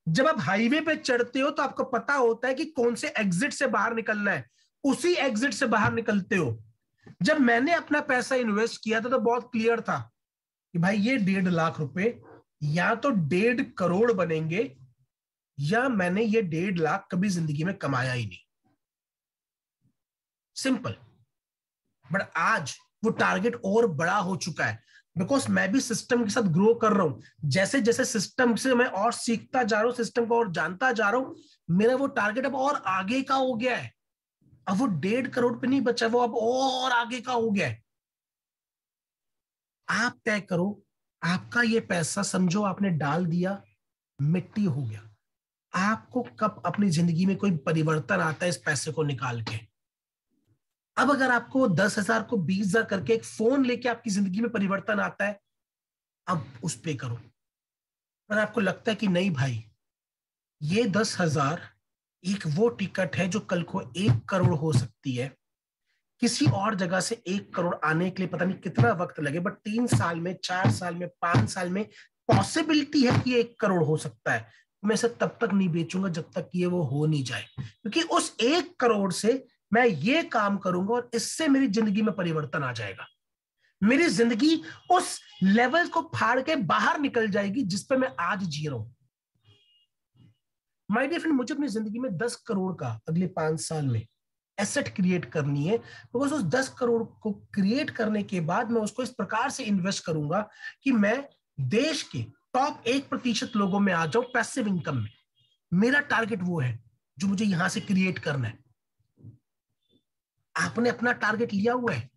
जब आप हाईवे पे चढ़ते हो तो आपको पता होता है कि कौन से एग्जिट से बाहर निकलना है, उसी एग्जिट से बाहर निकलते हो। जब मैंने अपना पैसा इन्वेस्ट किया था तो बहुत क्लियर था कि भाई ये 1.5 लाख रुपए या तो 1.5 करोड़ बनेंगे या मैंने ये 1.5 लाख कभी जिंदगी में कमाया ही नहीं। सिंपल। बट आज वो टारगेट और बड़ा हो चुका है, बिकॉज मैं भी सिस्टम के साथ ग्रो कर रहा हूं। जैसे जैसे सिस्टम से मैं और सीखता जा रहा हूं, सिस्टम को और जानता जा रहा हूं, मेरा वो टारगेट अब और आगे का हो गया है। अब वो 1.5 करोड़ पे नहीं बचा, वो अब और आगे का हो गया है। आप तय करो, आपका ये पैसा समझो आपने डाल दिया, मिट्टी हो गया। आपको कब अपनी जिंदगी में कोई परिवर्तन आता है इस पैसे को निकाल के? अब अगर आपको 10,000 को 20,000 करके एक फोन लेके आपकी जिंदगी में परिवर्तन आता है, अब उस पे करो। अगर आपको लगता है कि नहीं भाई ये 10,000 एक वो टिकट है जो कल को 1 करोड़ हो सकती है, किसी और जगह से 1 करोड़ आने के लिए पता नहीं कितना वक्त लगे, बट 3 साल में, 4 साल में, 5 साल में पॉसिबिलिटी है कि 1 करोड़ हो सकता है, मैं इसे तब तक नहीं बेचूंगा जब तक ये वो हो नहीं जाए। क्योंकि उस 1 करोड़ से मैं ये काम करूंगा और इससे मेरी जिंदगी में परिवर्तन आ जाएगा। मेरी जिंदगी उस लेवल को फाड़ के बाहर निकल जाएगी जिस पे मैं आज जी रहा हूं। माय डियर फ्रेंड, मुझे अपनी जिंदगी में 10 करोड़ का अगले 5 साल में एसेट क्रिएट करनी है। तो बस उस 10 करोड़ को क्रिएट करने के बाद मैं उसको इस प्रकार से इन्वेस्ट करूंगा कि मैं देश के टॉप 1% लोगों में आ जाऊं पैसिव इनकम में। मेरा टारगेट वो है जो मुझे यहां से क्रिएट करना है। आपने अपना टारगेट लिया हुआ है।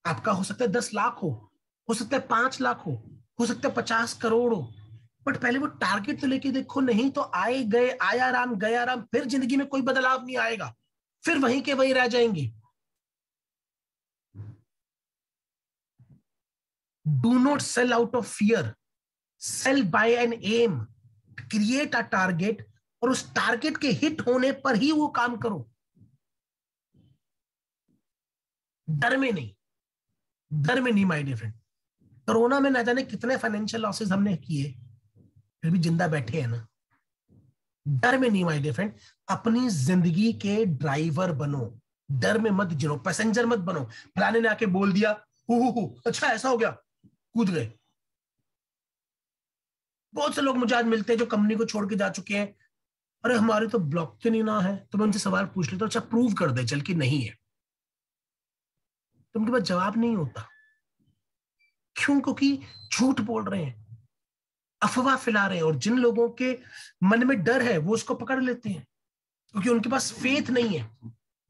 आपका हो सकता है 10 लाख हो सकता है 5 लाख हो सकता है 50 करोड़ हो, बट पहले वो टारगेट तो लेके देखो। नहीं तो आए गए, आया राम गया राम, फिर जिंदगी में कोई बदलाव नहीं आएगा, फिर वहीं के वहीं रह जाएंगे। Do not sell out of fear, sell by an aim. Create a target और उस टारगेट के हिट होने पर ही वो काम करो, डर में नहीं। डर में नहीं माय डियर फ्रेंड। कोरोना में ना जाने कितने फाइनेंशियल लॉसेस हमने किए, फिर भी जिंदा बैठे हैं ना। डर में नहीं माय डियर फ्रेंड। अपनी जिंदगी के ड्राइवर बनो, डर में मत जिनो, पैसेंजर मत बनो। फलाने ने आके बोल दिया हु अच्छा ऐसा हो गया, कूद गए। बहुत से लोग मुझे आज मिलते हैं जो कंपनी को छोड़ के जा चुके हैं। अरे हमारे तो ब्लॉक क्यों नहीं ना है? तो मैं उनसे सवाल पूछ लेता हूं, अच्छा प्रूव कर दे चल कि नहीं है। तो उनके पास जवाब नहीं होता। क्यों? क्योंकि झूठ बोल रहे हैं, अफवाह फैला रहे हैं, और जिन लोगों के मन में डर है वो उसको पकड़ लेते हैं, क्योंकि उनके पास फेथ नहीं है,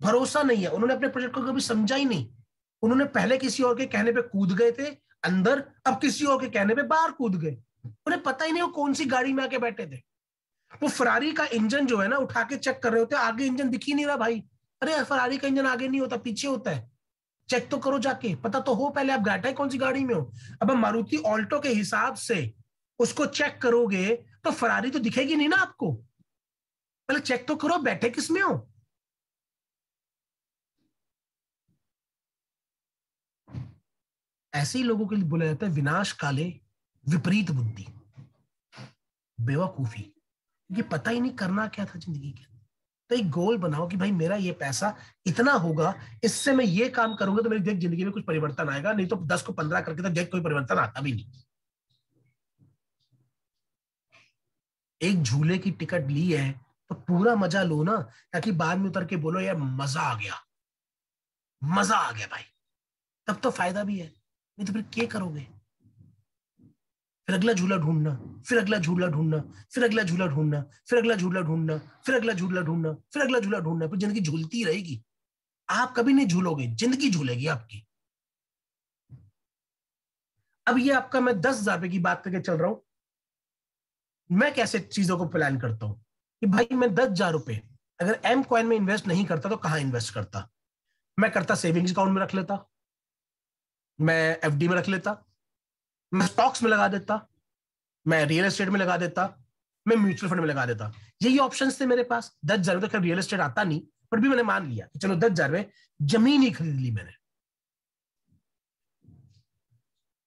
भरोसा नहीं है। उन्होंने अपने प्रोजेक्ट को कभी समझा ही नहीं। उन्होंने पहले किसी और के कहने पे कूद गए थे अंदर, अब किसी और के कहने पे बाहर कूद गए। उन्हें पता ही नहीं वो कौन सी गाड़ी में आके बैठे थे। वो फरारी का इंजन जो है ना, उठा के चेक कर रहे होते, आगे इंजन दिख ही नहीं रहा भाई। अरे फरारी का इंजन आगे नहीं होता, पीछे होता है। चेक तो करो जाके, पता तो हो पहले आप बैठे कौन सी गाड़ी में हो। अब हम मारुति ऑल्टो के हिसाब से उसको चेक करोगे तो फरारी तो दिखेगी नहीं ना आपको। पहले चेक तो करो बैठे किस में हो। ऐसे ही लोगों के लिए बोला जाता है विनाश काले विपरीत बुद्धि, बेवकूफी। ये पता ही नहीं करना क्या था जिंदगी के। तो एक गोल बनाओ कि भाई मेरा ये पैसा इतना होगा, इससे मैं ये काम करूंगा तो मेरी देख जिंदगी में कुछ परिवर्तन आएगा। नहीं तो 10 को 15 करके तो देख कोई परिवर्तन आता भी नहीं। एक झूले की टिकट ली है तो पूरा मजा लो ना, ताकि बाद में उतर के बोलो यार मजा आ गया, मजा आ गया भाई, तब तो फायदा भी है। नहीं तो फिर क्या करोगे? फिर अगला झूला ढूंढना, फिर अगला झूला ढूंढना, फिर अगला झूला ढूंढना, फिर अगला झूला ढूंढना, फिर अगला झूला ढूंढना, फिर अगला झूला ढूंढना। फिर जिंदगी झूलती रहेगी। आप कभी नहीं झूलोगे, जिंदगी झूलेगी आपकी। अब ये आपका मैं 10,000 रुपए की बात करके चल रहा हूं। मैं कैसे चीजों को प्लान करता हूं कि भाई मैं 10,000 रुपए अगर एम कॉइन में इन्वेस्ट नहीं करता तो कहां इन्वेस्ट करता? मैं करता सेविंग्स अकाउंट में रख लेता, मैं एफडी में रख लेता, मैं स्टॉक्स में लगा देता, मैं रियल एस्टेट में लगा देता, मैं म्यूचुअल फंड में लगा देता। यही ऑप्शंस थे मेरे पास। 10,000 रुपए तक रियल एस्टेट आता नहीं, पर भी मैंने मान लिया कि चलो 10,000 रुपए जमीन ही खरीद ली मैंने।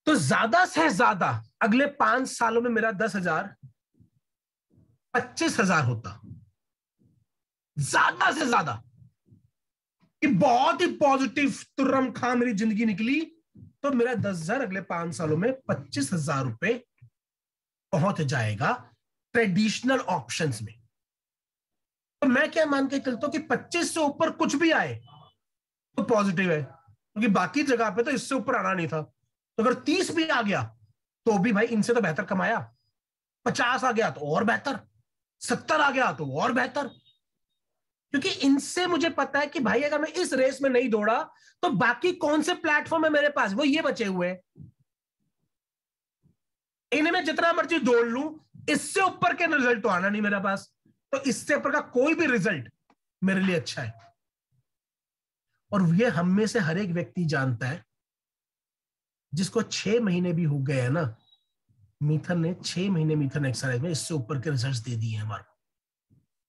तो ज्यादा से ज्यादा अगले 5 सालों में मेरा 10,000 25,000 होता, ज्यादा से ज्यादा। कि बहुत ही पॉजिटिव तुर्रम खां मेरी जिंदगी निकली तो मेरा 10,000 अगले 5 सालों में 25,000 रुपए पहुंच जाएगा ट्रेडिशनल ऑप्शंस में। तो मैं क्या मान के चलता हूं कि 25 से ऊपर कुछ भी आए तो पॉजिटिव है, क्योंकि बाकी जगह पे तो इससे ऊपर आना नहीं था। तो अगर 30 भी आ गया तो भी भाई इनसे तो बेहतर कमाया, 50 आ गया तो और बेहतर, 70 आ गया तो और बेहतर। क्योंकि इनसे मुझे पता है कि भाई अगर मैं इस रेस में नहीं दौड़ा तो बाकी कौन से प्लेटफॉर्म है मेरे पास, वो ये बचे हुए हैं। इन्हें मैं जितना मर्जी दौड़ लूं, इससे ऊपर के रिजल्ट तो आना नहीं मेरे पास। तो इससे ऊपर का कोई भी रिजल्ट मेरे लिए अच्छा है। और ये हम में से हर एक व्यक्ति जानता है जिसको 6 महीने भी हो गए हैं ना, मीथन ने 6 महीने मीथन एक्सरसाइज में इससे ऊपर के रिजल्ट्स दे दिए हैं हमारे।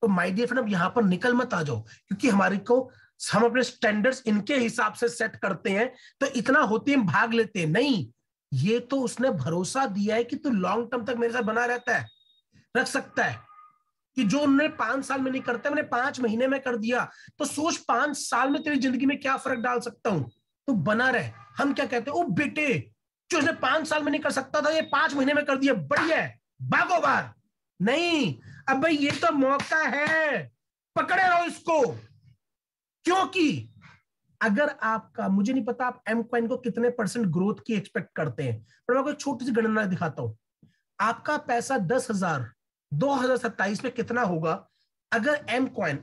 तो माय डियर फ्रेंड, अब यहां पर निकल मत आ जाओ, क्योंकि हमारे को हम अपने स्टैंडर्ड्स इनके हिसाब से सेट करते हैं तो इतना होते हैं भाग लेते हैं। नहीं, ये तो उसने भरोसा दिया है कि तू लॉन्ग टर्म तक मेरे साथ बना रहता है, रख सकता है। कि जो उन्होंने 5 साल में नहीं करता मैंने 5 महीने में कर दिया, तो सोच 5 साल में तेरी जिंदगी में क्या फर्क डाल सकता हूं। तो बना रहे। हम क्या कहते हैं, ओ बेटे जो इसने 5 साल में नहीं कर सकता था ये 5 महीने में कर दिया, बढ़िया है, भागो बाहर। नहीं, अब भाई ये तो मौका है, पकड़े रहो इसको। क्योंकि अगर आपका, मुझे नहीं पता आप एम कॉइन को कितने % ग्रोथ की एक्सपेक्ट करते हैं, पर मैं आपको एक छोटी सी गणना दिखाता हूं। आपका पैसा 10,000 2027 में कितना होगा अगर एम कॉइन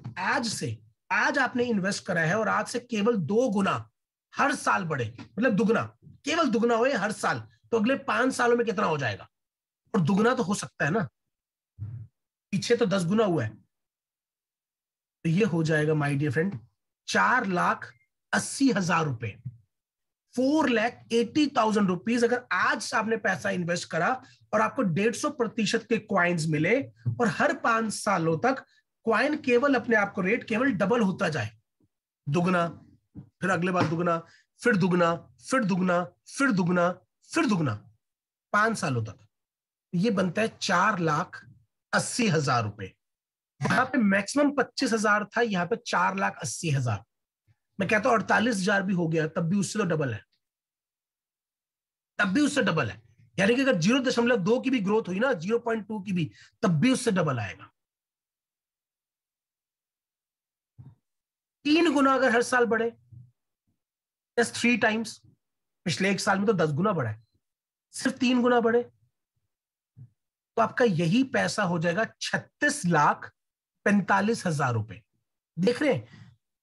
आज आपने इन्वेस्ट करा है और आज से केवल 2 गुना हर साल बढ़े, मतलब दुगना, केवल दुगना हुए हर साल, तो अगले 5 सालों में कितना हो जाएगा? और दुगना तो हो सकता है ना, पीछे तो 10 गुना हुआ है, तो ये हो जाएगा माय डियर फ्रेंड 4,80,000 रुपए, 4,80,000 रुपीज। अगर आज आपने पैसा इन्वेस्ट करा और आपको 150% के क्वाइंस मिले और हर 5 सालों तक क्वाइन केवल अपने आप को रेट केवल डबल होता जाए, दुगना, फिर अगले बार दुगना, फिर दुगना, फिर दुगना, फिर दुगना, फिर दुगना, 5 सालों तक, ये बनता है 4,80,000 रुपए। यहां पे मैक्सिमम 25,000 था, यहां पे 4,80,000। मैं कहता हूं 48,000 भी हो गया, तब भी उससे तो डबल है, तब भी उससे डबल है। यानी कि अगर 0.2 की भी ग्रोथ हुई ना, 0.2 की भी, तब भी उससे डबल आएगा। 3 गुना अगर हर साल बढ़े, जस्ट 3 टाइम्स, पिछले 1 साल में तो 10 गुना बढ़ा है, सिर्फ 3 गुना बढ़े तो आपका यही पैसा हो जाएगा 36,45,000 रुपए। देख रहे हैं,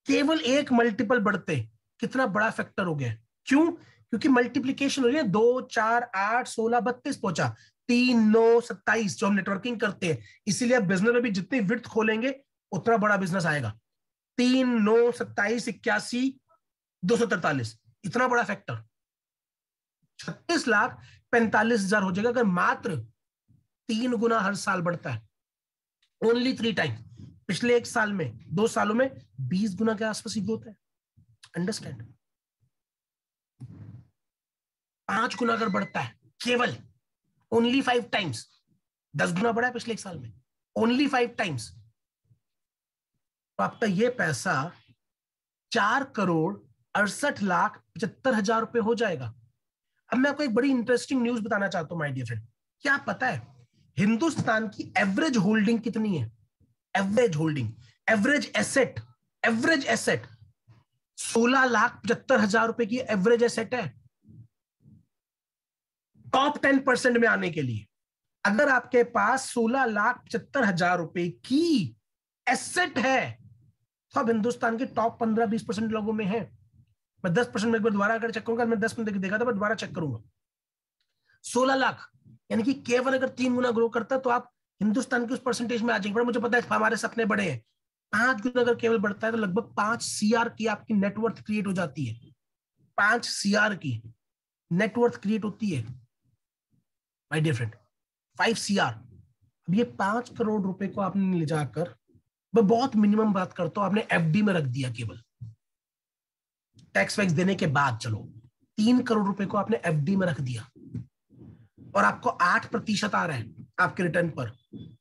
केवल एक मल्टीपल बढ़ते कितना बड़ा फैक्टर हो गया। क्यों? क्योंकि मल्टीप्लीकेशन हो रही है, 2, 4, 8, 16, 32 पहुंचा, 3, 9, 27 जो हम नेटवर्किंग करते हैं। इसीलिए आप बिजनेस में भी जितनी विड्थ खोलेंगे उतना बड़ा बिजनेस आएगा। 3, 9, 27, 81, 243, इतना बड़ा फैक्टर 36,45,000 हो जाएगा अगर मात्र 3 गुना हर साल बढ़ता है, ओनली 3 टाइम्स। पिछले 1 साल में, 2 सालों में 20 गुना के आसपास ही ग्रोथ है। अंडरस्टैंड? 5 गुना अगर बढ़ता है, केवल ओनली 5 टाइम्स, 10 गुना बढ़ा है पिछले 1 साल में, ओनली 5 टाइम्स, तो आपका ये पैसा 4,68,75,000 रुपए हो जाएगा। अब मैं आपको एक बड़ी इंटरेस्टिंग न्यूज बताना चाहता हूं माय डियर फ्रेंड। क्या पता है हिंदुस्तान की एवरेज होल्डिंग कितनी है? एवरेज होल्डिंग, एवरेज एसेट 16,75,000 रुपए की एवरेज एसेट है। टॉप 10% में आने के लिए अगर आपके पास 16,75,000 रुपए की एसेट है तो अब हिंदुस्तान के टॉप 15-20% लोगों में है। मैं 10% में एक बार दोबारा अगर चेक करूंगा, मैं 10 मिनट देखा था, मैं दोबारा चेक करूंगा, 16 लाख, यानी कि केवल अगर 3 गुना ग्रो करता है तो आप हिंदुस्तान के उस परसेंटेज में आ जाएंगे। मुझे पता है हमारे सपने बड़े हैं, 5 गुना अगर केवल बढ़ता है तो लगभग 5 CR की आपकी नेटवर्थ क्रिएट हो जाती है। 5 CR की नेटवर्थ क्रिएट होती है माय डियर फ्रेंड, 5 CR। अब ये 5 करोड़ रुपए को आपने ले जाकर, मैं बहुत मिनिमम बात करता हूं, आपने FD में रख दिया, केवल टैक्स वैक्स देने के बाद, चलो 3 करोड़ रुपए को आपने FD में रख दिया और आपको 8% आ रहा है आपके रिटर्न पर,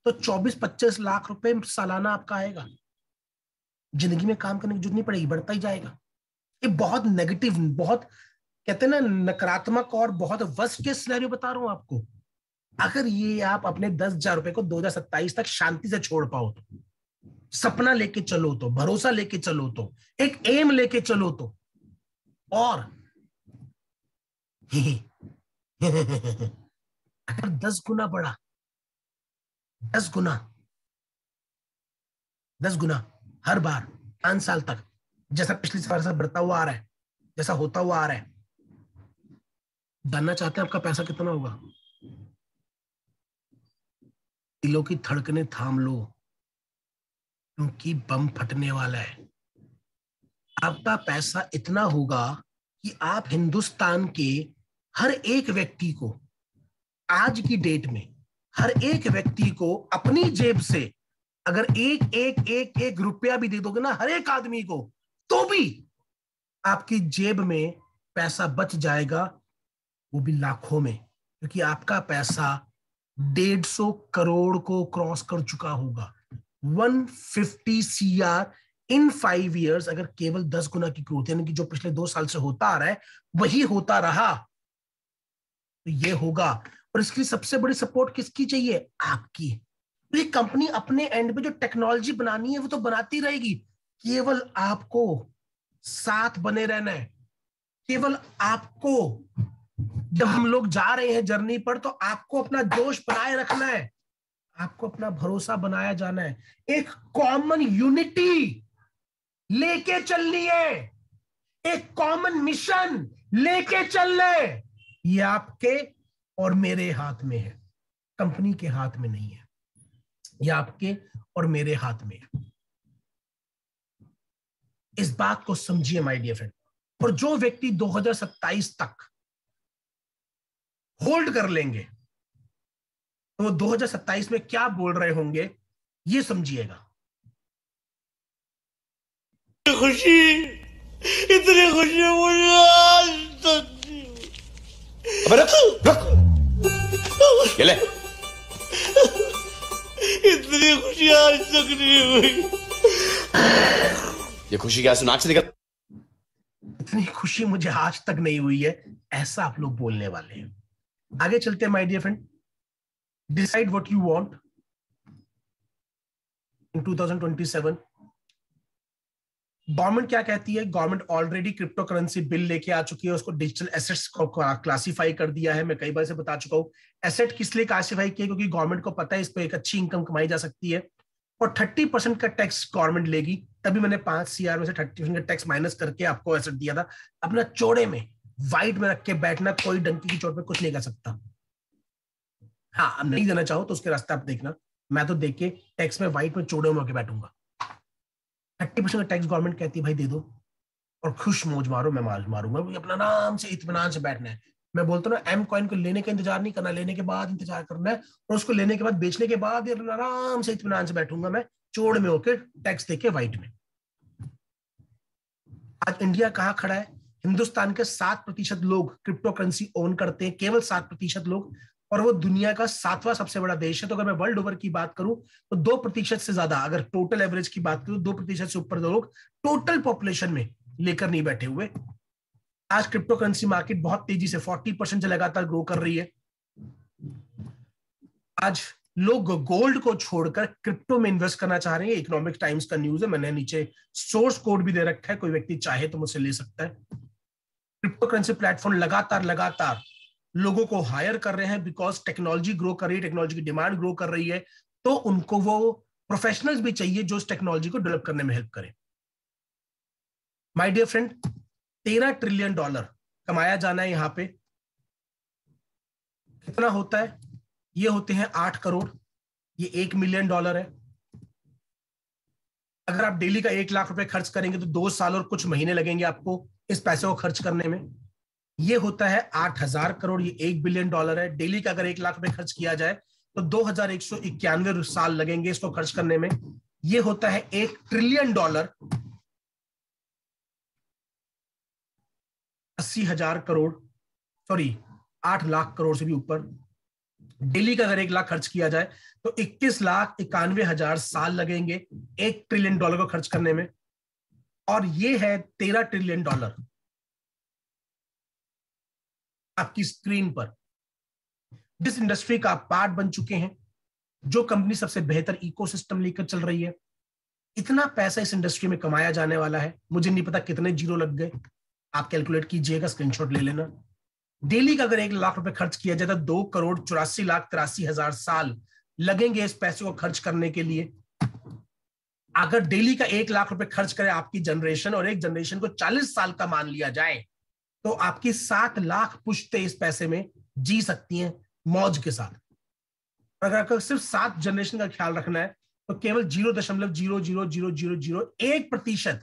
तो 24-25 लाख रुपए सालाना आपका आएगा। जिंदगी में काम करने की जरूरत नहीं पड़ेगी, बढ़ता ही जाएगा। ये बहुत नेगेटिव, बहुत कहते हैं ना नकारात्मक और बहुत वर्स्ट केस सिनेरियो बता रहा हूं आपको। अगर ये आप अपने 10,000 रुपए को 2027 तक शांति से छोड़ पाओ, तो सपना लेके चलो, तो भरोसा लेके चलो, तो एक एम लेके चलो, तो और अगर 10 गुना बढ़ा, 10 गुना हर बार 5 साल तक, जैसा पिछली बार से बढ़ता हुआ आ रहा है, जैसा होता हुआ आ रहा है, जानना चाहते हैं आपका पैसा कितना होगा? दिलों की धड़कनें थाम लो, क्योंकि बम फटने वाला है। आपका पैसा इतना होगा कि आप हिंदुस्तान के हर एक व्यक्ति को, आज की डेट में हर एक व्यक्ति को अपनी जेब से अगर एक रुपया भी दे दोगे ना हर एक आदमी को, तो भी आपकी जेब में पैसा बच जाएगा, वो भी लाखों में, क्योंकि आपका पैसा 150 करोड़ को क्रॉस कर चुका होगा। 150 CR इन 5 years, अगर केवल 10 गुना की ग्रोथ, यानी कि जो पिछले 2 साल से होता आ रहा है वही होता रहा, तो ये होगा, और इसके लिए सबसे बड़ी सपोर्ट किसकी चाहिए? आपकी। तो ये कंपनी अपने एंड पे जो टेक्नोलॉजी बनानी है वो तो बनाती रहेगी, केवल आपको साथ बने रहना है। केवल आपको, जब हम लोग जा रहे हैं जर्नी पर, तो आपको अपना जोश बनाए रखना है, आपको अपना भरोसा बनाया जाना है, एक कॉमन यूनिटी लेके चलनी है, एक कॉमन मिशन लेके चलना है। ये आपके और मेरे हाथ में है, कंपनी के हाथ में नहीं है। ये आपके और मेरे हाथ में है। इस बात को समझिए माय डियर फ्रेंड। और जो व्यक्ति 2027 तक होल्ड कर लेंगे तो वो 2027 में क्या बोल रहे होंगे ये समझिएगा। खुशी, इतनी खुशी मुझे आज तक नहीं हुई। अबे रख ये ले। इतनी खुशी आज तक नहीं हुई। ये खुशी क्या नाक से निकल? इतनी खुशी मुझे आज तक नहीं हुई है, ऐसा आप लोग बोलने वाले हैं। आगे चलते हैं my dear friend. Decide what you want in 2027। Government क्या कहती है? Government already crypto currency bill लेके आ चुकी है, उसको डिजिटल एसेट्स को क्लासिफाई कर दिया है। मैं कई बार से बता चुका हूं। एसेट किस लिए क्लासिफाई किया? क्योंकि गवर्नमेंट को पता है इस पे एक अच्छी इनकम कमाई जा सकती है, और 30% का टैक्स गवर्नमेंट लेगी। तभी मैंने 5 CR में से 30% का टैक्स माइनस करके आपको एसेट दिया था। अपना चौड़े में वाइट में रख के बैठना, कोई डंकी की चोट पे कुछ नहीं कर सकता। हाँ, अब नहीं देना चाहो तो उसके रास्ते आप देखना, मैं तो देख के टैक्स में वाइट में चौड़े में होकर बैठूंगा। 30% का टैक्स गवर्नमेंट कहती है भाई दे दो और खुश मौज मारो, मैं मारूंगा। अपना आराम से इत्मीनान से बैठना है। मैं बोलता हूँ ना, एम कॉइन को लेने का इंतजार नहीं करना, लेने के बाद इंतजार करना है, और उसको लेने के बाद बेचने के बाद आराम से इत्मीनान से बैठूंगा मैं चौड़ में होकर, टैक्स देके वाइट में। आज इंडिया कहाँ खड़ा है? हिंदुस्तान के 7% लोग क्रिप्टो करेंसी ओन करते हैं, केवल 7% लोग, और वो दुनिया का 7वां सबसे बड़ा देश है। तो अगर मैं वर्ल्ड ओवर की बात करूं तो 2% से ज्यादा, अगर टोटल एवरेज की बात करूं, 2% से ऊपर लोग टोटल पॉपुलेशन में लेकर नहीं बैठे हुए। आज क्रिप्टो करेंसी मार्केट बहुत तेजी से 40% से लगातार ग्रो कर रही है। आज लोग गोल्ड को छोड़कर क्रिप्टो में इन्वेस्ट करना चाह रहे हैं। इकोनॉमिक टाइम्स का न्यूज है, मैंने नीचे सोर्स कोड भी दे रखा है, कोई व्यक्ति चाहे तो मुझसे ले सकता है। क्रिप्टो करेंसी प्लेटफॉर्म लगातार लोगों को हायर कर रहे हैं, बिकॉज टेक्नोलॉजी ग्रो कर रही है, टेक्नोलॉजी की डिमांड ग्रो कर रही है, तो उनको वो प्रोफेशनल्स भी चाहिए जो इस टेक्नोलॉजी को डेवलप करने में हेल्प करें। माय डियर फ्रेंड, $13 ट्रिलियन कमाया जाना है। यहां पे कितना होता है? ये होते हैं 8 करोड़, ये $1 मिलियन है। अगर आप डेली का 1 लाख रुपए खर्च करेंगे तो 2 साल और कुछ महीने लगेंगे आपको इस पैसे को खर्च करने में। ये होता है 8,000 करोड़, ये $1 बिलियन है। डेली का अगर 1 लाख रुपए खर्च किया जाए तो 2191 साल लगेंगे इसको खर्च करने में। ये होता है $1 ट्रिलियन, 80,000 करोड़, सॉरी 8 लाख करोड़ से भी ऊपर। डेली का अगर 1 लाख खर्च किया जाए तो 21,91,000 साल लगेंगे $1 ट्रिलियन को खर्च करने में। और ये है $13 ट्रिलियन आपकी स्क्रीन पर। जिस इंडस्ट्री का आप पार्ट बन चुके हैं, जो कंपनी सबसे बेहतर इकोसिस्टम लेकर चल रही है, इतना पैसा इस इंडस्ट्री में कमाया जाने वाला है। मुझे नहीं पता कितने जीरो लग गए, आप कैलकुलेट कीजिएगा, स्क्रीनशॉट ले लेना। डेली का अगर 1 लाख रुपए खर्च किया जाए तो 2,84,83,000 साल लगेंगे इस पैसे को खर्च करने के लिए। अगर डेली का 1 लाख रुपए खर्च करे आपकी जनरेशन, और एक जनरेशन को 40 साल का मान लिया जाए, तो आपकी 7 लाख पुश्ते इस पैसे में जी सकती हैं मौज के साथ। अगर आपको सिर्फ 7 जनरेशन का ख्याल रखना है तो केवल 0.00001%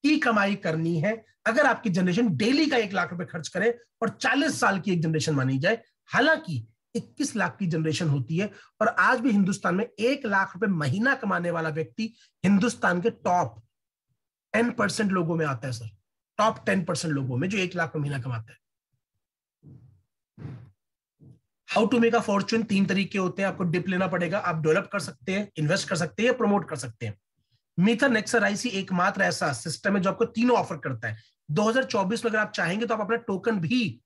की कमाई करनी है अगर आपकी जनरेशन डेली का 1 लाख रुपए खर्च करे और 40 साल की एक जनरेशन मानी जाए। हालांकि 21 लाख की जनरेशन होती है, और आज भी हिंदुस्तान में 1 लाख रुपए महीना कमाने वाला व्यक्ति हिंदुस्तान के टॉप 10% लोगों में आता है सर। टॉप 10% लोगों में जो 1 लाख महीना कमाता है। How to make a fortune 3 तरीके होते हैं। आपको डिप लेना पड़ेगा, आप डेवलप कर सकते हैं, इन्वेस्ट कर सकते हैं, या प्रमोट कर सकते हैं। मीथर नेक्सर आईसी एकमात्र ऐसा सिस्टम है जो आपको तीनों ऑफर करता है। 2024 में अगर आप चाहेंगे तो आप अपना टोकन भी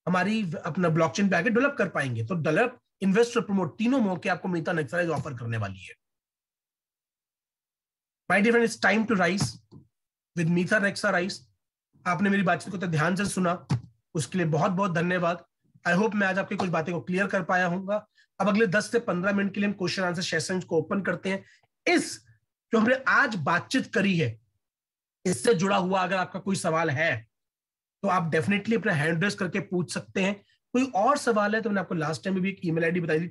हमारी अपना ब्लॉकचेन पे आके डेवलप कर पाएंगे। तो डेवलप, इन्वेस्ट और प्रमोट तीनों मौके आपको मीथा नेक्सा ऑफर करने वाली है। My dear friend, it's time to rise with मीथा नेक्सा राइज। आपने मेरी बातचीत को तो ध्यान से सुना, उसके लिए बहुत बहुत धन्यवाद। आई होप मैं आज आपकी कुछ बातें को क्लियर कर पाया हूँगा। अब अगले 10 से 15 मिनट के लिए हम क्वेश्चन आंसर सेशन को ओपन करते हैं। इस जो हमने आज बातचीत करी है इससे जुड़ा हुआ अगर आपका कोई सवाल है तो आप डेफिनेटली अपना हैंड रेज करके पूछ सकते हैं। कोई और सवाल है तो मैंने आपको लास्ट टाइम में भी एक ईमेल आईडी बताई थी,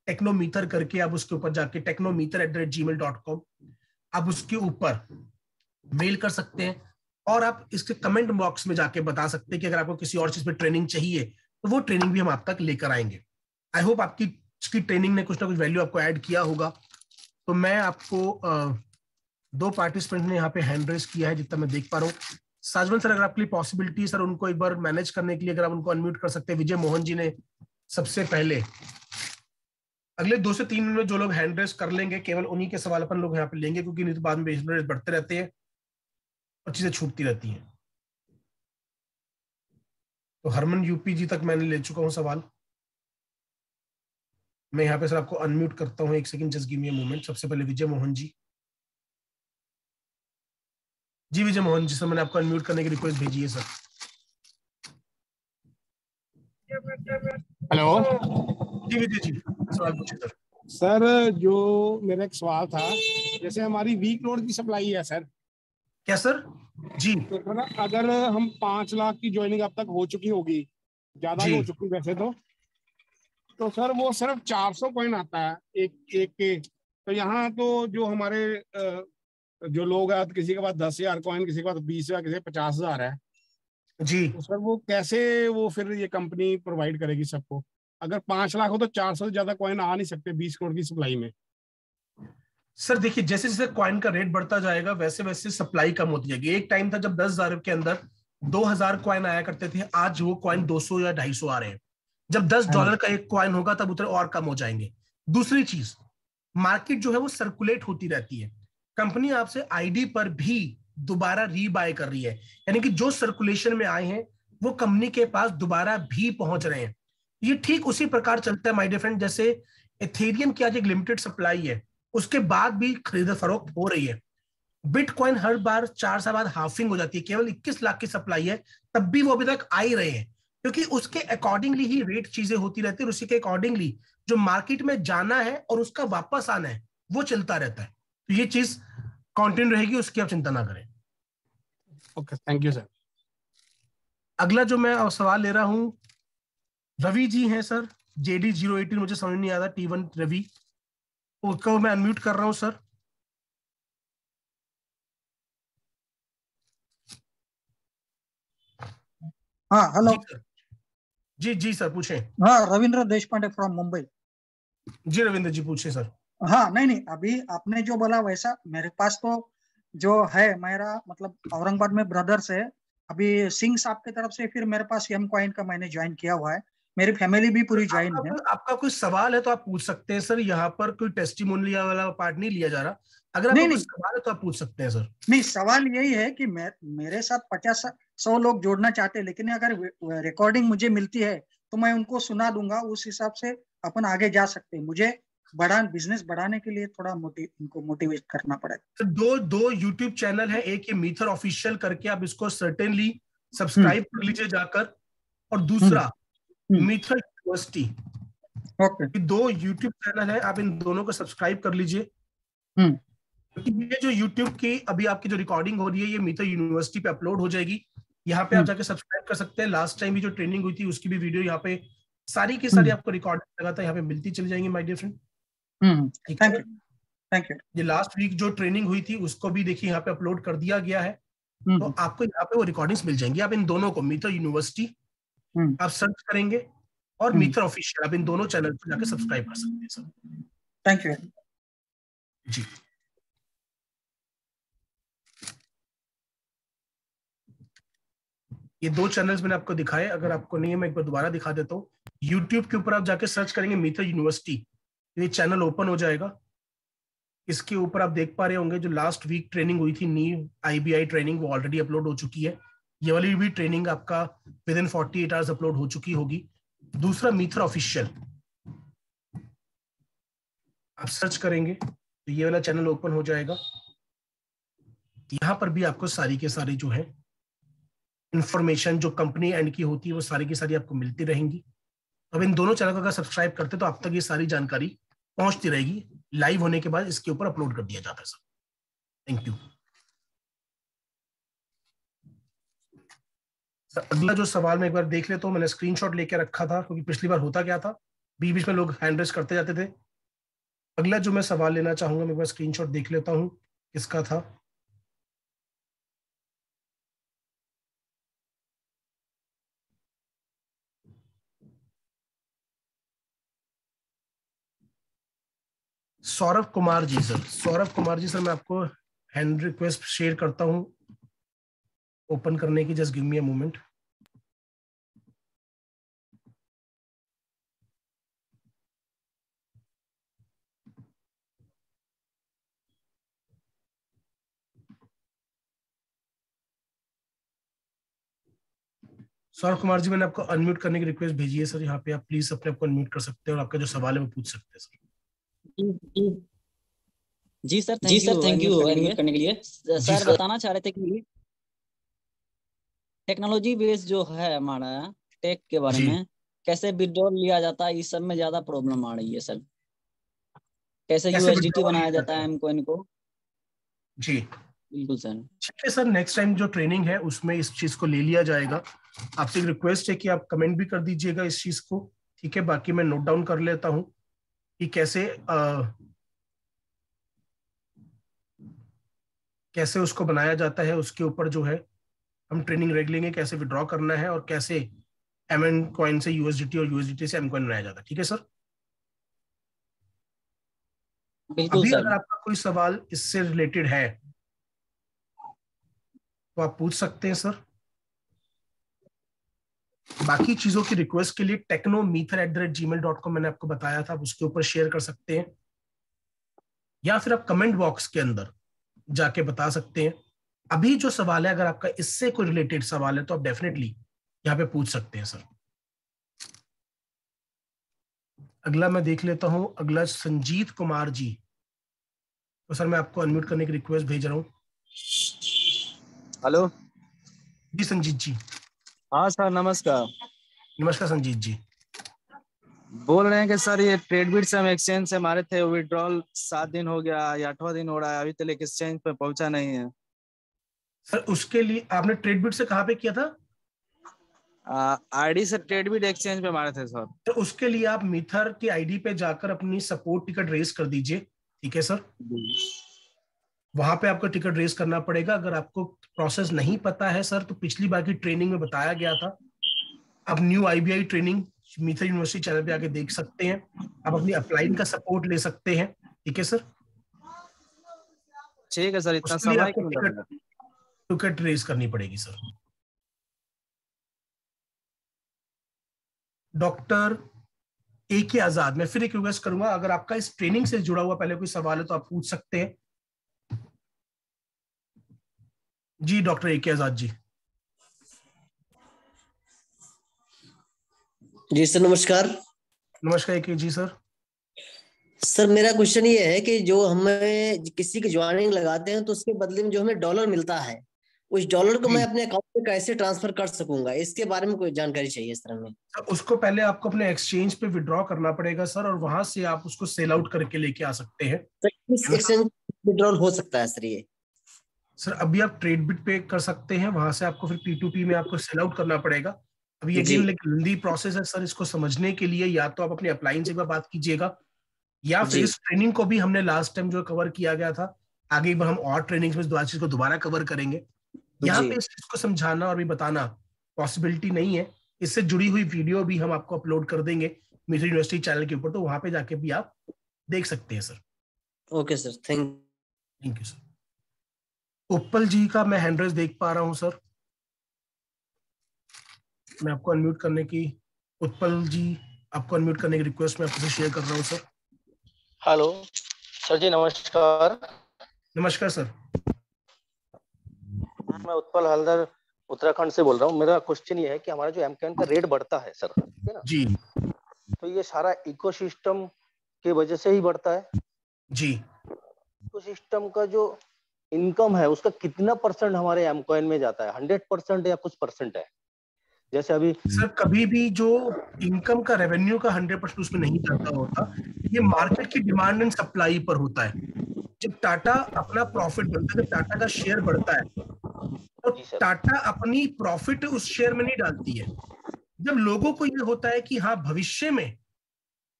टेक्नोमीटर करके, आप उसके ऊपर जाके technometer@gmail.com आप उसके ऊपर मेल कर सकते हैं और आप इसके कमेंट बॉक्स में जाके बता सकते हैं कि अगर आपको किसी और चीज पे ट्रेनिंग चाहिए तो वो ट्रेनिंग भी हम आप तक लेकर आएंगे। आई होप आपकी ट्रेनिंग ने कुछ ना कुछ वैल्यू आपको ऐड किया होगा। तो मैं आपको 2 पार्टिसिपेंट ने यहाँ पे हैंड रेज किया है जितना मैं देख पा रहा हूँ। साजवन सर, अगर आपके लिए पॉसिबिलिटी सर उनको एक बार मैनेज करने के लिए अगर आप उनको अनम्यूट कर सकते हैं। विजय मोहन जी ने सबसे पहले, अगले 2 से 3 मिनट में जो लोग हैंड रेज कर लेंगे केवल उन्हीं के सवाल अपन लोग यहाँ पे लेंगे, क्योंकि नहीं तो बाद में बढ़ते रहते हैं और चीजें छूटती रहती हैं। तो हरमन यूपी जी तक मैंने ले चुका हूँ सवाल। मैं यहाँ पे सर आपको अनम्यूट करता हूँ, 1 second, just give me a moment. सबसे पहले विजय मोहन जी। जी विजय मोहन जी सर, मैंने आपको अनम्यूट करने की रिक्वेस्ट भेजी है सर। हेलो जी विजय जी, सवाल पूछिए सर। सर, जो मेरा एक सवाल था, जैसे हमारी वीक लोड की सप्लाई है सर। क्या सर? जी, तो अगर हम 5 लाख की ज्वाइनिंग अब तक हो चुकी होगी, ज्यादा ही हो चुकी वैसे तो सर वो सिर्फ 400 कॉइन आता है एक के। तो यहाँ तो जो हमारे जो लोग हैं, किसी के पास 10,000 कॉइन, किसी के पास 20,000, किसी के 50,000 है जी। तो सर वो कैसे वो फिर ये कंपनी प्रोवाइड करेगी सबको? अगर 5 लाख हो तो 400 से ज्यादा कॉइन आ नहीं सकते 20 करोड़ की सप्लाई में। सर देखिए, जैसे जैसे कॉइन का रेट बढ़ता जाएगा वैसे वैसे सप्लाई कम होती जाएगी। एक टाइम था जब 10,000 के अंदर 2,000 कॉइन आया करते थे, आज वो कॉइन 200 या 250 आ रहे हैं। जब $10 का एक कॉइन होगा तब उतने और कम हो जाएंगे। दूसरी चीज, मार्केट जो है वो सर्कुलेट होती रहती है। कंपनी आपसे आईडी पर भी दोबारा रीबाय कर रही है, यानी कि जो सर्कुलेशन में आए हैं वो कंपनी के पास दोबारा भी पहुंच रहे हैं। ये ठीक उसी प्रकार चलता है माय डियर फ्रेंड, जैसे इथेरियम की आज एक लिमिटेड सप्लाई है, उसके बाद भी खरीद फरोख्त हो रही है। बिटकॉइन हर बार 4 साल बाद हाफिंग हो जाती है, केवल 21 लाख की सप्लाई है, तब भी वो अभी तक आ ही रहे हैं, क्योंकि उसके अकॉर्डिंगली ही रेट चीजें होती रहती है और उसी के अकॉर्डिंगली जो मार्केट में जाना है और उसका वापस आना है वो चलता रहता है। तो ये चीज कंटिन्यू रहेगी, उसकी आप चिंता ना करें। Okay, thank you sir. अगला जो मैं सवाल ले रहा हूं, रवि जी हैं सर, JD018, मुझे समझ नहीं आता, T1 रवि, उसको मैं अनम्यूट कर रहा हूं सर। हाँ, हेलो जी जी सर, पूछें। हाँ, रविंद्र देशपांडे फ्रॉम मुंबई। जी रविंद्र जी, पूछे सर। हाँ, नहीं, अभी आपने जो बोला वैसा मेरे पास तो जो है, मेरा मतलब औरंगाबाद में ब्रदर्स है, अभी सिंह साहब की तरफ से, फिर मेरे पास एम कॉइन का मैंने ज्वाइन किया हुआ है, मेरी फैमिली भी पूरी ज्वाइन है। आपका कोई सवाल है तो आप पूछ सकते हैं सर, यहाँ पर कोई टेस्टिमोनियल वाला पार्ट नहीं लिया जा रहा। अगर आपका कोई सवाल है तो आप पूछ सकते हैं सर। नहीं, सवाल यही है कि मेरे साथ 50-100 लोग जोड़ना चाहते हैं, लेकिन अगर रिकॉर्डिंग मुझे मिलती है तो मैं उनको सुना दूंगा, उस हिसाब से अपन आगे जा सकते हैं। मुझे बिजनेस बढ़ाने के लिए थोड़ा इनको मोटिवेट करना पड़ेगा। दो यूट्यूब चैनल है, एक ये मीथर ऑफिशियल करके, आप इसको सर्टेनली सब्सक्राइब कर लीजिए जाकर, और दूसरा मीथर यूनिवर्सिटी। ओके, 2 यूट्यूब चैनल है, आप इन दोनों को सब्सक्राइब कर लीजिए। ये जो यूट्यूब की अभी आपकी जो रिकॉर्डिंग हो रही है ये मीथर यूनिवर्सिटी पे अपलोड हो जाएगी, यहाँ पे आप जाके सब्सक्राइब कर सकते हैं। लास्ट टाइम भी जो ट्रेनिंग हुई थी उसकी भी वीडियो यहाँ पे सारी की सारी आपको रिकॉर्डिंग लगा था, यहाँ पे मिलती चली जाएंगी my dear friend. Thank you. ये लास्ट वीक जो ट्रेनिंग हुई थी उसको भी देखिए यहाँ पे अपलोड कर दिया गया है, तो आपको यहाँ पे वो रिकॉर्डिंग्स मिल जाएंगी। आप इन दोनों को, मीथर यूनिवर्सिटी आप सर्च करेंगे और मीथर ऑफिशियल, आप इन दोनों चैनल पर जाकर सब्सक्राइब कर सकते हैं सर। थैंक यू जी। ये 2 चैनल्स मैंने आपको दिखाए, अगर आपको नहीं है मैं एक बार दोबारा दिखा देता हूँ। यूट्यूब के ऊपर आप जाके सर्च करेंगे मीथर यूनिवर्सिटी, ये चैनल ओपन हो जाएगा। इसके ऊपर आप देख पा रहे होंगे जो लास्ट वीक ट्रेनिंग हुई थी, नीव IBI ट्रेनिंग, वो ऑलरेडी अपलोड हो चुकी है। ये वाली भी ट्रेनिंग आपका विद इन 48 आवर्स अपलोड हो चुकी होगी। दूसरा मीथर ऑफिशियल, आप सर्च करेंगे तो ये वाला चैनल ओपन हो जाएगा। यहाँ पर भी आपको सारी के सारी जो है इंफॉर्मेशन जो कंपनी एंड की होती है वो सारी की सारी आपको मिलती रहेंगी। अब इन दोनों चैनल को अगर सब्सक्राइब करते तो आप तक ये सारी जानकारी पहुंचती रहेगी। लाइव होने के बाद इसके ऊपर अपलोड कर दिया जाता है सर। Thank you sir. अगला जो सवाल मैं एक बार देख लेता हूँ, मैंने स्क्रीनशॉट लेके रखा था क्योंकि पिछली बार होता क्या था, बीच बीच में लोग हैंड रेस करते जाते थे। अगला जो मैं सवाल लेना चाहूंगा, मैं एक बार स्क्रीनशॉट देख लेता हूँ किसका था। सौरभ कुमार जी सर। सौरभ कुमार जी सर, मैं आपको हैंड रिक्वेस्ट शेयर करता हूं ओपन करने की। Just give me a moment. Saurabh Kumar ji, मैंने आपको अनम्यूट करने की रिक्वेस्ट भेजी है सर। यहाँ पे आप प्लीज अपने आपको अनम्यूट कर सकते हैं और आपका जो सवाल है वो पूछ सकते हैं सर। जी सर, थैंक यू अनम्यूट करने के लिए। सर बताना चाह रहे थे कि टेक्नोलॉजी बेस जो है हमारा टेक के बारे में, कैसे विड्रॉल लिया जाता है, इस सब में ज्यादा प्रॉब्लम आ रही है सर। कैसे यूएसडीटी बनाया जाता है एमकॉइन को। जी बिल्कुल सर। ठीक है सर, नेक्स्ट टाइम जो ट्रेनिंग है उसमें इस चीज को ले लिया जाएगा। आपसे एक रिक्वेस्ट है कि आप कमेंट भी कर दीजिएगा इस चीज को, ठीक है। बाकी मैं नोट डाउन कर लेता हूं कि कैसे उसको बनाया जाता है। उसके ऊपर जो है हम ट्रेनिंग रेग लेंगे, कैसे विड्रॉ करना है और कैसे एमएन कॉइन से यूएसडीटी और यूएसडीटी से एम कॉइन बनाया जाता है। ठीक है सर, बिल्कुल अभी सर। अगर आपका कोई सवाल इससे रिलेटेड है तो आप पूछ सकते हैं सर। बाकी चीजों की रिक्वेस्ट के लिए technometer@gmail.com मैंने आपको बताया था, आप उसके ऊपर शेयर कर सकते हैं या फिर आप कमेंट बॉक्स के अंदर जाके बता सकते हैं। अभी जो सवाल है, अगर आपका इससे कोई रिलेटेड सवाल है तो आप डेफिनेटली यहाँ पे पूछ सकते हैं सर। अगला मैं देख लेता हूं, अगला संजीत कुमार जी। तो सर मैं आपको अनम्यूट करने की रिक्वेस्ट भेज रहा हूँ। हेलो जी संजीत जी। हाँ सर, नमस्कार। नमस्कार संजीत जी। बोल रहे हैं कि सर ये ट्रेडबिट से हम एक्सचेंज से मारे थे, विड्रॉल 7 दिन हो गया या 8वां दिन हो रहा है, अभी तक एक्सचेंज पे पहुंचा नहीं है सर। उसके लिए आपने ट्रेडबिट से कहाँ पे किया था? आईडी से ट्रेडबिट एक्सचेंज पे मारे थे सर। तो उसके लिए आप मीथर की आईडी पे जाकर अपनी सपोर्ट टिकट रेस कर दीजिए, ठीक है सर। वहां पे आपको टिकट रेस करना पड़ेगा। अगर आपको प्रोसेस नहीं पता है सर तो पिछली बार की ट्रेनिंग में बताया गया था। आप न्यू आईबीआई ट्रेनिंग मीथर यूनिवर्सिटी चैनल पे आके देख सकते हैं। आप अपनी अपलाइन का सपोर्ट ले सकते हैं, ठीक है सर। ठीक है सर, इतना उसके लिए समय आपको क्यों लगेगा? टिकट रेस करनी पड़ेगी सर। डॉक्टर ए के आजाद, मैं फिर एक रिक्वेस्ट करूंगा, अगर आपका इस ट्रेनिंग से जुड़ा हुआ पहले कोई सवाल है तो आप पूछ सकते हैं। जी डॉक्टर ए के आजाद जी। जी सर, नमस्कार। नमस्कार ए के जी सर। सर मेरा क्वेश्चन ये है कि जो हमें किसी की ज्वाइनिंग लगाते हैं तो उसके बदले में जो हमें डॉलर मिलता है, उस डॉलर को मैं अपने अकाउंट में कैसे ट्रांसफर कर सकूंगा, इसके बारे में कोई जानकारी चाहिए इस तरह में। उसको पहले आपको अपने एक्सचेंज पे विड्रॉ करना पड़ेगा सर, और वहां से आप उसको सेल आउट करके लेके आ सकते हैं। किस एक्सचेंज विड्रॉल हो सकता है सर ये? सर अभी आप ट्रेडबिट पे कर सकते हैं, वहां से आपको फिर P2P में आपको सेल आउट करना पड़ेगा। अभी ये अगेन लेंदी प्रोसेस है सर। इसको समझने के लिए या तो आप अपने अपलाइन से एक बार बात कीजिएगा, या फिर इस ट्रेनिंग को भी हमने लास्ट टाइम जो कवर किया गया था, आगे हम और ट्रेनिंग्स में चीज को दोबारा कवर करेंगे। यहाँ पे इस चीज को समझाना और भी बताना पॉसिबिलिटी नहीं है। इससे जुड़ी हुई वीडियो भी हम आपको अपलोड कर देंगे मीथर यूनिवर्सिटी चैनल के ऊपर, तो वहां पे जाके भी आप देख सकते हैं sir. Okay sir, thank you sir. Utpal ji का मैं हैंड रेज देख पा रहा हूं सर, मैं आपको अनम्यूट करने की, उत्पल जी आपको अनम्यूट करने की रिक्वेस्ट मैं आपसे शेयर कर रहा हूं सर। हेलो सर जी, नमस्कार। नमस्कार सर। मैं उत्पल हल्दर उत्तराखंड से बोल रहा हूँ। मेरा क्वेश्चन ये है कि हमारा जो एमकॉइन का रेट बढ़ता है सर, ठीक है ना जी, तो ये सारा इकोसिस्टम की वजह से ही बढ़ता है जी। इकोसिस्टम का जो इनकम है उसका कितना परसेंट हमारे एमकॉइन में जाता है? 100% या कुछ परसेंट है? जैसे अभी सर कभी भी जो इनकम का रेवेन्यू का 100% उसमें नहीं जाता होता, ये मार्केट की डिमांड एंड सप्लाई पर होता है। जब टाटा अपना प्रॉफिट बनता है, जब टाटा का शेयर बढ़ता है, तो टाटा अपनी प्रॉफिट उस शेयर में नहीं डालती है। जब लोगों को ये होता है कि हाँ भविष्य में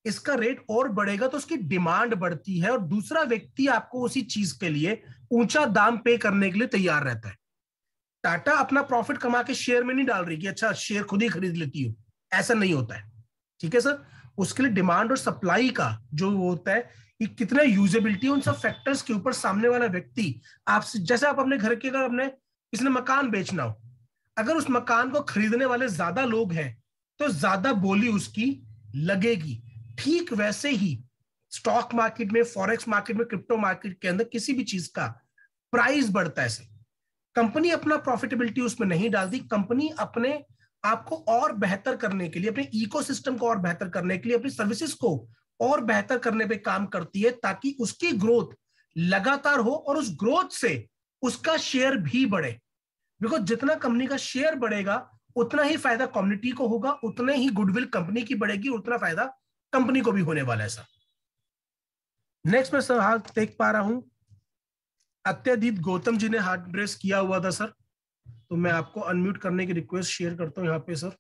इसका रेट और बढ़ेगा तो उसकी डिमांड बढ़ती है और दूसरा व्यक्ति आपको उसी चीज के लिए ऊंचा दाम पे करने के लिए तैयार रहता है। टाटा अपना प्रॉफिट कमा के शेयर में नहीं डाल रही कि अच्छा शेयर खुद ही खरीद लेती हूँ, ऐसा नहीं होता है। ठीक है सर, उसके लिए डिमांड और सप्लाई का जो होता है कि कितना यूजेबिलिटी, उन सब फैक्टर्स के ऊपर सामने वाला व्यक्ति आपसे, जैसे आप अपने घर के, अगर अपने किसी ने मकान बेचना हो, अगर उस मकान को खरीदने वाले ज्यादा लोग हैं तो ज्यादा बोली उसकी लगेगी। ठीक वैसे ही स्टॉक मार्केट में, फॉरेक्स मार्केट में, क्रिप्टो मार्केट के अंदर किसी भी चीज का प्राइस बढ़ता है। कंपनी अपना प्रॉफिटेबिलिटी उसमें नहीं डालती, कंपनी अपने आपको और बेहतर करने के लिए, अपने इकोसिस्टम को और बेहतर करने के लिए, अपनी सर्विसेज को और बेहतर करने पे काम करती है ताकि उसकी ग्रोथ लगातार हो और उस ग्रोथ से उसका शेयर भी बढ़े। बिकॉज जितना कंपनी का शेयर बढ़ेगा उतना ही फायदा कम्युनिटी को होगा, उतने ही गुडविल कंपनी की बढ़ेगी, उतना फायदा कंपनी को भी होने वाला है सर। नेक्स्ट में सर हाथ देख पा रहा हूं अत्यदीप गौतम जी ने हाथ रेस किया हुआ था सर, तो मैं आपको अनम्यूट करने की रिक्वेस्ट शेयर करता हूं यहाँ पे सर।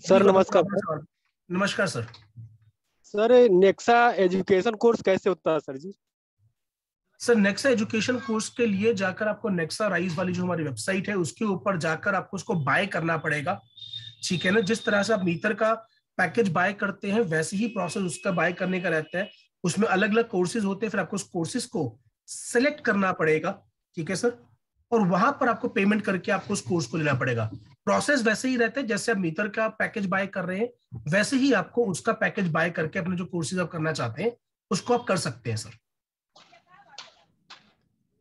सर नमस्कार। नमस्कार sir. Sir Nexa education course कैसे होता है सर जी? सर नेक्सा एजुकेशन कोर्स के लिए जाकर आपको नेक्सा राइज वाली जो हमारी वेबसाइट है उसके ऊपर जाकर आपको उसको बाय करना पड़ेगा। ठीक है ना, जिस तरह से आप मीटर का पैकेज बाय करते हैं वैसे ही प्रोसेस उसका बाय करने का रहता है। उसमें अलग अलग कोर्सेज होते हैं, फिर आपको उस कोर्सेज को सिलेक्ट करना पड़ेगा। ठीक है सर, और वहां पर आपको पेमेंट करके आपको उस कोर्स को लेना पड़ेगा। प्रोसेस वैसे ही रहता है जैसे आप मीटर का पैकेज बाय कर रहे हैं, वैसे ही आपको उसका पैकेज बाय करके अपने जो कोर्सेज आप करना चाहते हैं उसको आप कर सकते हैं सर।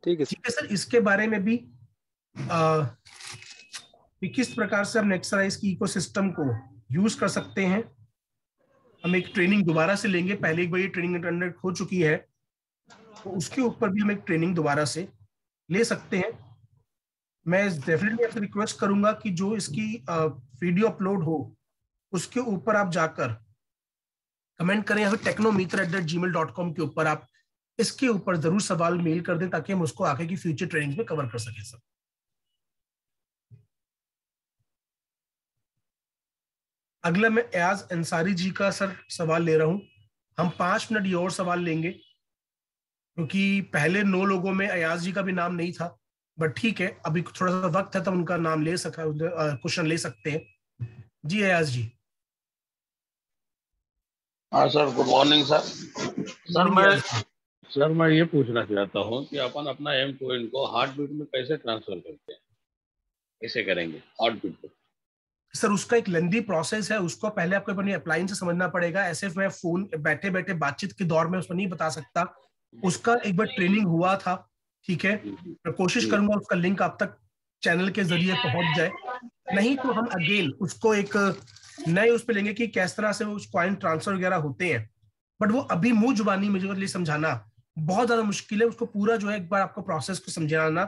ठीक है सर। इसके बारे में भी किस प्रकार से हम नेक्सराइज की इकोसिस्टम को यूज कर सकते हैं, हम एक ट्रेनिंग दोबारा से लेंगे। पहले एक बार ये ट्रेनिंग इंटरनेट हो चुकी है तो उसके ऊपर भी हम एक ट्रेनिंग दोबारा से ले सकते हैं। मैं डेफिनेटली आपसे रिक्वेस्ट करूंगा कि जो इसकी वीडियो अपलोड हो उसके ऊपर आप जाकर कमेंट करें या फिर technometer@gmail.com के ऊपर आप इसके ऊपर जरूर सवाल मेल कर दें ताकि हम उसको आगे की फ्यूचर ट्रेनिंग में कवर कर सकें सर। अगला मैं एयाज अंसारी जी का सर सवाल ले रहा हूं। हम 5 मिनट ये और सवाल लेंगे क्योंकि पहले 9 लोगों में एयाज जी का भी नाम नहीं था, बट ठीक है अभी थोड़ा सा वक्त है तो उनका नाम ले सका, क्वेश्चन ले सकते हैं। जी एयाज जी। हाँ sir, good morning sir. Sir मैं ये पूछना चाहता हूँ कि अपन अपना एमकॉइन को हार्ट बीट में कैसे ट्रांसफर करते हैं, कैसे करेंगे हार्ट बीट पे? सर उसका एक लेंदी प्रोसेस है, उसको पहले आपको अपनी अप्लायंस से समझना पड़ेगा। ऐसे मैं फोन बैठे बैठे बातचीत के दौर में उसको नहीं बता सकता। उसका एक बार ट्रेनिंग हुआ था, ठीक है, मैं कोशिश करूंगा उसका लिंक आप तक चैनल के जरिए पहुंच जाए। नहीं तो हम अगेन उसको एक नए उस पर लेंगे कि किस तरह से उस कॉइन ट्रांसफर वगैरह होते हैं, बट वो अभी मुंह जुबानी मुझे लिए समझाना बहुत ज्यादा मुश्किल है। उसको पूरा जो है एक बार आपको प्रोसेस को समझाना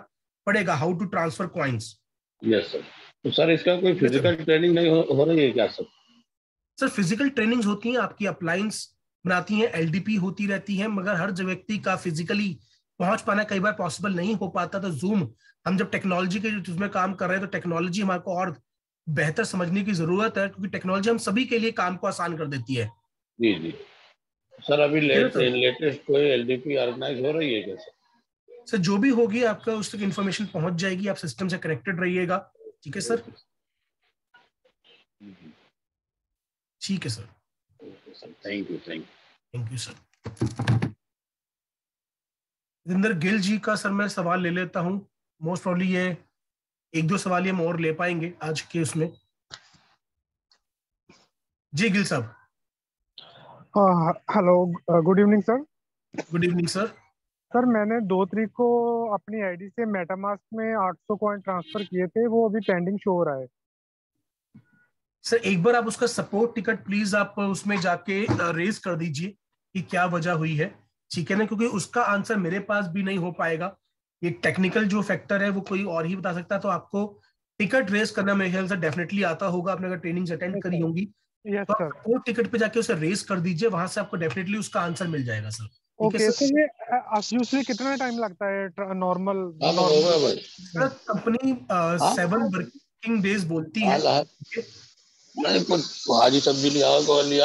पड़ेगा, how to transfer coins. Yes sir. तो सर इसका कोई फिजिकल ट्रेनिंग नहीं हो रही है क्या सर? सर फिजिकल ट्रेनिंग्स होती हैं, आपकी अप्लायंस बनाती हैं, एलडीपी होती रहती है, मगर हर व्यक्ति का फिजिकली पहुंच पाना कई बार पॉसिबल नहीं हो पाता। तो जूम, हम जब टेक्नोलॉजी के उसमें काम कर रहे हैं तो टेक्नोलॉजी हमारे को और बेहतर समझने की जरूरत है क्योंकि टेक्नोलॉजी हम सभी के लिए काम को आसान कर देती है। जी जी सर। अभी लेटेस्ट कोई एलडीपी ऑर्गेनाइज हो रही है क्या सर? सर जो भी होगी आपका उस तक इन्फॉर्मेशन पहुंच जाएगी, आप सिस्टम से कनेक्टेड रहिएगा। ठीक है सर। ठीक है sir. Thank you sir. Jitendra Gill ji का सर मैं सवाल ले लेता हूं। मोस्ट प्रॉब्ली ये 1-2 सवाल हम और ले पाएंगे आज के उसमें। जी गिल साहब। Hello, good evening sir. Good evening sir. Sir मैंने 2 तारीख को अपनी आईडी से मेटामास्क में 800 कॉइन ट्रांसफर किए थे, वो अभी पेंडिंग शो हो रहा है। सर एक बार आप उसका सपोर्ट टिकट प्लीज आप उसमें जाके रेज कर दीजिए कि क्या वजह हुई है, ठीक है ना, क्योंकि उसका आंसर मेरे पास भी नहीं हो पाएगा। ये टेक्निकल जो फैक्टर है वो कोई और ही बता सकता है। तो आपको टिकट रेज करना मेरे ख्याल से डेफिनेटली आता होगा, आपने अगर ट्रेनिंग्स अटेंड करी होंगी तो आप सपोर्ट टिकट पे जाके उसे रेज कर दीजिए, वहां से आपको डेफिनेटली उसका आंसर मिल जाएगा सर। ओके, तो ये यूजुअली कितना टाइम लगता है नॉर्मल? कंपनी 7 वर्किंग डेज बोलती है। नहीं कुछ हाजी सब्जी लिया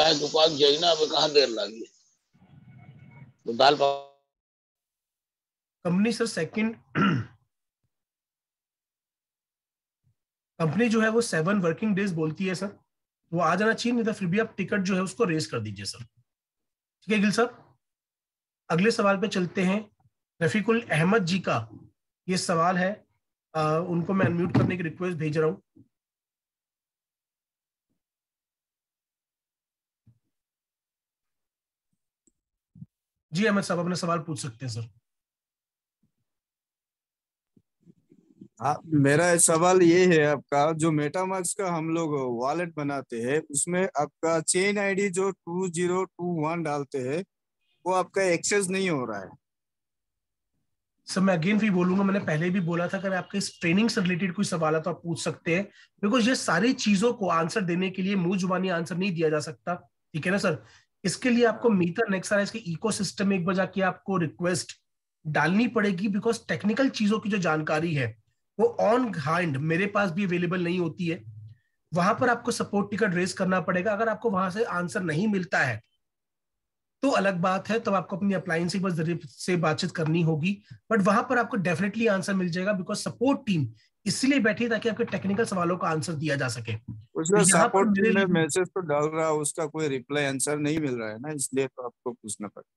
है दुकान जाई ना, अब कहाँ देर लगी तो दाल कंपनी सर सेकंड कंपनी जो है वो 7 वर्किंग डेज बोलती है सर, वो आ जाना चाहिए, नहीं तो फिर भी आप टिकट जो है उसको रेज कर दीजिए सर। ठीक है गिल साहब, अगले सवाल पे चलते हैं। रफीकुल अहमद जी का ये सवाल है, उनको मैं अनम्यूट करने की रिक्वेस्ट भेज रहा हूं। जी अहमद साहब अपना सवाल पूछ सकते हैं सर। हाँ, मेरा सवाल ये है, आपका जो मेटामास्क का हम लोग वॉलेट बनाते हैं उसमें आपका चेन आईडी जो 2021 डालते हैं वो आपका एक्सेस नहीं हो रहा है। सर मैं अगेन भी बोलूंगा, मैंने पहले भी बोला था, अगर आपके इस ट्रेनिंग से रिलेटेड कोई सवाल है तो आप पूछ सकते हैं, बिकॉज ये सारी चीजों को आंसर देने के लिए मुंह जुबानी आंसर नहीं दिया जा सकता, ठीक है ना सर। इसके लिए आपको मीटर नेक्सा इसके इकोसिस्टम में एक बार जाके आपको रिक्वेस्ट डालनी पड़ेगी, बिकॉज टेक्निकल चीजों की जो जानकारी है वो ऑन हैंड मेरे पास भी अवेलेबल नहीं होती है। वहां पर आपको सपोर्ट टिकट रेज करना पड़ेगा। अगर आपको वहां से आंसर नहीं मिलता है तो अलग बात है, तब आपको अपनी अप्लायंस के जरिए से बातचीत करनी होगी, बट वहां पर आपको डेफिनेटली आंसर मिल जाएगा, बिकॉज सपोर्ट टीम इसलिए बैठी है ताकि आपके टेक्निकल सवालों का आंसर दिया जा सके। उसका सपोर्ट टीम में मैसेज तो डाल रहा है, उसका कोई रिप्लाई आंसर नहीं मिल रहा है ना, इसलिए तो आपको पूछना पड़ा।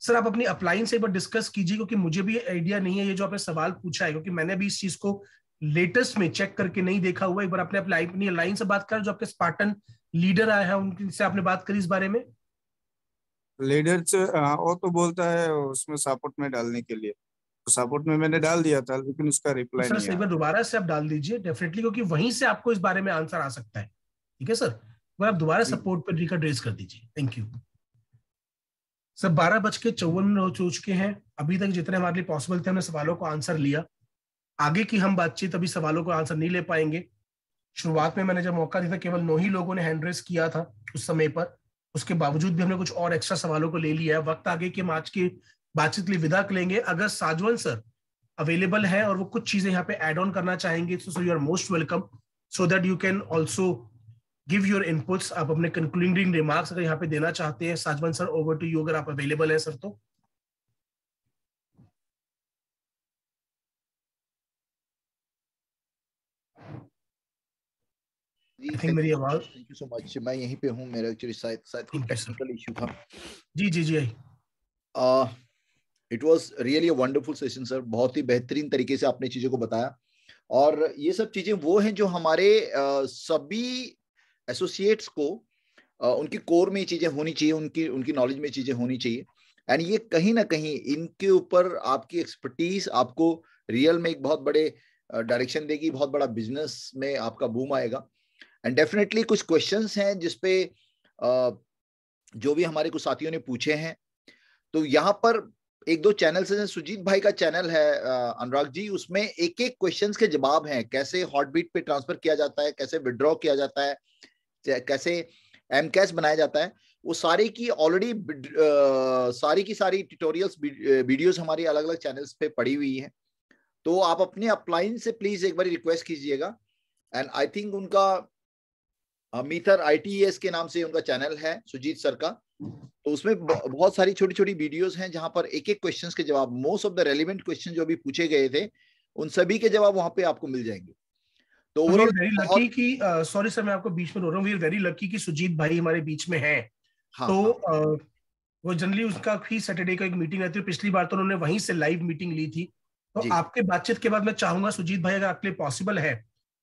सर आप अपनी अप्लायंस एक बार डिस्कस कीजिए, क्योंकि मुझे भी आइडिया नहीं है ये जो आपने सवाल पूछा है, क्योंकि मैंने भी इस चीज को लेटेस्ट में चेक करके नहीं देखा हुआ। एक बार आपने अपनी अलायंस से बात कर, जो आपके स्पार्टन लीडर आए हैं उनसे आपने बात करी इस बारे में? लीडर से वो तो बोलता है उसमें सपोर्ट में डालने के लिए, तो सपोर्ट में मैंने डाल दिया था लेकिन उसका रिप्लाई नहीं आया। एक बार दोबारा से आप डाल दीजिए डेफिनेटली, क्योंकि वहीं से आपको इस बारे में आंसर आ सकता है। ठीक है सर, आप दोबारा सपोर्ट पर रिकॉर्ड रेज कर दीजिए। Thank you sir. 12:54 हो चुके हैं। अभी तक जितने हमारे लिए पॉसिबल थे हमने सवालों को आंसर लिया। आगे की हम बातचीत अभी सवालों को आंसर नहीं ले पाएंगे। शुरुआत में मैंने जब मौका दिया था केवल 9 ही लोगों ने हैंड रेज किया था उस समय पर, उसके बावजूद भी हमने कुछ और एक्स्ट्रा सवालों को ले लिया है। वक्त आगे की हम आज की बातचीत के लिए विदा लेंगे। अगर साजवन सर अवेलेबल है और वो कुछ चीजें यहाँ पे ऐड ऑन करना चाहेंगे so you are most welcome, so that you can also give your inputs. आप अपने कंक्लूडिंग रिमार्क्स अगर यहाँ पे देना चाहते हैं, साजवन सर ओवर टू यू, अगर आप अवेलेबल है सर तो। मेरी आवाज, थैंक यू सो मच। मैं यहीं पे हूँ, मेरा एक्चुअली शायद टेक्निकल इशू था। जी जी जी। It was really a wonderful session sir, बहुत ही बेहतरीन तरीके से आपने चीजों को बताया। और ये सब चीजें वो हैं जो हमारे सभी एसोसिएट्स को उनकी कोर में चीजें होनी चाहिए, उनकी नॉलेज में चीजें होनी चाहिए। एंड ये कहीं ना कहीं इनके ऊपर आपकी एक्सपर्टीज आपको रियल में एक बहुत बड़े डायरेक्शन देगी, बहुत बड़ा बिजनेस में आपका बूम आएगा। एंड डेफिनेटली कुछ क्वेश्चंस हैं जिसपे जो भी हमारे कुछ साथियों ने पूछे हैं, तो यहाँ पर 1-2 चैनल्स हैं। सुजीत भाई का चैनल है अनुराग जी, उसमें एक क्वेश्चंस के जवाब हैं। कैसे हॉटबीट पे ट्रांसफर किया जाता है, कैसे विड्रॉ किया जाता है, कैसे एम कैश बनाया जाता है, वो सारी की ऑलरेडी सारी की सारी ट्यूटोरियल्स वीडियोस हमारी अलग अलग चैनल्स पे पड़ी हुई हैं। तो आप अपने अपलाइन से प्लीज एक बार रिक्वेस्ट कीजिएगा। एंड आई थिंक उनका मीटर ITES के नाम से उनका चैनल है सुजीत सर का, तो उसमें बहुत सारी छोटी छोटी वीडियोस हैं जहां पर एक क्वेश्चंस के जवाब, most of the relevant question जो अभी पूछे गए थे उन सभी के जवाब वहां पे आपको मिल जाएंगे। तो ओवरऑल वेरी लकी कि सॉरी सर मैं आपको बीच में रोक रहा हूँ, वी आर वेरी लकी कि सुजीत भाई हमारे बीच में है। हाँ, तो वो जनरली उसका भी सैटरडे का एक मीटिंग रहती है, पिछली बार तो उन्होंने वहीं से लाइव मीटिंग ली थी। तो आपके बातचीत के बाद मैं चाहूंगा सुजीत भाई अगर आपके लिए पॉसिबल है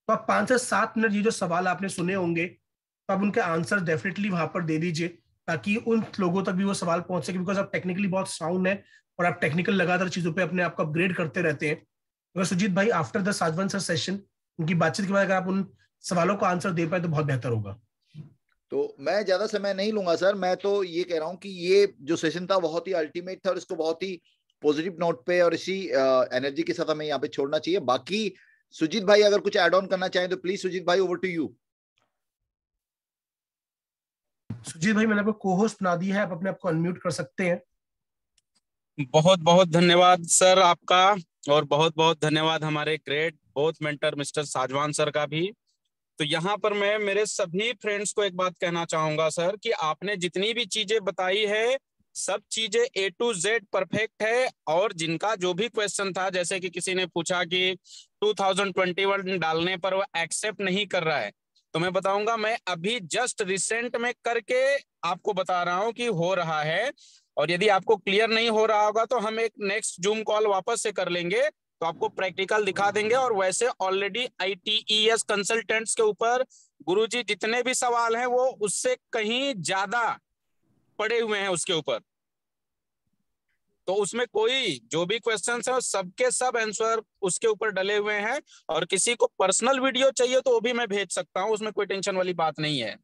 तो आप 5 से 7 मिनट ये जो सवाल आपने सुने होंगे तो आप उनके आंसर डेफिनेटली वहां पर दे दीजिए, ताकि उन लोगों तक भी वो सवाल पहुंच सके, बिकॉज आप टेक्निकली बहुत साउंड है। और आप टेक्निकल लगातार चीजों पे अपने आप को अपग्रेड करते रहते हैं। अगर सुजीत भाई आफ्टर द साजवन सर सेशन उनकी बातचीत के बाद अगर आप उन सवालों का आंसर दे पाए तो बहुत बेहतर होगा। तो मैं ज्यादा समय नहीं लूंगा सर, मैं तो ये कह रहा हूँ कि ये जो सेशन था बहुत ही अल्टीमेट था और इसको बहुत ही पॉजिटिव नोट पे और इसी एनर्जी के साथ हमें यहाँ पे छोड़ना चाहिए। बाकी सुजीत भाई अगर कुछ ऐड ऑन करना चाहें तो प्लीज सुजीत भाई, ओवर टू यू। सुजीत भाई मैंने आपको को-होस्ट बना दिया है, आप अपने आप को अनम्यूट कर सकते हैं। बहुत बहुत धन्यवाद सर आपका, और बहुत बहुत धन्यवाद हमारे great both mentor mister Sajwan sir का भी। तो यहाँ पर मैं मेरे सभी फ्रेंड्स को एक बात कहना चाहूंगा सर कि आपने जितनी भी चीजें बताई है सब चीजें A to Z परफेक्ट है। और जिनका जो भी क्वेश्चन था, जैसे कि किसी ने पूछा कि 2021 डालने पर वो एक्सेप्ट नहीं कर रहा है, तो मैं बताऊंगा मैं अभी जस्ट रिसेंट में करके आपको बता रहा हूं कि हो रहा है। और यदि आपको क्लियर नहीं हो रहा होगा तो हम एक नेक्स्ट जूम कॉल वापस से कर लेंगे, तो आपको प्रैक्टिकल दिखा देंगे। और वैसे ऑलरेडी ITES कंसल्टेंट्स के ऊपर गुरुजी जितने भी सवाल हैं वो उससे कहीं ज्यादा पड़े हुए हैं उसके ऊपर, तो उसमें कोई जो भी क्वेश्चंस है सबके सब आंसर उसके ऊपर डले हुए हैं। और किसी को पर्सनल वीडियो चाहिए तो वो भी मैं भेज सकता हूं, उसमें कोई टेंशन वाली बात नहीं है।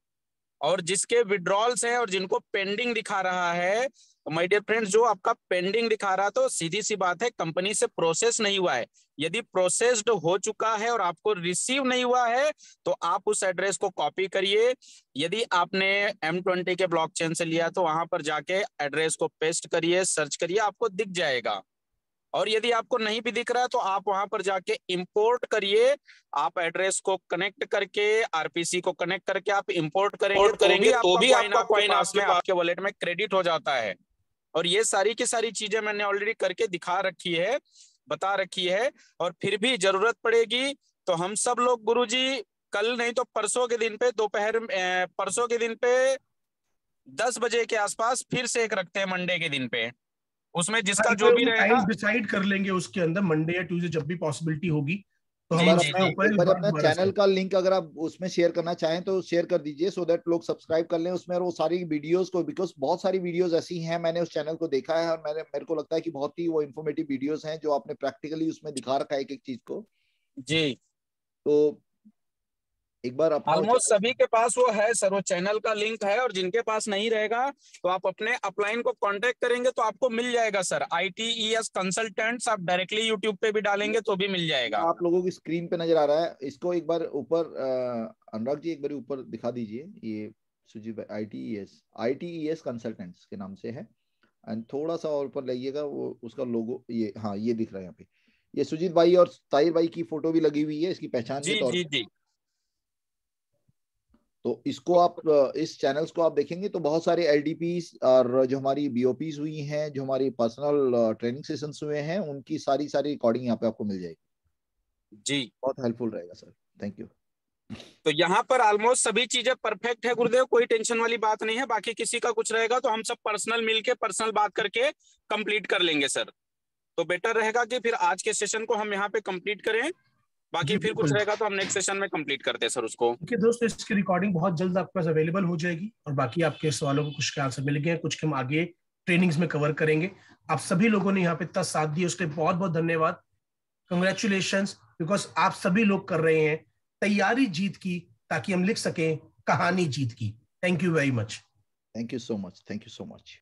और जिसके विड्रॉल्स हैं और जिनको पेंडिंग दिखा रहा है, माय डियर फ्रेंड्स, जो आपका पेंडिंग दिखा रहा तो सीधी सी बात है, कंपनी से प्रोसेस नहीं हुआ है। यदि प्रोसेस्ड हो चुका है और आपको रिसीव नहीं हुआ है तो आप उस एड्रेस को कॉपी करिए। यदि आपने M20 के ब्लॉकचेन से लिया तो वहां पर जाके एड्रेस को पेस्ट करिए, सर्च करिए, आपको दिख जाएगा। और यदि आपको नहीं भी दिख रहा है तो आप वहां पर जाके इंपोर्ट करिए। आप एड्रेस को कनेक्ट करके RPC को कनेक्ट करके आप इंपोर्ट करेंगे तो भी आपका कॉइन आपके वॉलेट में क्रेडिट हो जाता है। और ये सारी की सारी चीजें मैंने ऑलरेडी करके दिखा रखी है, बता रखी है। और फिर भी जरूरत पड़ेगी तो हम सब लोग गुरुजी कल नहीं तो परसों के दिन पे दोपहर परसों के दिन पे 10 बजे के आसपास फिर से एक रखते हैं मंडे के दिन पे, उसमें जिसका जो भी रहेगा डिसाइड कर लेंगे उसके अंदर, मंडे या ट्यूसडे जब भी पॉसिबिलिटी होगी तो हम अपना चैनल का लिंक अगर आप उसमें शेयर करना चाहें तो शेयर कर दीजिए, सो दैट लोग सब्सक्राइब कर लें उसमें और वो सारी वीडियोस को, बिकॉज बहुत सारी वीडियोस ऐसी हैं, मैंने उस चैनल को देखा है और मेरे को लगता है कि बहुत ही वो इन्फॉर्मेटिव वीडियोस हैं जो आपने प्रैक्टिकली उसमें दिखा रखा है एक एक चीज को जी। तो एक बार ऑलमोस्ट सभी के पास वो है सर, वो चैनल का लिंक है। और जिनके पास नहीं रहेगा तो आप अपने अपलाइन को कांटेक्ट करेंगे तो आपको मिल जाएगा सर। ITES कंसल्टेंट्स आप डायरेक्टली यूट्यूब पे भी डालेंगे तो भी मिल जाएगा। आप लोगों की स्क्रीन पे नजर आ रहा है, इसको एक बार ऊपर अनुराग जी एक बार ऊपर दिखा दीजिए। ये सुजीत भाई ITES कंसल्टेंट्स के नाम से है, एंड थोड़ा सा और ऊपर लाइएगा, वो उसका लोगो ये, हाँ ये दिख रहा है यहाँ पे। ये सुजीत भाई और ताहिर भाई की फोटो भी लगी हुई है इसकी पहचान के तौर पे। तो इसको आप इस चैनल्स को आप देखेंगे तो बहुत सारे LDPs और जो हमारी BOPs हुई हैं, जो हमारी पर्सनल ट्रेनिंग सेशंस हुए हैं, उनकी सारी रिकॉर्डिंग यहाँ पे आपको मिल जाएगी जी। बहुत हेल्पफुल रहेगा सर, थैंक यू। तो यहाँ पर ऑलमोस्ट सभी चीजें परफेक्ट है गुरुदेव, कोई टेंशन वाली बात नहीं है। बाकी किसी का कुछ रहेगा तो हम सब पर्सनल मिलके पर्सनल बात करके कंप्लीट कर लेंगे सर। तो बेटर रहेगा कि फिर आज के सेशन को हम यहाँ पे कंप्लीट करें, बाकी फिर कुछ रहेगा तो हम नेक्स्ट सेशन में कंप्लीट करते हैं सर उसको। ओके दोस्तों, इसकी रिकॉर्डिंग बहुत जल्द आपके पास अवेलेबल हो जाएगी और बाकी आपके सवालों को कुछ के आंसर मिल गए, कुछ के हम आगे ट्रेनिंग्स में कवर करेंगे। आप सभी लोगों ने यहाँ पे इतना साथ दिया उसके लिए बहुत बहुत धन्यवाद, कंग्रेचुलेशंस, बिकॉज आप सभी लोग कर रहे हैं तैयारी जीत की ताकि हम लिख सकें कहानी जीत की। Thank you very much. Thank you so much, thank you so much.